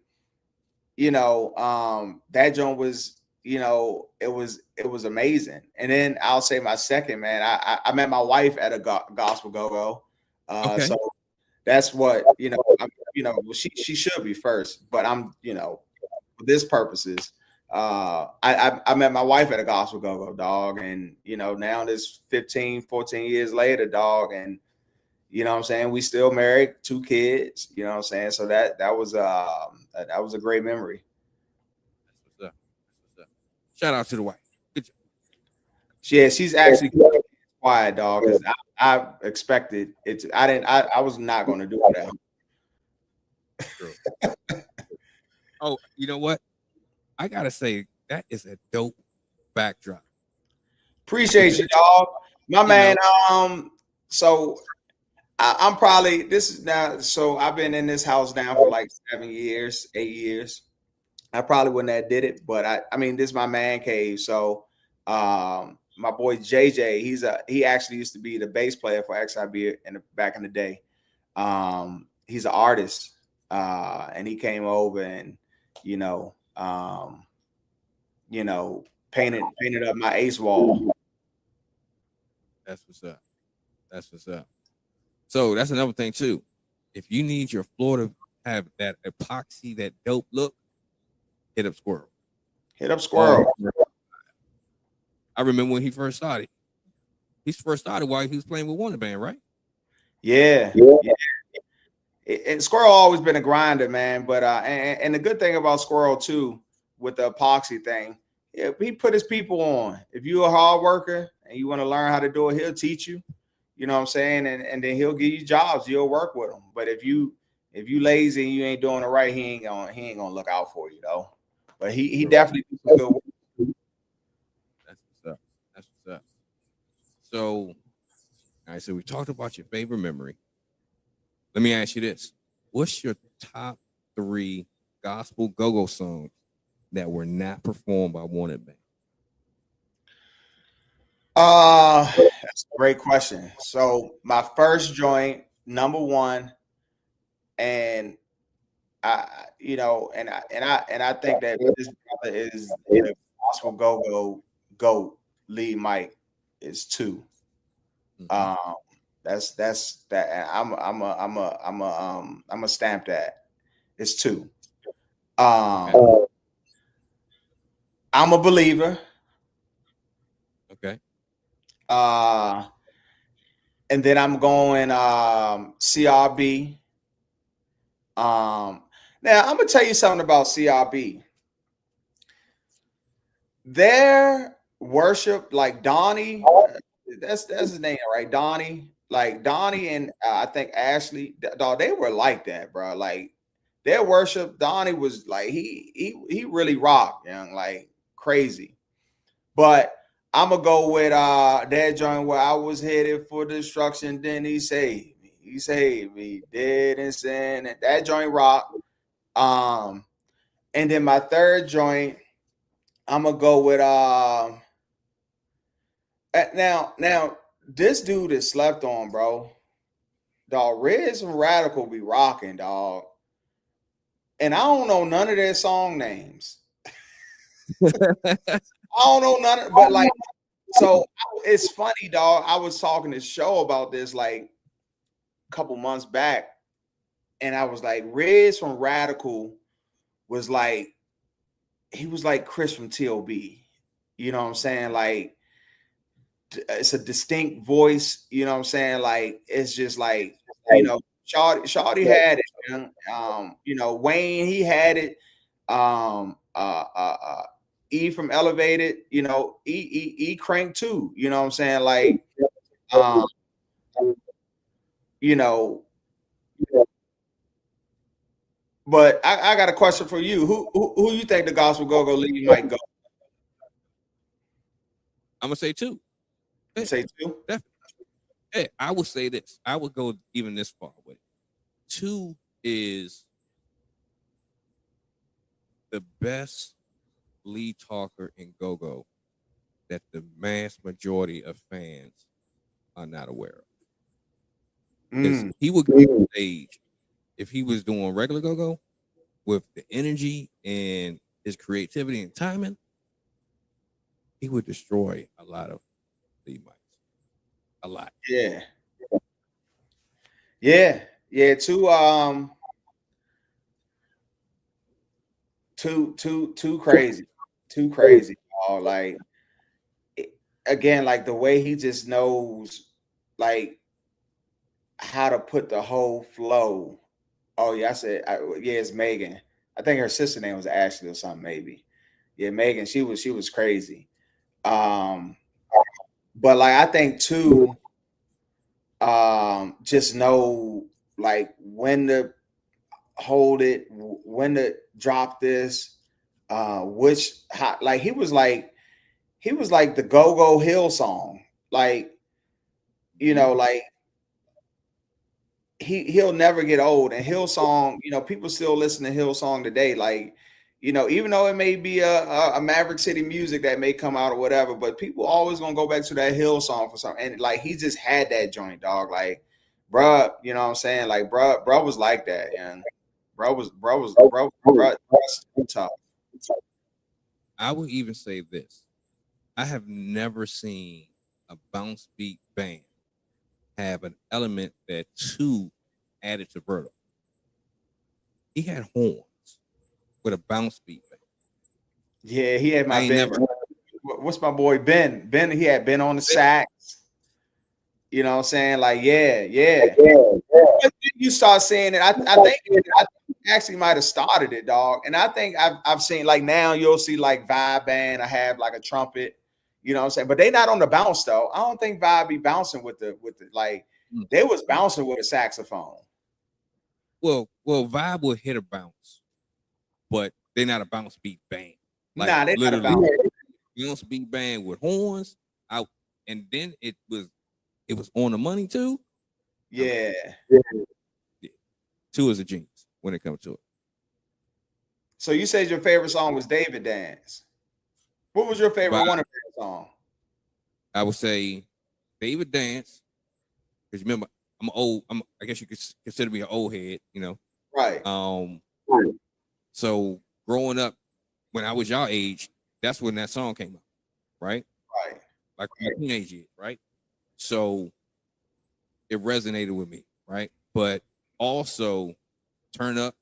that joint was, it was amazing. And then I'll say my second, man, I met my wife at a gospel go-go. So that's what, she should be first, but I'm, for this purposes, I met my wife at a gospel go-go, dog. And, now this 14 years later, dog. And, you know what I'm saying? We still married, 2 kids, you know what I'm saying? So that was a great memory. That's what's up. Shout out to the wife. Good job. Yeah, she's actually quiet, dog, because I expected it I was not going to do that. True. Oh, you know what? I gotta say that is a dope backdrop Appreciate because you, dog. My you man. know. So I'm probably this is now. So I've been in this house now for like 7 years, 8 years. I probably wouldn't have did it, but I mean, this is my man cave. So, my boy JJ, he actually used to be the bass player for XIB back in the day. He's an artist, and he came over and you know, um, painted up my Ace wall. That's what's up. That's what's up. So that's another thing too. If you need your floor to have that epoxy, that dope look, hit up Squirrel. Hit up All Squirrel. I remember when he first started. He first started while he was playing with Wonder Band, right? Yeah. And Squirrel always been a grinder, man. But and the good thing about Squirrel too, with the epoxy thing, yeah, he put his people on. If you're a hard worker and you want to learn how to do it, he'll teach you. You know what I'm saying? And then he'll give you jobs. You'll work with him. But if you lazy and you ain't doing it right, he ain't gonna look out for you though. But he definitely do some good work. That's what's up. That's what's up. So, all right. So we talked about your favorite memory. Let me ask you this: what's your top 3 gospel go-go songs that were not performed by Wonder Band? That's a great question. So my first joint, number one, and I think that this brother is the gospel go lead Mike is 2. Mm-hmm. That's that. I'm a stamp that. It's 2. Okay. Um, I'm a believer. Okay. Uh, and then I'm going CRB. Now I'm gonna tell you something about CRB. Their worship, like Donnie, that's his name, right? Donnie, like Donnie and I think Ashley, dog, they were like that, bro. Like their worship, Donnie was like he really rocked, young, like crazy. But I'm gonna go with that joint where I was headed for destruction. Then he saved me. He saved me, dead and sin. And that joint rock. Um, and then my third joint, I'm gonna go with now this dude is slept on, bro. Dog, Riz and Radical be rocking, dog. And I don't know none of their song names. I don't know none of, but like, so it's funny, dog. I was talking to Show about this like a couple months back, and I was like, Riz from Radical was like, he was like Chris from TOB. You know what I'm saying? Like, it's a distinct voice. You know what I'm saying? Like, it's just like, Shawty had it. Wayne, he had it. Um, uh, uh, uh, E from Elevated, E Crank too. You know what I'm saying? Like, um, you know, but I got a question for you. Who you think the gospel go lead might go? I'm gonna say 2. You Hey, say 2? definitely. Hey, I would say this. I would go even this far with it. 2 is the best lead talker in go-go that the mass majority of fans are not aware of. Because Mm. he would go on stage if he was doing regular go-go with the energy and his creativity and timing, he would destroy a lot of lead mics. A lot. Yeah. Yeah. Yeah. Too crazy. Too crazy. Like again, like the way he just knows like how to put the whole flow. Oh yeah, yeah, it's Megan. I think her sister name was Ashley or something, maybe. Yeah, Megan, she was crazy. Um, but like I think too, just know like when to hold it, when to drop this, which like he was like the Go-Go Hill song, like like he'll never get old. And Hillsong, people still listen to Hillsong today, like even though it may be a Maverick City music that may come out or whatever, but people always gonna go back to that Hillsong for something. And like he just had that joint, dog. Like, bruh, you know what I'm saying? Like, bruh was like that, and bruh tough. I will even say this: I have never seen a bounce beat band have an element that two added to Verto. He had horns with a bounce beat band. Yeah, he had I my ain't Ben. never. What's my boy Ben? Ben, he had Ben on the sax. You know what I'm saying? Like, yeah. But you start seeing it. I think actually might have started it, dog. And I think I've seen, like, now you'll see like Vibe Band. I have like a trumpet. You know what I'm saying? But they not on the bounce though. I don't think Vibe be bouncing with the like they was bouncing with a saxophone. Well, Vibe will hit a bounce, but they're not a bounce beat band. Like, Nah, they not a literally bounce. bounce beat band with horns out, and then it was on the money too. Yeah. Two is a genius when it comes to it. So you said your favorite song was David Dance. What was your favorite one of their song? I would say David Dance, because remember, I'm old. I guess you could consider me an old head, Right. So growing up, when I was your age, that's when that song came out, right? Right. Like my teenage years, right? So it resonated with me, right? But also, Turn Up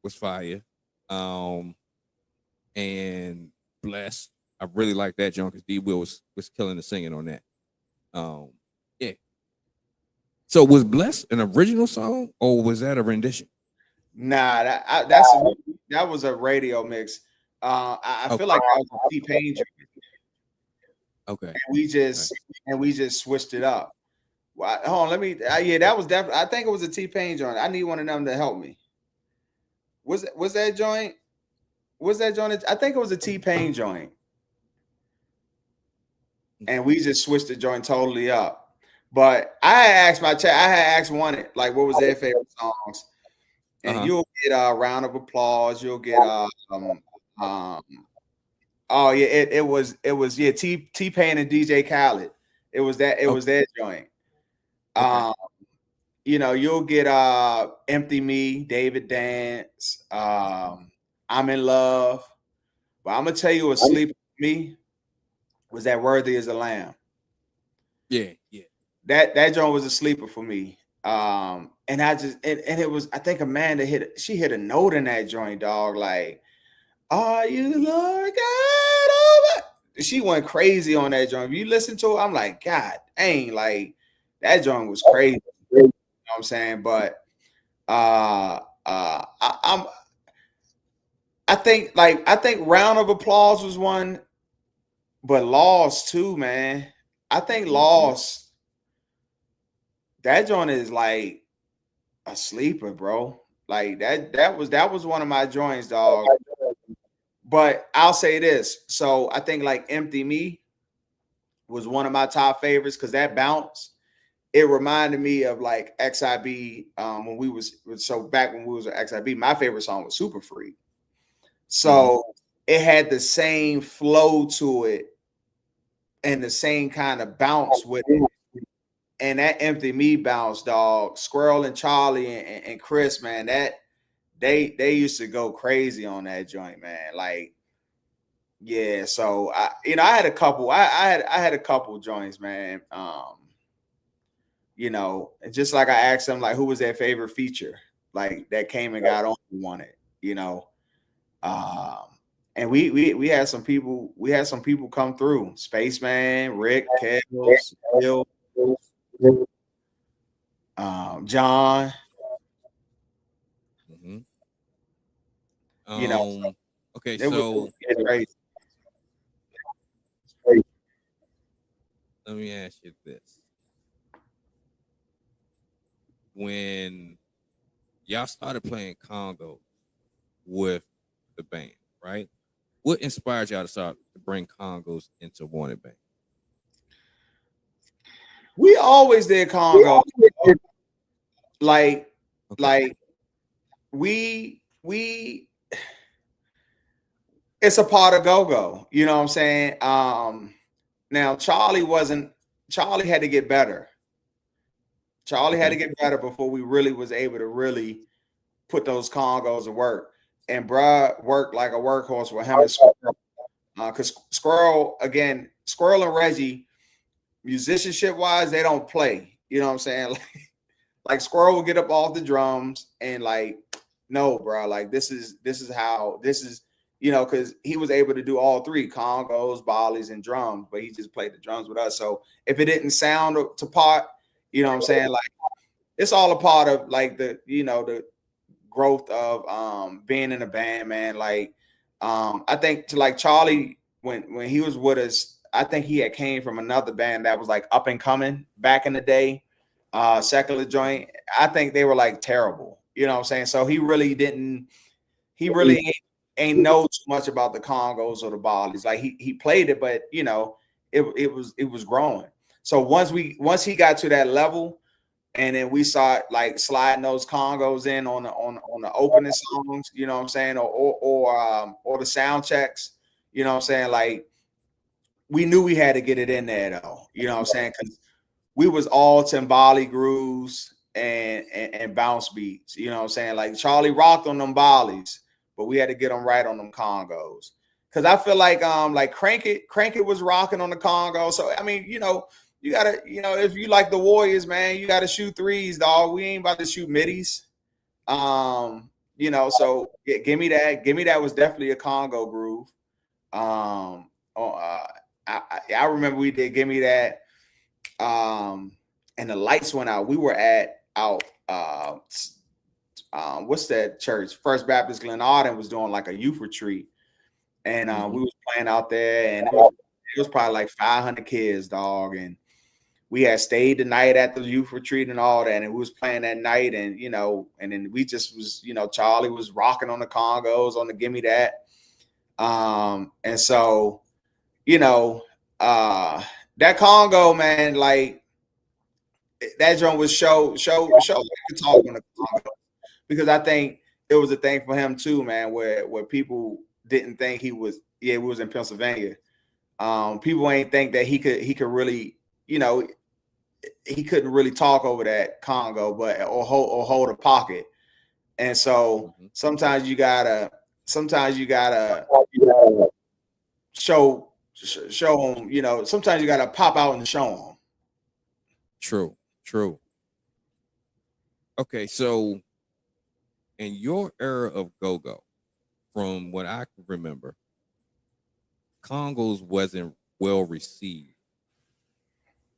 was fire, and Bless. I really like that joint because D Will was killing the singing on that. Yeah. So was Bless an original song or was that a rendition? Nah, that was a radio mix. I feel like that was a T-Pain joint. Okay. And we just switched it up. Well, hold on, let me. Yeah, that was definitely. I think it was a T-Pain joint. I need one of them to help me. Was that joint? Was that joint? I think it was a T-Pain joint. And we just switched the joint totally up. But I had asked my chat. I had asked one like, what was their favorite songs? And you'll get a round of applause. You'll get oh yeah, it was T-Pain and DJ Khaled. It was that joint. You'll get Empty Me, David Dance, I'm in Love. But I'm gonna tell you, a sleeper for me was that Worthy as a Lamb. Yeah. That joint was a sleeper for me. And I just and it was, I think Amanda hit a note in that joint, dog. Like, are you Lord God over? She went crazy on that joint. If you listen to it, I'm like, God dang, like that joint was crazy. You know what I'm saying? But I think Round of Applause was one, but Lost too, man. I think Lost, that joint is like a sleeper, bro. Like that was one of my joints, dog. But I'll say this. So I think like Empty Me was one of my top favorites because that bounce, it reminded me of like XIB when we was back when we was at XIB. My favorite song was Super Free. So it had the same flow to it and the same kind of bounce with it. And that Empty Me bounce, dog, Squirrel and Charlie and Chris, man, that they used to go crazy on that joint, man. Like, yeah. So I had a couple. I had a couple joints, man. And just like I asked them, like, who was their favorite feature, like that came and got on and won it, and we had some people. We had some people come through. Spaceman, Rick, Kels, Bill, John. Okay, it was crazy. Let me ask you this: when y'all started playing Congo with the band, right? What inspired y'all to start to bring Congos into Wanted Band? We always did Congo. Like, Okay. like we it's a part of go-go, you know what I'm saying? Now Charlie had to get better. Charlie had to Okay. get better before we really was able to really put those Congos to work. And bruh worked like a workhorse with him and Squirrel. Because Squirrel and Reggie, musicianship wise, they don't play. You know what I'm saying? Like Squirrel will get up off the drums and like, no, bro, like this is how this is, because he was able to do all three congos, bollies, and drums, but he just played the drums with us. So if it didn't sound to part, you know what I'm saying? Like it's all a part of like the growth of being in a band, man. Like I think to like Charlie when he was with us, I think he had came from another band that was like up and coming back in the day, secular joint. I think they were like terrible, you know what I'm saying? So he really ain't know too much about the congos or the bollies. Like he played it, but it was growing. So once he got to that level, and then we saw like sliding those congos in on the opening songs, you know what I'm saying, or the sound checks, you know what I'm saying. Like we knew we had to get it in there though, you know what I'm saying, because we was all timbali grooves and bounce beats, you know what I'm saying. Like Charlie rocked on them bollies, but we had to get them right on them congos. Because I feel like Crank It was rocking on the Congo. So I mean, you gotta, if you like the Warriors, man, you gotta shoot threes, dog. We ain't about to shoot middies. So yeah, give me that. Give me that was definitely a Congo groove. I remember we did Give Me That. And the lights went out. We were out what's that church? First Baptist Glen Arden was doing like a youth retreat. And we was playing out there, and it was probably like 500 kids, dog. And we had stayed the night at the youth retreat and all that, and we was playing that night, and and then we just was, Charlie was rocking on the congos on the Give Me That. And so, that Congo, man, like that drum was show to talk on the Congo, because I think it was a thing for him too, man, where people didn't think he was. Yeah, we was in Pennsylvania. People ain't think that he could really, he couldn't really talk over that Congo, but or hold a pocket. And so sometimes you gotta show them. Sometimes you gotta pop out and show them. True. Okay, so in your era of go-go, from what I can remember, Congos wasn't well received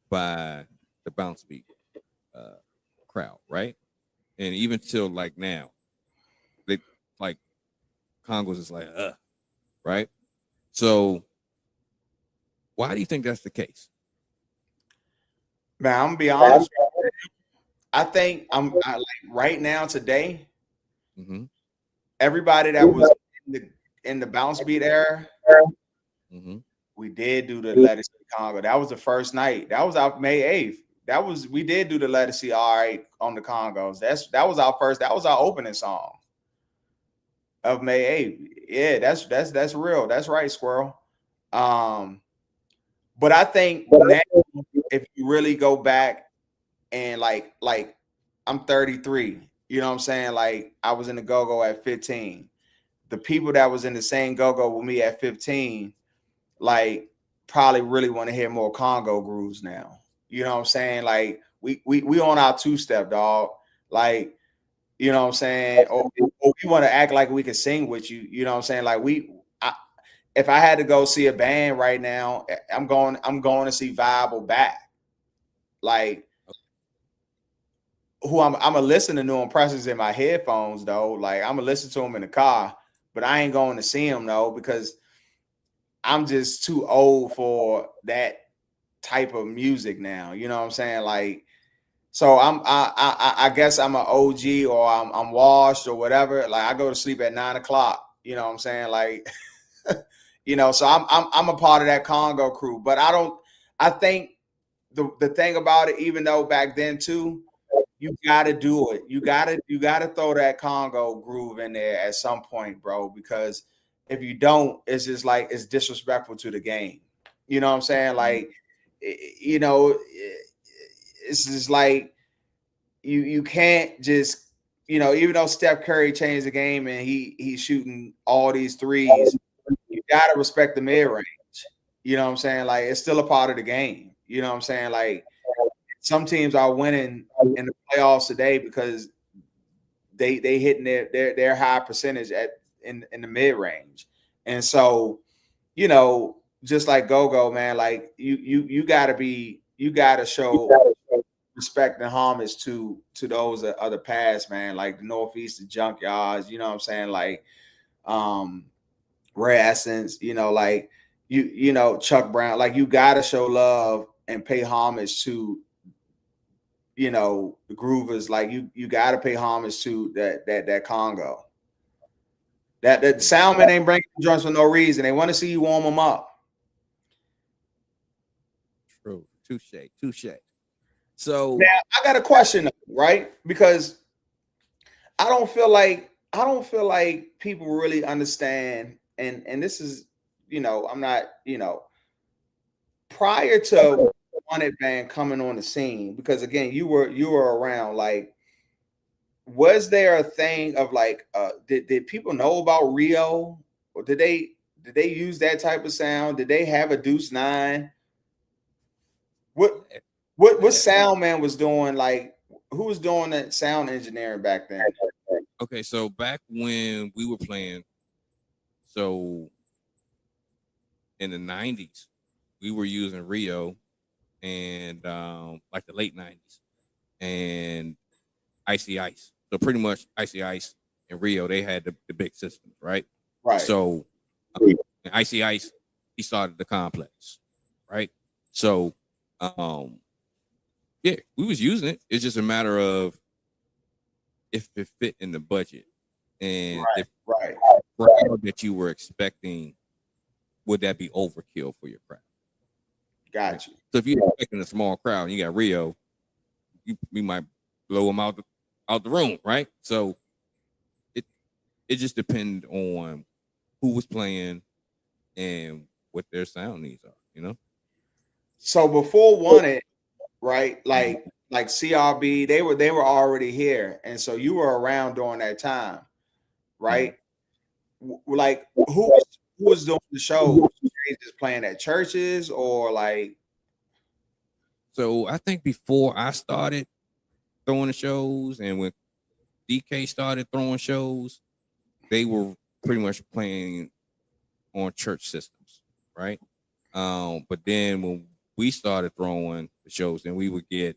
by the bounce beat crowd, right? And even till like now, they like Congos is like, right? So why do you think that's the case? Man, I'm gonna be honest. I think like right now today, everybody that was in the bounce beat era, we did do the Let It See Congo. That was the first night. That was our May 8th. We did do the Let It See All Right on the Congos. That was our opening song of May 8th. Yeah, that's real. That's right, Squirrel. But I think now, if you really go back and like I'm 33, you know what I'm saying? Like I was in the go-go at 15. The people that was in the same go-go with me at 15, like probably really want to hear more Congo grooves now. You know what I'm saying? Like we on our two-step, dog. Like, you know what I'm saying? Or we want to act like we can sing with you. You know what I'm saying? Like if I had to go see a band right now, I'm going to see Viable back. Like who I'm gonna listen to New Impressions in my headphones though. Like I'm gonna listen to them in the car, but I ain't going to see them though, because I'm just too old for that type of music now. You know what I'm saying? Like, So I guess I'm an OG or I'm washed or whatever. Like I go to sleep at 9 o'clock. You know what I'm saying? Like, so I'm a part of that Congo crew. But I think the thing about it, even though back then too, you gotta do it. You gotta throw that Congo groove in there at some point, bro. Because if you don't, it's just like it's disrespectful to the game. You know what I'm saying? Like, it's just like you can't just even though Steph Curry changed the game and he's shooting all these threes, you gotta respect the mid range. You know what I'm saying? Like it's still a part of the game. You know what I'm saying? Like some teams are winning in the playoffs today because they hitting their high percentage in the mid range. And so, just like go man, like you gotta show respect and homage to those other past, man, like the Northeast, the junkyards, you know what I'm saying? Like Rare Essence, like Chuck Brown, like you gotta show love and pay homage to the groovers. Like you gotta pay homage to that Congo. That sound man ain't bringing joints for no reason. They want to see you warm them up. True. Touche. So now I got a question, right? Because I don't feel like people really understand, and this is, I'm not, prior to Wanted Band coming on the scene, because again, you were around, like, was there a thing of like, did people know about Rio, or did they use that type of sound? Did they have a Deuce 9? What sound man was doing? Like, who was doing that sound engineering back then? okay, so back when we were playing, so in the 90s, we were using Rio and like the late 90s and Icy Ice. So pretty much Icy Ice and Rio, they had the big systems, right? Right. So Icy Ice, he started the Complex, right? So yeah, we was using it. It's just a matter of if it fit in the budget and if crowd that you were expecting, would that be overkill for your crowd? Gotcha. So if you're expecting a small crowd and you got Rio, we might blow them out the room, right? So it just depends on who was playing and what their sound needs are. So before Wanted, right? Like CRB, they were already here, and so you were around during that time, right? Like who was doing the shows? Just playing at churches or like? So I think before I started throwing the shows, and when DK started throwing shows, they were pretty much playing on church systems, right? But then when we started throwing the shows, then we would get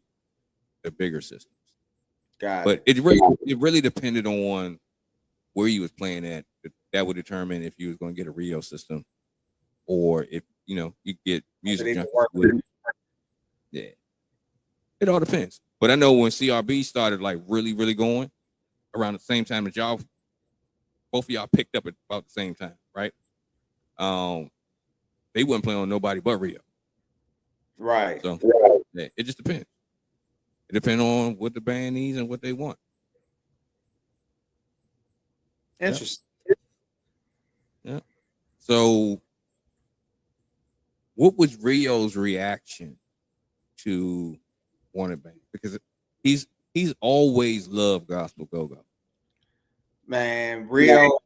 the bigger systems. But it really depended on where you was playing at. That would determine if you was going to get a Rio system or if you get music. Yeah, it all depends. But I know when CRB started like really, really going around the same time that y'all, both of y'all picked up at about the same time, right? They wouldn't play on nobody but Rio. Right. So yeah, it just depends. It depends on what the band needs and what they want. Interesting. Yeah. So what was Rio's reaction to Wanted Band? Because he's always loved gospel go-go. Man, Rio,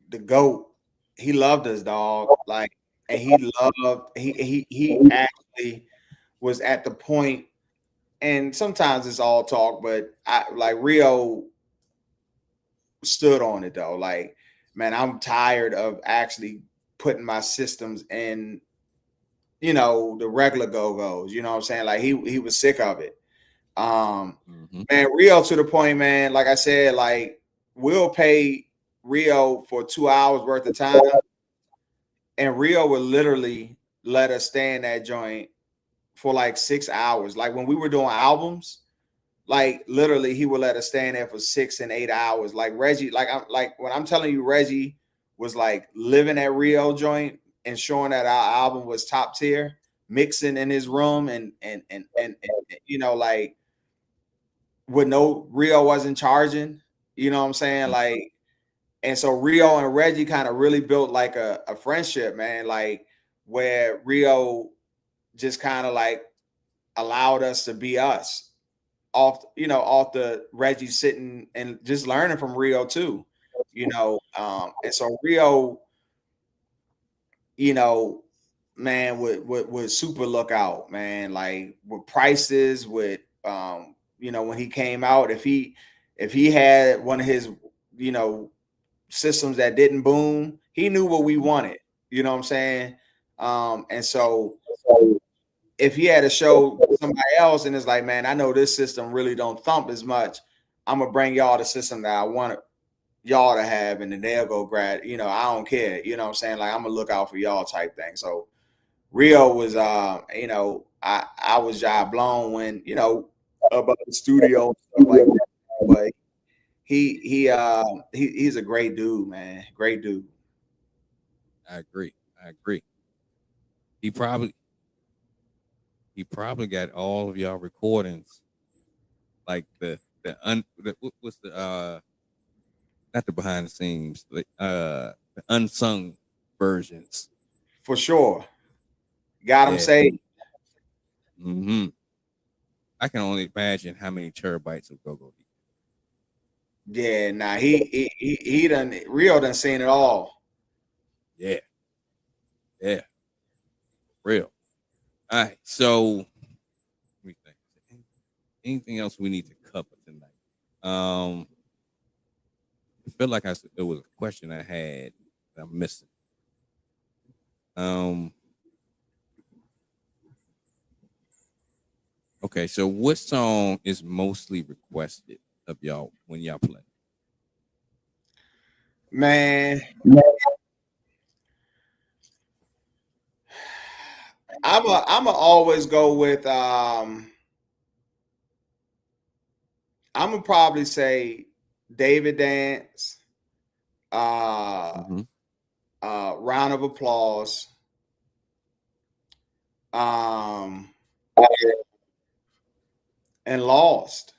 the GOAT, he loved us, dog. Like, and he actually was at the point, and sometimes it's all talk, but Rio stood on it though. Like, man, I'm tired of actually putting my systems in, the regular go-go's. You know what I'm saying? Like he was sick of it. Man, Rio to the point, man. Like I said, like we'll pay Rio for 2 hours worth of time, and Rio will literally let us stay in that joint for like 6 hours. Like when we were doing albums, like literally he would let us stand there for 6 and 8 hours. Like Reggie, like when I'm telling you, Reggie was like living at Rio joint, ensuring that our album was top tier, mixing in his room and you know, like with no Rio wasn't charging, you know what I'm saying? Like, and so Rio and Reggie kind of really built like a friendship, man, like where Rio just kind of like allowed us to be us off, you know, off the Reggie sitting and just learning from Rio too, you know. And so Rio, you know, man, would super look out, man, like with prices, with you know, when he came out, if he had one of his, you know, systems that didn't boom, he knew what we wanted, you know what I'm saying? And so if he had to show somebody else and it's like, man, I know this system really don't thump as much, I'm gonna bring y'all the system that I want y'all to have, and then they'll go grad, you know, I don't care, you know what I'm saying? Like, I'm gonna look out for y'all type thing. So Rio was you know, I was job blown when, you know, about the studio and stuff like that. But he's a great dude, man. Great dude. I agree. I agree. He probably got all of y'all recordings, like what's the not the behind the scenes, like the unsung versions. For sure. Got him Yeah. saved. Mm-hmm. I can only imagine how many terabytes of go-go. Yeah, nah, he done Rio done seen it all. Yeah. Yeah. Real. All right. So let me think. Anything else we need to cover tonight? I feel like it was a question I had that I'm missing. Okay, so what song is mostly requested of y'all when y'all play? Man, I'm always go with I'm gonna probably say David Dance, uh Mm-hmm. Round of Applause, um and Lost.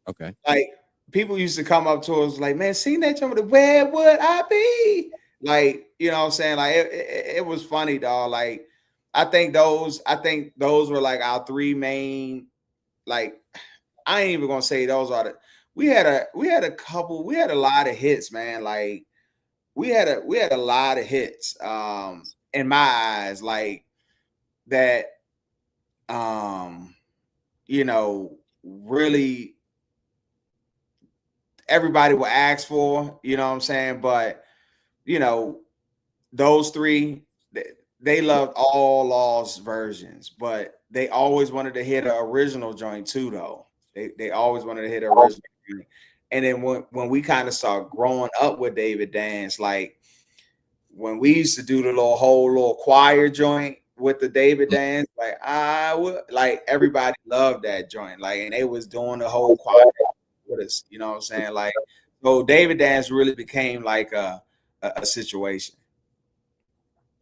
Okay. Like people used to come up to us like, man, seen that jump, where would I be? Like, you know what I'm saying? Like it was funny, dog. Like I think those were like our three main, like, I ain't even gonna say those are the we had a couple, we had a lot of hits, man. Like we had a lot of hits in my eyes, like that you know, really everybody will ask for, you know what I'm saying? But you know, those three, they loved all Lost versions, but they always wanted to hit an original joint too, though. They always wanted to hit an original joint. And then when we kind of start growing up with David Dance, like when we used to do the whole little choir joint with the David Dance, like I would, like everybody loved that joint, like, and they was doing the whole choir with us, you know what I'm saying? Like, so David Dance really became like a situation.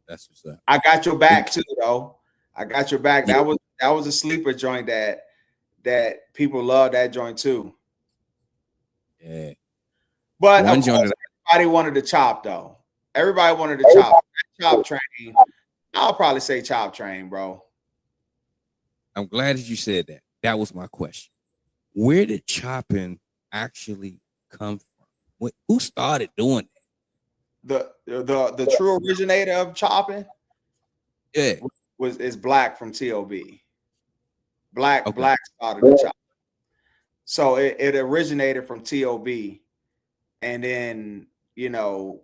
That's what's up. I got your back too, though. I got your back. Yeah. That was a sleeper joint that people love that joint too. Yeah. But of One joint course, that everybody wanted to chop though. Everybody wanted to chop. Chop train. I'll probably say chop train, bro. I'm glad that you said that. That was my question. Where did chopping actually come from? Who started doing The true originator of chopping that? Yeah. is Black from TOB. Okay. Black started the chop. So it originated from TOB, and then you know,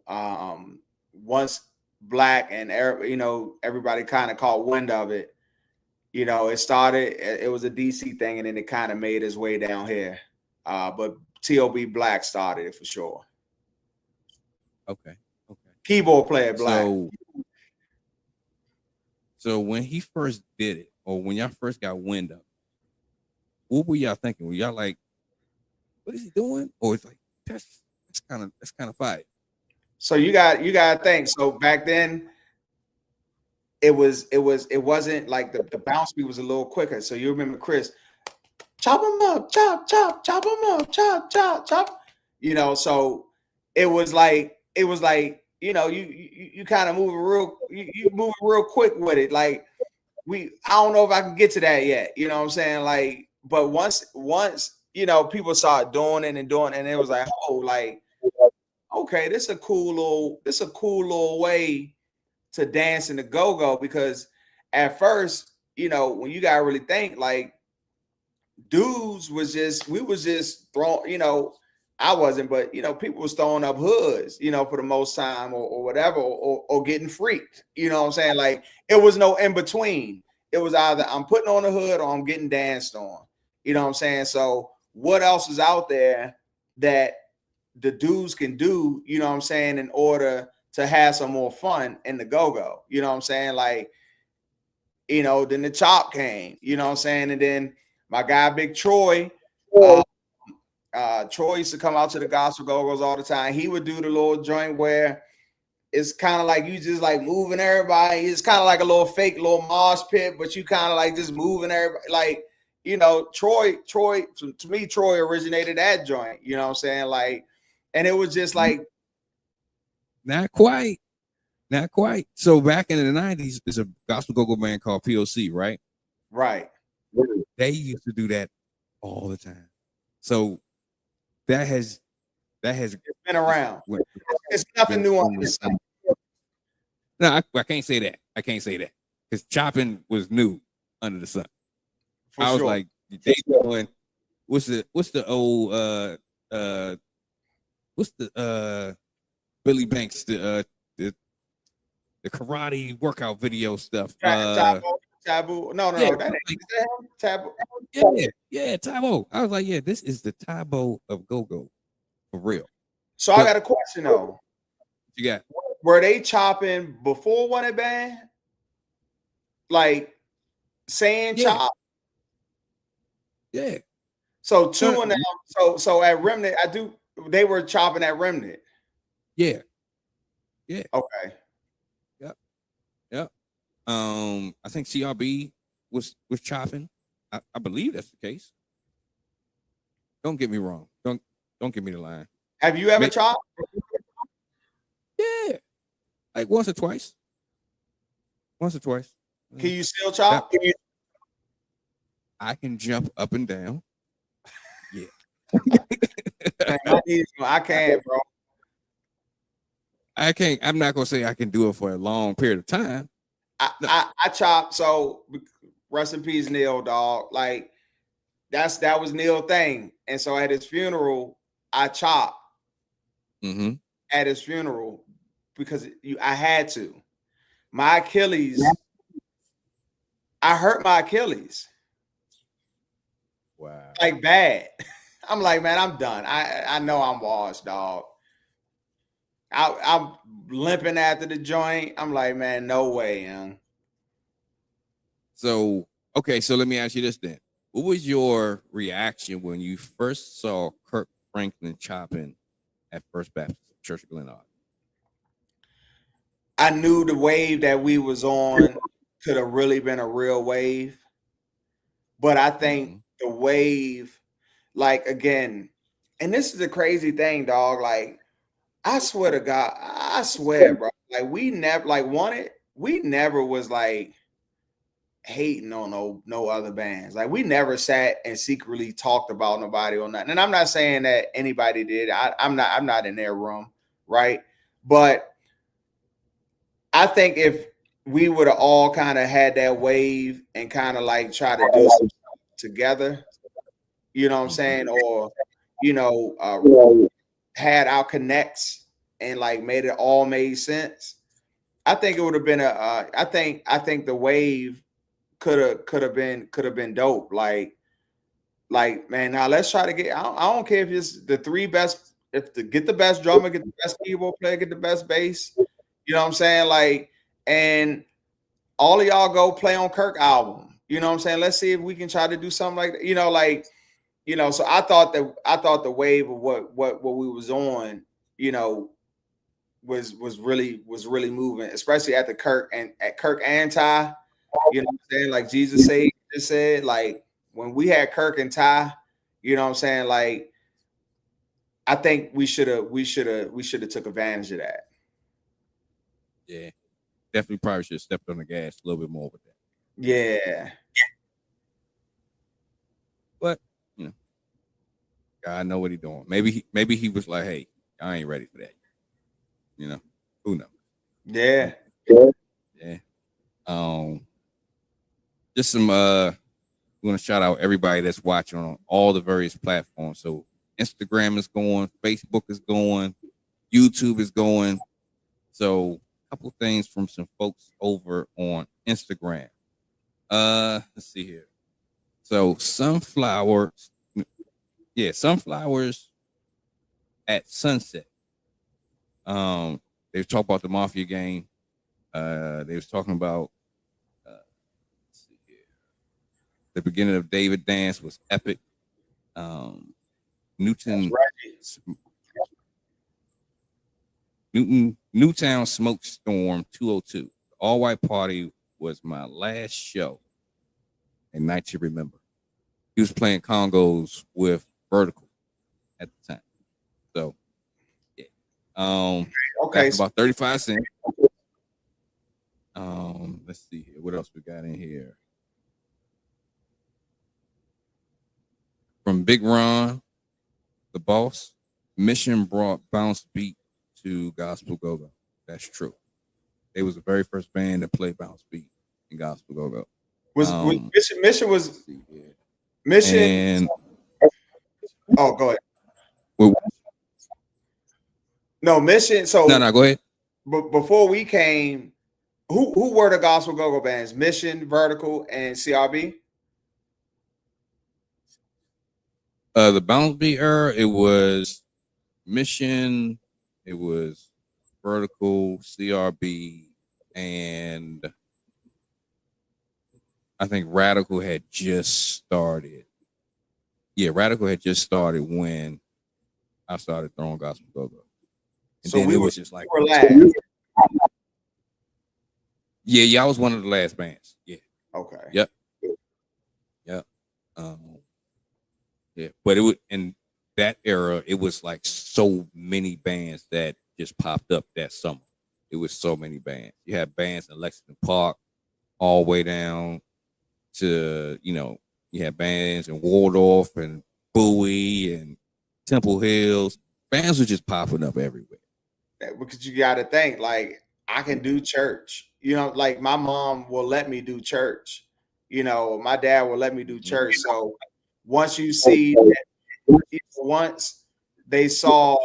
once Black and you know, everybody kind of caught wind of it, you know, it was a DC thing, and then it kind of made its way down here. But TOB Black started it for sure. Okay. Okay. Keyboard player Black. So So when he first did it, or when y'all first got wind of it, what were y'all thinking? Were y'all like, what is he doing? Or it's like, that's kind of fire. So you got to think. So back then, it wasn't like the bounce speed was a little quicker. So you remember Chris, chop them up, chop, chop, chop them up, chop, chop, chop. So it was like you kind of you move real quick with it. Like I don't know if I can get to that yet. You know what I'm saying? Like, but once people started doing it and doing it, and it was like, oh, like, okay, this a cool little way to dance in the go-go, because at first, when you gotta really think, like, dudes we was just throwing, I wasn't, but people was throwing up hoods, for the most time, or whatever, or getting freaked. You know what I'm saying? Like, it was no in between. It was either I'm putting on a hood or I'm getting danced on. You know what I'm saying? So what else is out there that the dudes can do, you know what I'm saying, in order to have some more fun in the go-go? You know what I'm saying? Like, then the chop came, you know what I'm saying? And then my guy, Big Troy, Troy used to come out to the gospel go-go's all the time. He would do the little joint where it's kind of like you just like moving everybody. It's kind of like a little fake little mosh pit, but you kind of like just moving everybody. Like, Troy, to me, Troy originated that joint, you know what I'm saying? Like, and it was just like, not quite. So back in the 90s, there's a gospel go-go band called POC, right? Right. They used to do that all the time. So that has it's been around. It's nothing new on this side. No, I can't say that. Because chopping was new under the sun. For I was sure. like, they going, what's the old Billy Banks, the karate workout video stuff. Taboo. No, yeah, that ain't Taboo. Yeah, Tybo. I was like, yeah, this is the Tybo of go-go for real. So I got a question though. You got? Were they chopping before One It Band? Like saying chop? Yeah. So two and them. So at Remnant, they were chopping at Remnant. Yeah. Okay. Yep. I think CRB was chopping. I believe that's the case. Don't get me wrong. Don't give me the line. Have you ever chopped? Yeah. Like once or twice. Can you still chop? I can jump up and down. Yeah. I can't, bro. I can't. I'm not gonna say I can do it for a long period of time. I chop. So rest in peace, Neil, dog. Like that was Neil thing. And so at his funeral, I chopped at his funeral because I had to. My Achilles. I hurt my Achilles. Wow. Like bad. I'm like, man, I'm done. I know I'm washed, dog. I'm limping after the joint. I'm like, man, no way, young. So, okay, so let me ask you this then. What was your reaction when you first saw Kirk Franklin chopping at First Baptist Church of Glen Arden? I knew the wave that we was on could have really been a real wave. But I think the wave, like, again, and this is the crazy thing, dog. Like, I swear to God, bro. Like, we never was like hating on no other bands. Like, we never sat and secretly talked about nobody or nothing. And I'm not saying that anybody did. I'm not in their room, right? But I think if we would have all kind of had that wave and kind of like try to do something together, you know what I'm saying? Or, had our connects and like made it all made sense. I think it would have been I think the wave could have been dope. Like, man, now let's try to get, I don't care if it's the three best, get the best drummer, get the best keyboard player, get the best bass, you know what I'm saying? Like, and all of y'all go play on Kirk album. You know what I'm saying? Let's see if we can try to do something like that. So I thought the wave of what we was on, was really moving, especially at Kirk and Ty. You know what I'm saying? Like Jesus said, like when we had Kirk and Ty, you know what I'm saying? Like I think we should have took advantage of that. Yeah, definitely probably should have stepped on the gas a little bit more with that. Yeah. But God know what he's doing. Maybe he was like, hey, I ain't ready for that. Who knows? Yeah. Yeah. Just some we want to shout out everybody that's watching on all the various platforms. So Instagram is going, Facebook is going, YouTube is going. So a couple things from some folks over on Instagram. Let's see here. So sunflowers at sunset. They were talking about the Mafia game. They was talking about let's see here. The beginning of David Dance was epic. Newtown Smoke Storm 202. All white party was my last show. A night to remember. He was playing congos with Vertical at the time. So yeah. Okay. About 35 cents. Let's see here. What else we got in here? From Big Ron, the boss, Mission brought bounce beat to Gospel Go-Go. That's true. They was the very first band that played bounce beat in Gospel Go-Go. Mission? And, oh, go ahead. No, Mission. So no, go ahead. But before we came, who were the Gospel Go-Go bands? Mission, Vertical, and CRB? The bounce beat era, it was Mission, it was Vertical, CRB, and I think Radical had just started. Yeah, Radical had just started when I started throwing Gospel Go-Go. And so then it was just like, yeah, I was one of the last bands. Yeah. Okay. Yep. Yeah, but it was in that era. It was like so many bands that just popped up that summer. It was so many bands. You had bands in Lexington Park, all the way down to you had bands in Waldorf and Bowie and Temple Hills. Bands were just popping up everywhere. Because you got to think, like, I can do church. Like my mom will let me do church. My dad will let me do church. So once you see that, once they saw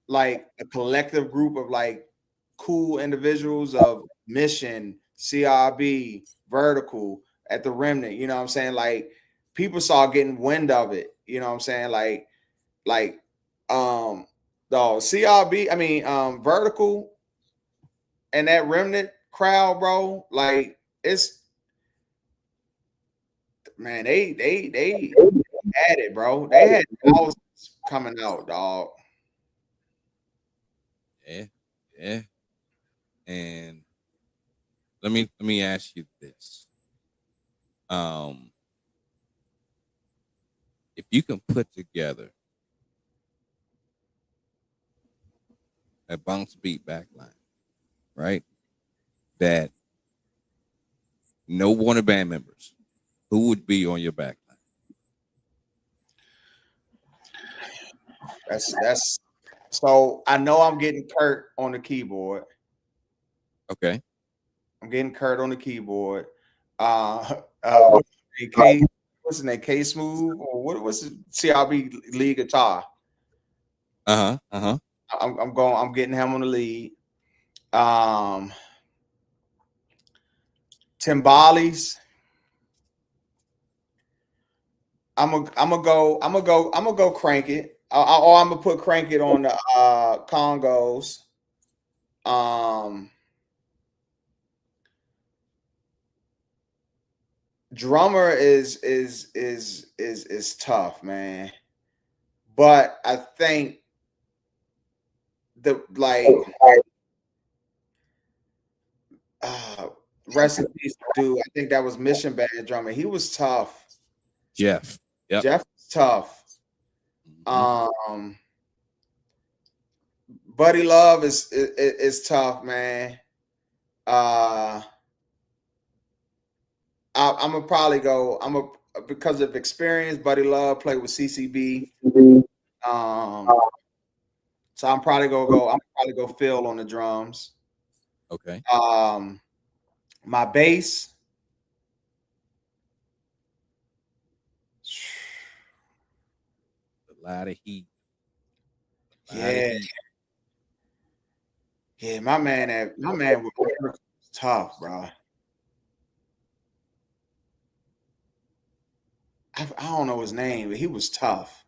like a collective group of like cool individuals of Mission, CRB, Vertical at the Remnant, you know what I'm saying? Like people saw getting wind of it, you know what I'm saying? Like the CRB, Vertical and that Remnant crowd, bro, like it's man, they had it, bro. They had thousands coming out, dog. Yeah. And let me ask you this. If you can put together a bounce beat backline, right? That no Warner band members, who would be on your backline? That's so I know I'm getting Kurt on the keyboard. Okay. I'm getting Kurt on the keyboard. What's his name? K Smooth or what's the CRB lead guitar? Uh-huh. I'm getting him on the lead. Timbales. I'm gonna go crank it. Or I'm gonna put crank it on the congos. drummer is tough, man. But I think the uh rest in peace, dude. I think that was Mission Band drummer. He was tough. Jeff. Yep. Jeff was tough. Buddy Love is tough, man. I'm gonna probably go. Because of experience. Buddy Love played with CCB. So I'm probably go Phil on the drums. Okay. My bass. A lot of heat. Yeah. Yeah, my man was tough, bro. I don't know his name, but he was tough.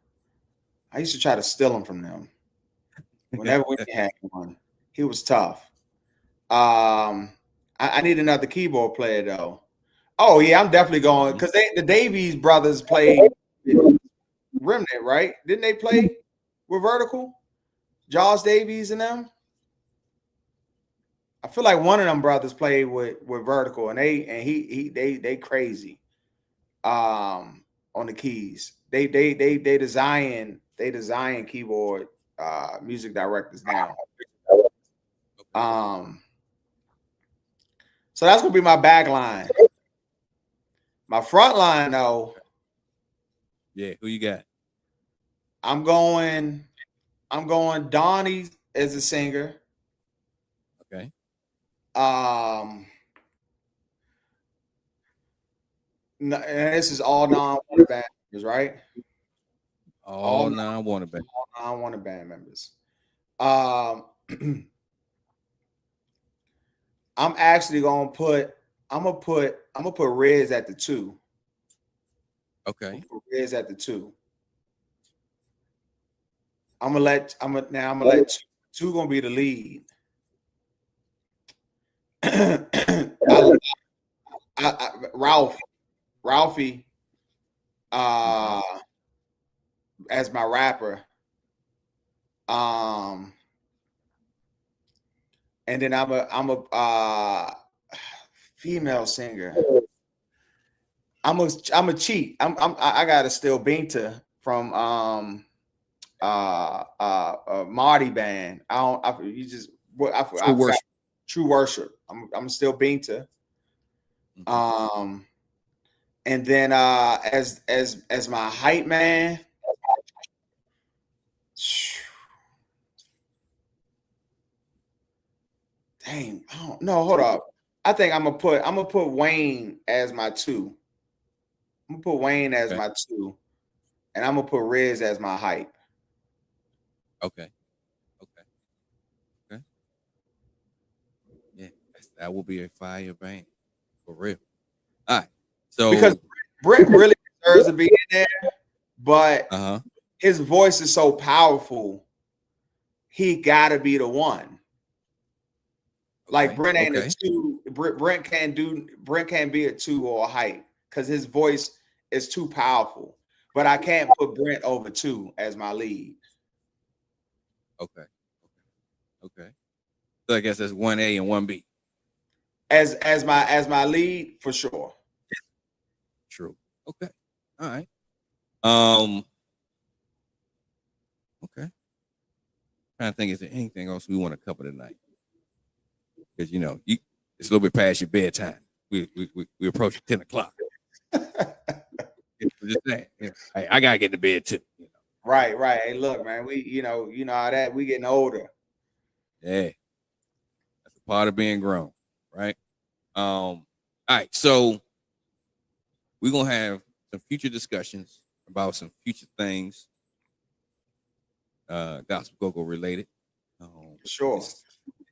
I used to try to steal him from them. Whenever we had one, he was tough. I need another keyboard player though. Oh yeah, I'm definitely going because the Davies brothers played Remnant, right? Didn't they play with Vertical? Jaws Davies and them. I feel like one of them brothers played with Vertical, and they crazy. On the keys, they design keyboard music directors now. So that's gonna be my back line. My front line though. Yeah, who you got? I'm going Donnie as a singer. Okay. And this is all non-Wanted band members, right? All non-Wanted band. All non-Wanted band members. I'm actually gonna put Riz at the 2. Okay. Riz at the 2. I'm gonna let 2 gonna be the lead. Ralphie as my rapper. And then I'm a female singer. I'm a cheat. I gotta steal Binta from Marty band. True Worship. I'm still Binta. And then as my hype man, dang, I don't know. Hold up. I think I'm gonna put Wayne as my 2. I'm gonna put Wayne as my 2, and I'm gonna put Riz as my hype. Okay. Yeah, that will be a fire band for real. All right. So because Brent really deserves to be in there, but his voice is so powerful, he gotta be the one. Like Brent ain't a 2. Brent can't be a 2 or a hype because his voice is too powerful. But I can't put Brent over 2 as my lead. Okay. So I guess that's 1A and 1B. As my lead for sure. True. Okay. All right. Okay. Trying to think, is there anything else we want to cover tonight? Because it's a little bit past your bedtime. We approach 10 o'clock. Just saying, I gotta get to bed too. Right. Hey, look, man, we you know how that we getting older. Yeah, that's a part of being grown, right? All right, so we're gonna have some future discussions about some future things, gospel go-go related. Sure.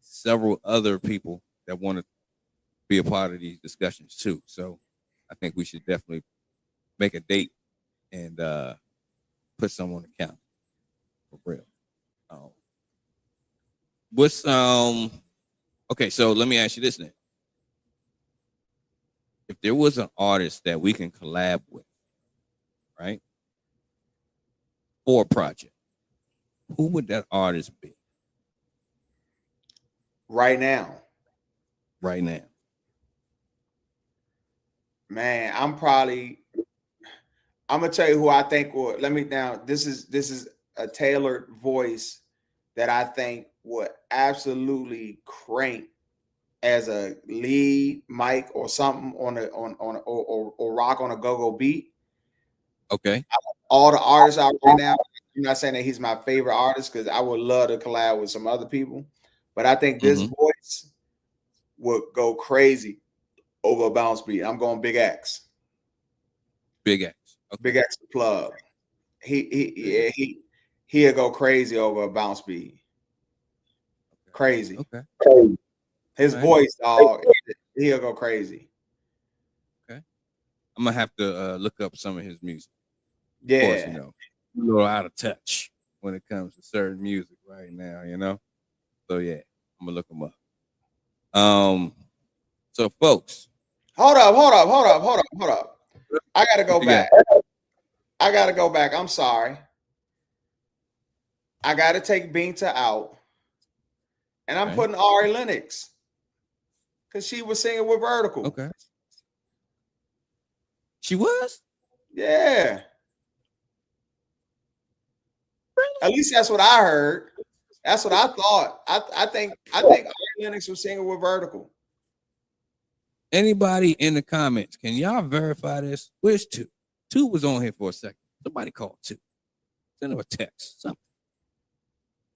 Several other people that want to be a part of these discussions too. So I think we should definitely make a date and put some on the calendar for real. Okay, so let me ask you this then. if there was an artist that we can collab with, right, for a project, who would that artist be Right now, right now? man, I'm gonna tell you who I think will. Let me now. This is a tailored voice that I think would absolutely crank as a lead mic or something on a or rock on a go-go beat. Okay. All the artists out right now. I'm not saying that he's my favorite artist because I would love to collab with some other people, but I think this Mm-hmm. voice would go crazy over a bounce beat. I'm going Big X. Big X. Okay. Big X the plug. He'll go crazy over a bounce beat. Crazy. Okay. His All right. voice, dog, he'll go crazy. Okay. I'm gonna have to look up some of his music. Of course, Yeah. a little out of touch when it comes to certain music right now. So yeah, I'm gonna look him up. So folks, Hold up. I gotta go back. I'm sorry. I gotta take Binta out. And I'm okay. putting Ari Lennox because she was singing with Vertical. Okay. She was? Yeah. Really? At least that's what I heard. That's what I thought. I think Ari Lennox was singing with Vertical. Anybody in the comments, can y'all verify this? Where's two? Two was on here for a second. Somebody called two. Send him a text. Something.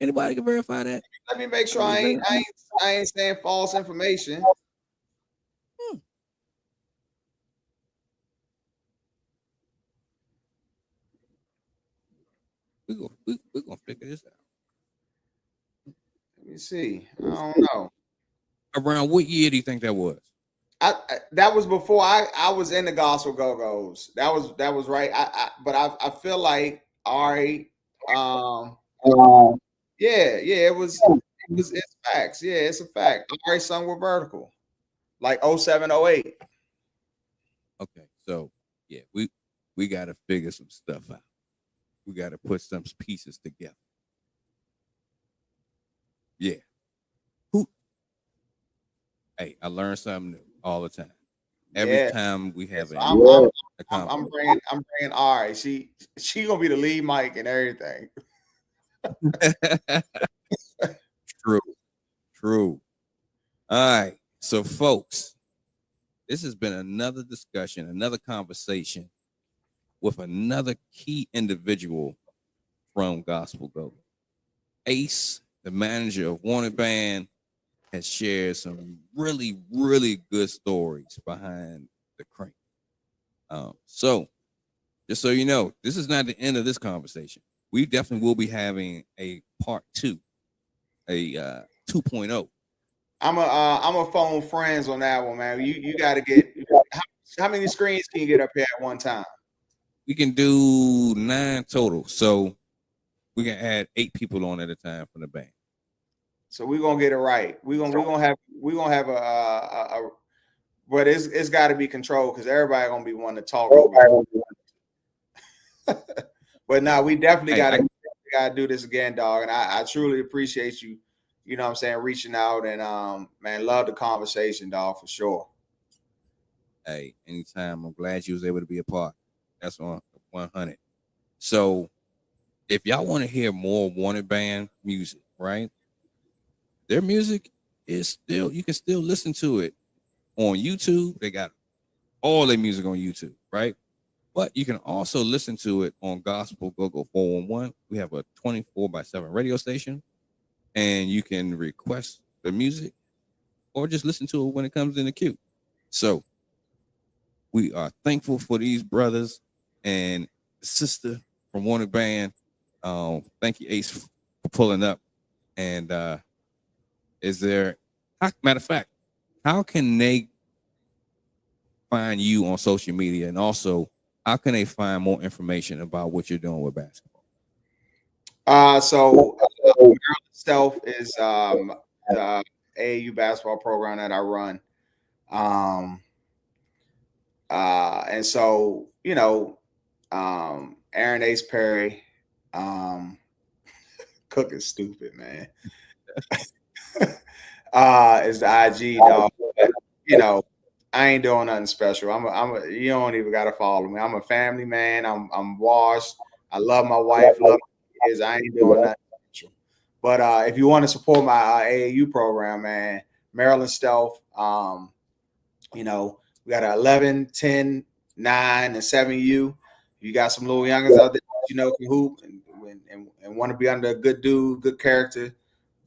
Anybody can verify that? Let me make sure I ain't saying false information. We're gonna figure this out. Let me see. I don't know. Around what year do you think that was? That was before I was in the gospel go-go's. That was right. But I feel like Ari, it's facts. Yeah, it's a fact. Ari sung with Vertical, like 07, 08. Okay, so yeah, we gotta figure some stuff out. We gotta put some pieces together. Yeah. Who? Hey, I learn something new all the time. Every time we have I'm bringing Ari. She gonna be the lead mic and everything. True. All right. So, folks, this has been another discussion, another conversation with another key individual from Gospel Go. Ace, the manager of Wanted Band, has shared some really, really good stories behind the crank. So, just so you know, this is not the end of this conversation. We definitely will be having a part two, a 2.0. I'm a phone friends on that one, man. You got to get how many screens can you get up here at one time? We can do 9 total, so we can add 8 people on at a time from the band. So we're gonna get it right. We're gonna have a but it's got to be controlled because everybody gonna be wanting to talk over. But now we definitely gotta do this again, dog. And I truly appreciate you. You know what I'm saying, reaching out and man, love the conversation, dog, for sure. Hey, anytime. I'm glad you was able to be a part. That's on 100. So if y'all want to hear more Wanted Band music, right? Their music is still, you can still listen to it on YouTube. They got all their music on YouTube, right? But you can also listen to it on Gospel Go 411. We have a 24/7 radio station, and you can request the music or just listen to it when it comes in the queue. So we are thankful for these brothers and sister from Wanted Band. Thank you, Ace, for pulling up. And is there, matter of fact, how can they find you on social media? And also, how can they find more information about what you're doing with basketball? So Maryland Stealth is the AAU basketball program that I run. And so, you know, Aaron Ace Perry, Cook is stupid, man. Is the IG dog. But, you know, I ain't doing nothing special. You don't even gotta follow me. I'm a family man. I'm washed. I love my wife, love my kids. I ain't doing nothing special. But if you want to support my AAU program, man, Maryland Stealth, you know, we got an 11, 10, 9, and 7U. You got some little youngers out there, you know, can hoop and want to be under a good dude, good character,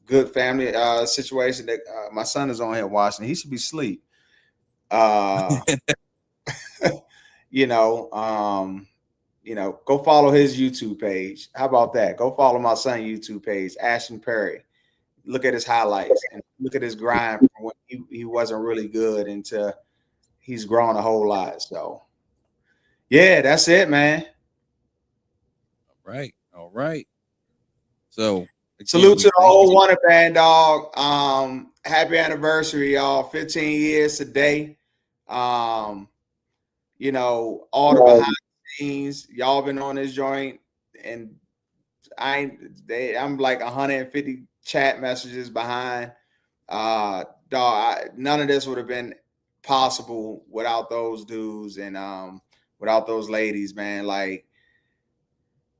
good family situation. That my son is on here watching. He should be asleep. You know, go follow his YouTube page. How about that? Go follow my son YouTube page, Ashton Perry. Look at his highlights and look at his grind from when he wasn't really good into he's grown a whole lot. So yeah, that's it, man. All right. So again, salute to the whole Wonder Band, dog. Happy anniversary, y'all. 15 years today. You know, all the behind the scenes, y'all been on this joint, and I'm like 150 chat messages behind. Dog, none of this would have been possible without those dudes and without those ladies, man. Like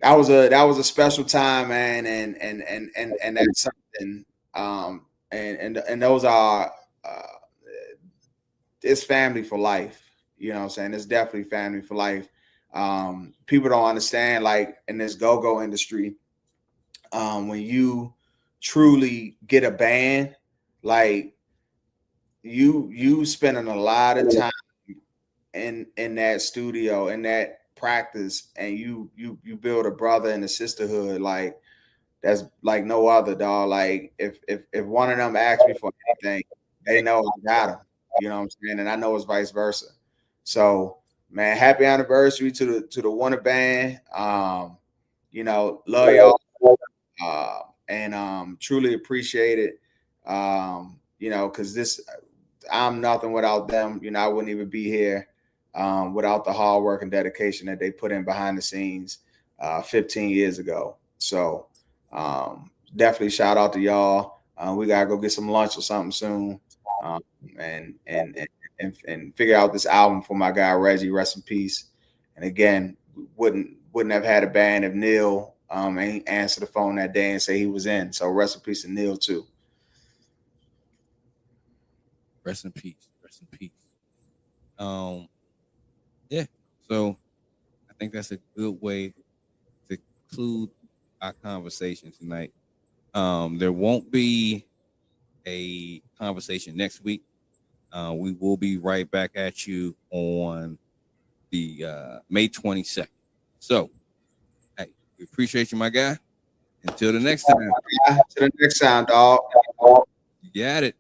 that was a special time, man, and that's something. And those are it's family for life. You know what I'm saying? It's definitely family for life. People don't understand, like in this go-go industry, when you truly get a band, like you spending a lot of time in that studio, in that practice, and you build a brother and a sisterhood like that's like no other, dog. Like if one of them asks me for anything, they know I got them. You know what I'm saying? And I know it's vice versa. So man, happy anniversary to the Wonder Band. You know, love y'all. And truly appreciate it. You know, because I'm nothing without them. You know, I wouldn't even be here without the hard work and dedication that they put in behind the scenes 15 years ago. So definitely shout out to y'all. We gotta go get some lunch or something soon, and figure out this album for my guy Reggie. Rest in peace. And again, wouldn't have had a band if Neil ain't answer the phone that day and say he was in. So rest in peace to Neil too. Rest in peace. Yeah. So I think that's a good way to conclude our conversation tonight. There won't be a conversation next week. We will be right back at you on the May 22nd. So, hey, we appreciate you, my guy. Until the next time. To the next time, dog. You got it.